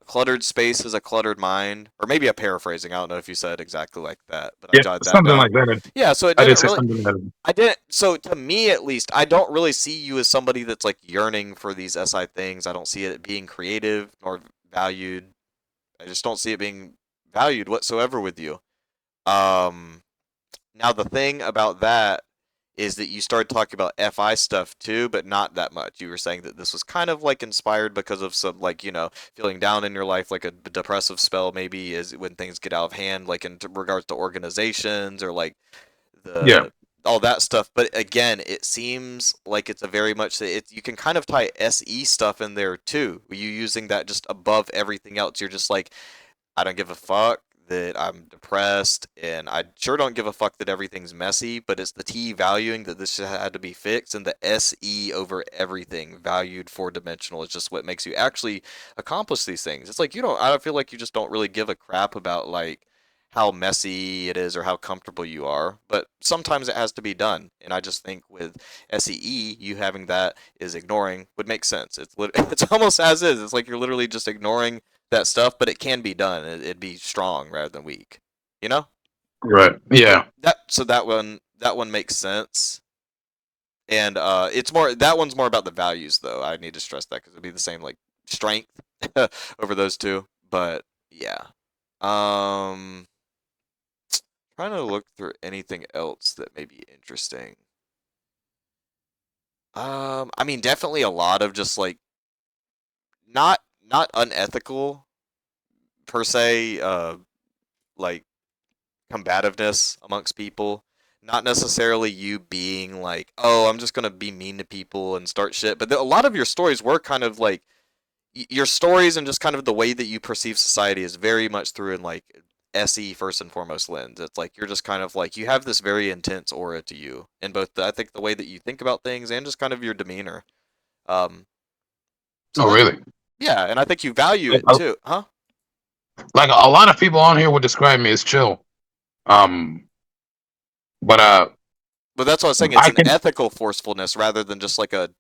cluttered space is a cluttered mind, or maybe I'm paraphrasing. I don't know if you said exactly like that, but I yeah, jotted that something down. like that. Yeah, so it I did didn't say really. something like that. I didn't. So to me, at least, I don't really see you as somebody that's like yearning for these SI things. I don't see it being creative nor valued. I just don't see it being valued whatsoever with you. Um, Now the thing about that is that you started talking about FI stuff too, but not that much. You were saying that this was kind of like inspired because of some like, feeling down in your life, like a depressive spell maybe is when things get out of hand, like in regards to organizations or like Yeah, the all that stuff. But again, it seems like it's a very much you can kind of tie SE stuff in there too. You using that just above everything else. You're just like, I don't give a fuck that I'm depressed, and I sure don't give a fuck that everything's messy, but it's the T valuing that this had to be fixed, and the SE over everything valued four dimensional is just what makes you actually accomplish these things. It's like I don't feel like you just don't really give a crap about like how messy it is or how comfortable you are, but sometimes it has to be done. And I just think with SEE, you having that is ignoring would make sense. It's almost as is. It's like you're literally just ignoring that stuff, but it can be done. It'd be strong rather than weak. You know? right. So Yeah, that one makes sense. And it's more that one's more about the values though. I need to stress that because it'd be the same like strength over those two. But yeah. Um Trying to look through anything else that may be interesting. I mean definitely a lot of just like not unethical per se, like combativeness amongst people. Not necessarily you being like, oh, I'm just gonna be mean to people and start shit. But a lot of your stories were kind of like your stories and just kind of the way that you perceive society is very much through in like SE first and foremost lens. It's like you're just kind of like you have this very intense aura to you in both I think the way that you think about things and just kind of your demeanor. Um, so Oh, that really? yeah, and I think you value Like it too, huh? a lot of people on here would describe me as chill. Um, but But that's what I was saying. It's I an can. ethical forcefulness rather than just like a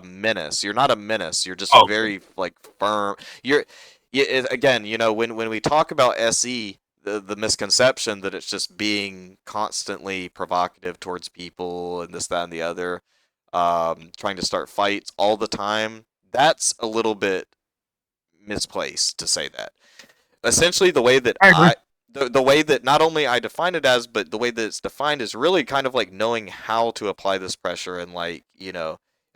menace. You're not a menace. You're just Oh, very like firm. You're again, when we talk about SE, the misconception that it's just being constantly provocative towards people and this, that, and the other, trying to start fights all the time. That's a little bit misplaced to say that. Essentially, the way that I agree. the way that not only I define it as, but the way that it's defined is really kind of like knowing how to apply this pressure and like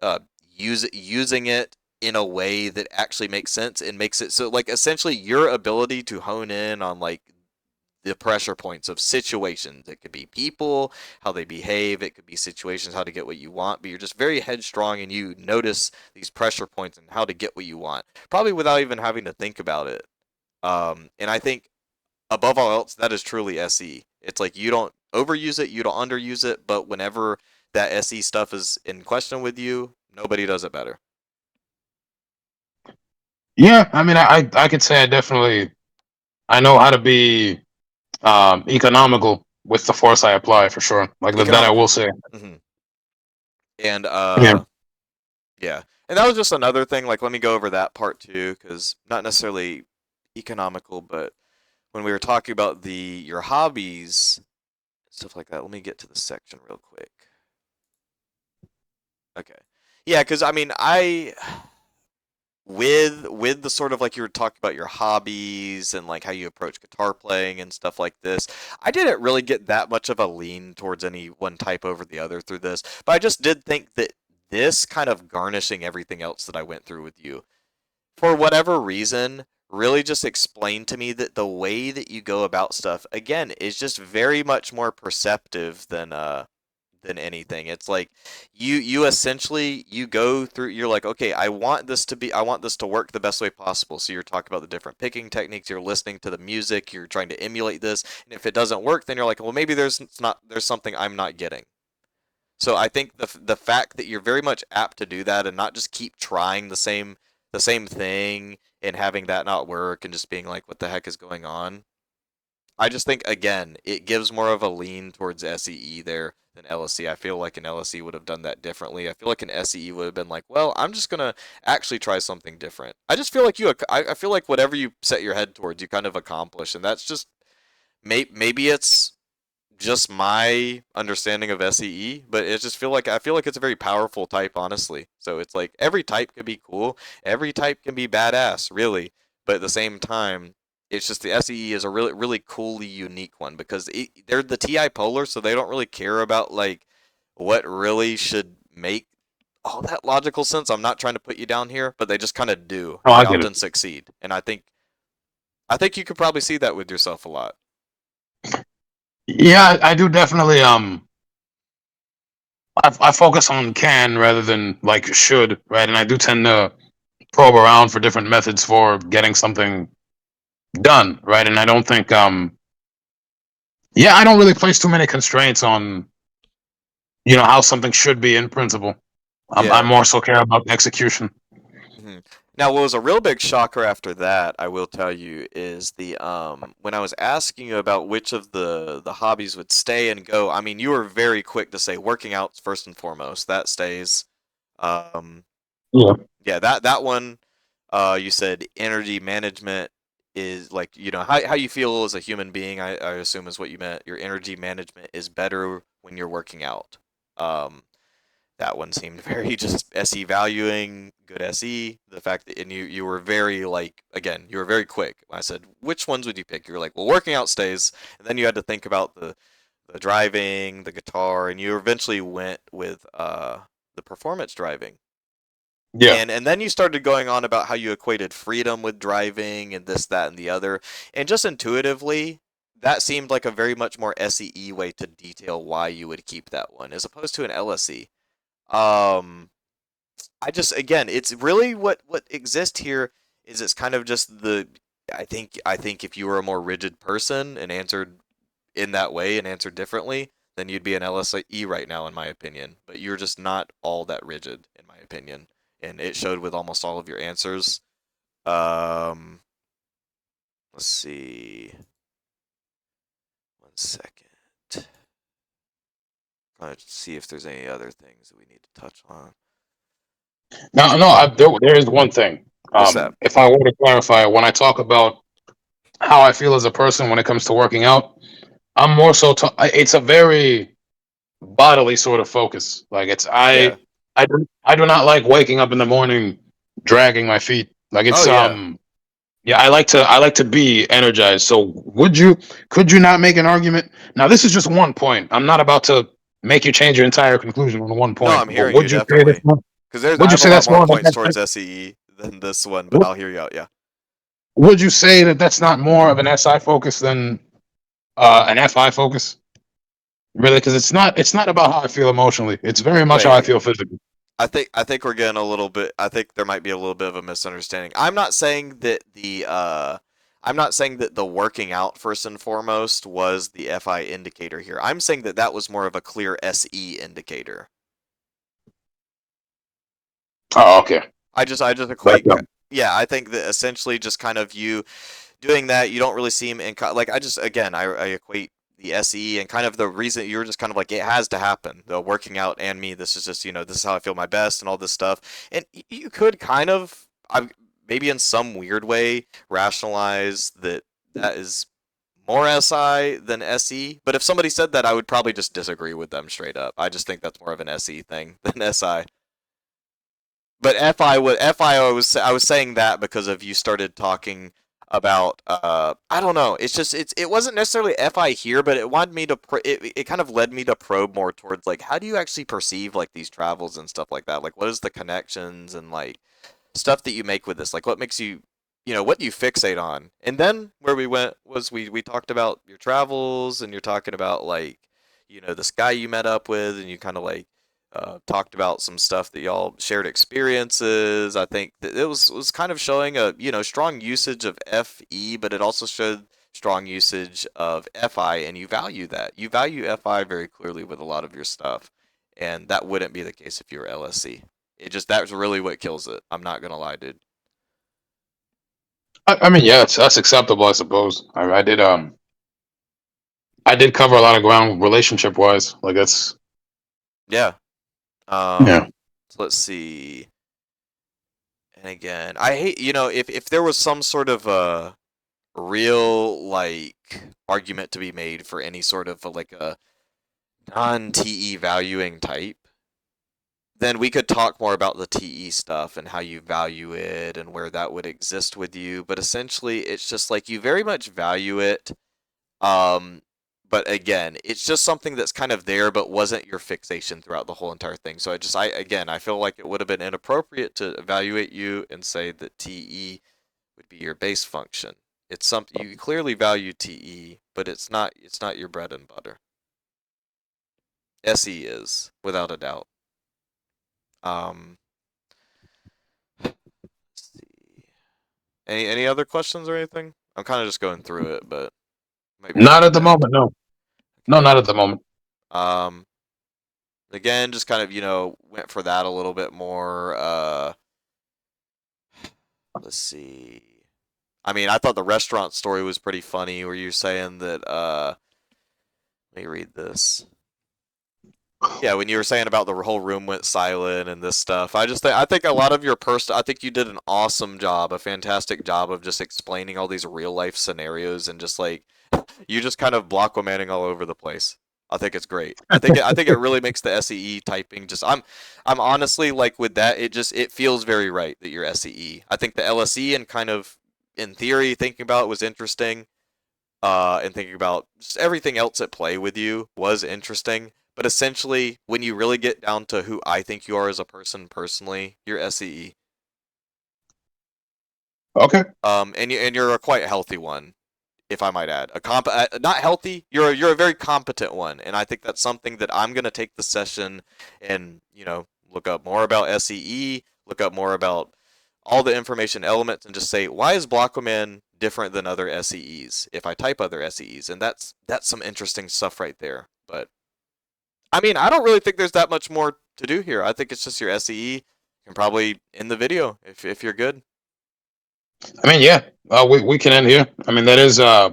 uh, using it in a way that actually makes sense and makes it so like essentially your ability to hone in on like the pressure points of situations. It could be people, how they behave. It could be situations, how to get what you want. But you're just very headstrong and you notice these pressure points and how to get what you want, probably without even having to think about it. And I think above all else, that is truly SE. It's like you don't overuse it, you don't underuse it, but whenever that SE stuff is in question with you, nobody does it better. Yeah, I mean, I could say I know how to be economical with the force I apply for sure. Like that I Economic. will say. hmm And Yeah. yeah, and that was just another thing. Like, let me go over that part too, because not necessarily economical, but when we were talking about the your hobbies, stuff like that. Let me get to the section real quick. Okay. Yeah, because I mean, I with the sort of like you were talking about your hobbies and like how you approach guitar playing and stuff like this, I didn't really get that much of a lean towards any one type over the other through this, but I just did think that this kind of garnishing everything else that I went through with you for whatever reason really just explained to me that the way that you go about stuff again is just very much more perceptive than anything. It's like you essentially you go through you're like, okay, I want this to work the best way possible. So you're talking about the different picking techniques, you're listening to the music, you're trying to emulate this, and if it doesn't work, then you're like, well, maybe there's something I'm not getting. So I think the fact that you're very much apt to do that and not just keep trying the same thing and having that not work and just being like, what the heck is going on? I just think again, it gives more of a lean towards SEE there than LSE. I feel like an LSE would have done that differently. I feel like an SEE would have been like, well, I'm just gonna actually try something different. I just feel like I feel like whatever you set your head towards, you kind of accomplish, and that's just maybe it's just my understanding of SEE, but it just I feel like it's a very powerful type, honestly. So it's like every type can be cool, every type can be badass, really, but at the same time, it's just the SEE is a really really coolly unique one because they're the TI polar, so they don't really care about like what really should make all that logical sense. I'm not trying to put you down here, but they just kind of do, Oh, and I they get it. often succeed. And I think you could probably see that with yourself a lot. Yeah, I do definitely. I focus on can rather than like should, right? And I do tend to probe around for different methods for getting something done, right? And I don't think yeah, I don't really place too many constraints on how something should be in principle. I Yeah. more so care about execution. Mhm. Now, what was a real big shocker after that, I will tell you, is the when I was asking you about which of the hobbies would stay and go. I mean, you were very quick to say working out's first and foremost. That stays. Um, Yeah. yeah, that one. You said energy management is like how you feel as a human being. I assume is what you meant. Your energy management is better when you're working out. Um, that one seemed very just SE valuing, good SE. The fact that and you were very like again, you were very quick. I said, which ones would you pick? You were like, well, working out stays, and then you had to think about the driving, the guitar, and you eventually went with the performance driving. Yeah. And then you started going on about how you equated freedom with driving and this, that, and the other. And just intuitively, that seemed like a very much more SEE way to detail why you would keep that one, as opposed to an LSE. Um, I just again, it's really what exists here. is it's kind of just the I think if you were a more rigid person and answered in that way and answered differently, then you'd be an LSE right now, in my opinion. But you're just not all that rigid, in my opinion, and it showed with almost all of your answers. Um, let's see. 1 second. Let's see if there's any other things that we need to touch on. There is one thing. What's that? If I were to clarify, when I talk about how I feel as a person when it comes to working out, I'm more so. It's a very bodily sort of focus. Like Yeah. I do not like waking up in the morning dragging my feet. Like Oh it's yeah. yeah, I like to be energized. So could you not make an argument? Now this is just one point. I'm not about to make you change your entire conclusion on one No, point. I'm But hearing you definitely. Because I would you have a say lot that's more more of an points SI, towards SEE than this one, but would I'll hear you out. Yeah. would you say that that's not more of an SI focus than an FI focus? Really, because it's not about how I feel emotionally. It's very much how I Wait. feel physically. I think we're getting a little bit. I think there might be a little bit of a misunderstanding. I'm not saying that the working out first and foremost was the FI indicator here. I'm saying that that was more of a clear SE indicator. Oh, okay. I just Like, equate. Yeah, I think that essentially just kind of you doing that, you don't really see him in like I just again I equate the SE and kind of the reason you're just kind of like it has to happen. The working out and me, this is just this is how I feel my best and all this stuff. And you could kind of maybe in some weird way rationalize that that is more SI than SE. But if somebody said that, I would probably just disagree with them straight up. I just think that's more of an SE thing than SI. But I was saying that because of you started talking about I don't know. It's just it wasn't necessarily FI here, but it wanted me to it kind of led me to probe more towards like how do you actually perceive like these travels and stuff like that? Like what is the connections and like stuff that you make with this? Like what makes you what do you fixate on? And then where we went was we talked about your travels and you're talking about like this guy you met up with and you kind of like talked about some stuff that y'all shared experiences. I think that it was kind of showing a strong usage of FE, but it also showed strong usage of FI, and you value that. You value FI very clearly with a lot of your stuff, and that wouldn't be the case if you were LSC. That's really what kills it. I'm not gonna lie, dude. I mean, yeah, that's acceptable, I suppose. I did cover a lot of ground relationship wise. Like that's Yeah. yeah. So let's see. And again, I hate if there was some sort of real like argument to be made for any sort of like a non-TE valuing type, then we could talk more about the TE stuff and how you value it and where that would exist with you. But essentially, it's just like you very much value it. Um, but again, it's just something that's kind of there, but wasn't your fixation throughout the whole entire thing. So I feel like it would have been inappropriate to evaluate you and say that TE would be your base function. It's something you clearly value TE, but it's not your bread and butter. SE is without a doubt. Um, let's see. Any other questions or anything? I'm kind of just going through it, but might be Not towards at the the end. moment, no. No, Okay. not at the moment. Um, again, just kind of went for that a little bit more. Let's see. I mean, I thought the restaurant story was pretty funny. Where you're saying that let me read this. Yeah, when you were saying about the whole room went silent and this stuff, I think a lot of your I think you did an awesome job, a fantastic job of just explaining all these real life scenarios and just like you just kind of Blaquamaning all over the place. I think it's great. I think it really makes the SEE typing just I'm honestly like with that it feels very right that you're SEE. I think the LSE and kind of in theory thinking about it was interesting and thinking about just everything else at play with you was interesting. But essentially, when you really get down to who I think you are as a person personally, you're SEE. Okay. And you're a quite healthy one, if I might add. Not healthy. You're a very competent one, and I think that's something that I'm gonna take the session and look up more about SEE, look up more about all the information elements and just say, why is Blaquaman different than other SEEs if I type other SEEs? And that's some interesting stuff right there. But I mean, I don't really think there's that much more to do here. I think it's just your SEE. You can probably end the video if you're good. I mean, yeah, we can end here. I mean, that is I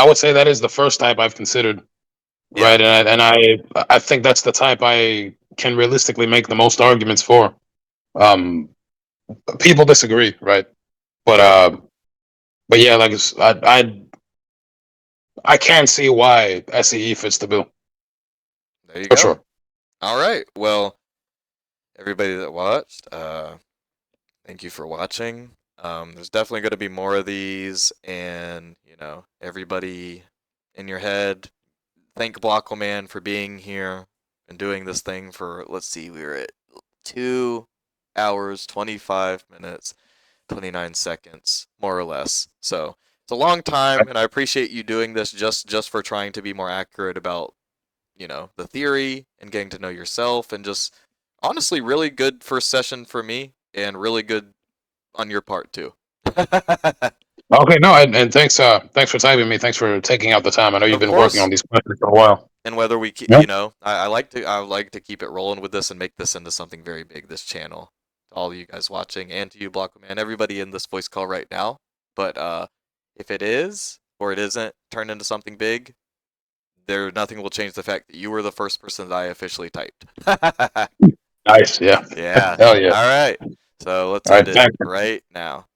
would say that is the first type I've considered, Yeah. right? And I think that's the type I can realistically make the most arguments for. People disagree, right? But but yeah, like I can't see why SEE fits the bill There you for go. sure. All right. Well, everybody that watched, thank you for watching. There's definitely going to be more of these, and you know, everybody in your head, thank Blaquaman for being here and doing this thing for. Let's see, we were at 2 hours, 25 minutes, 29 seconds, more or less. So it's a long time, and I appreciate you doing this just for trying to be more accurate about, you know, the theory and getting to know yourself, and just honestly really good first session for me, and really good on your part too. Okay, no, and thanks for typing me. Thanks for taking out the time. I know you've Of been working on course. these questions for a while. And whether we keep, Yeah. you know, I like to keep it rolling with this and make this into something very big, this channel. To all of you guys watching, and to you, Blaquaman, everybody in this voice call right now. But if it is or it isn't turned into something big, nothing will change the fact that you were the first person that I officially typed. Nice, yeah. Yeah. Hell yeah. All right. So let's All end right, it thanks. right now.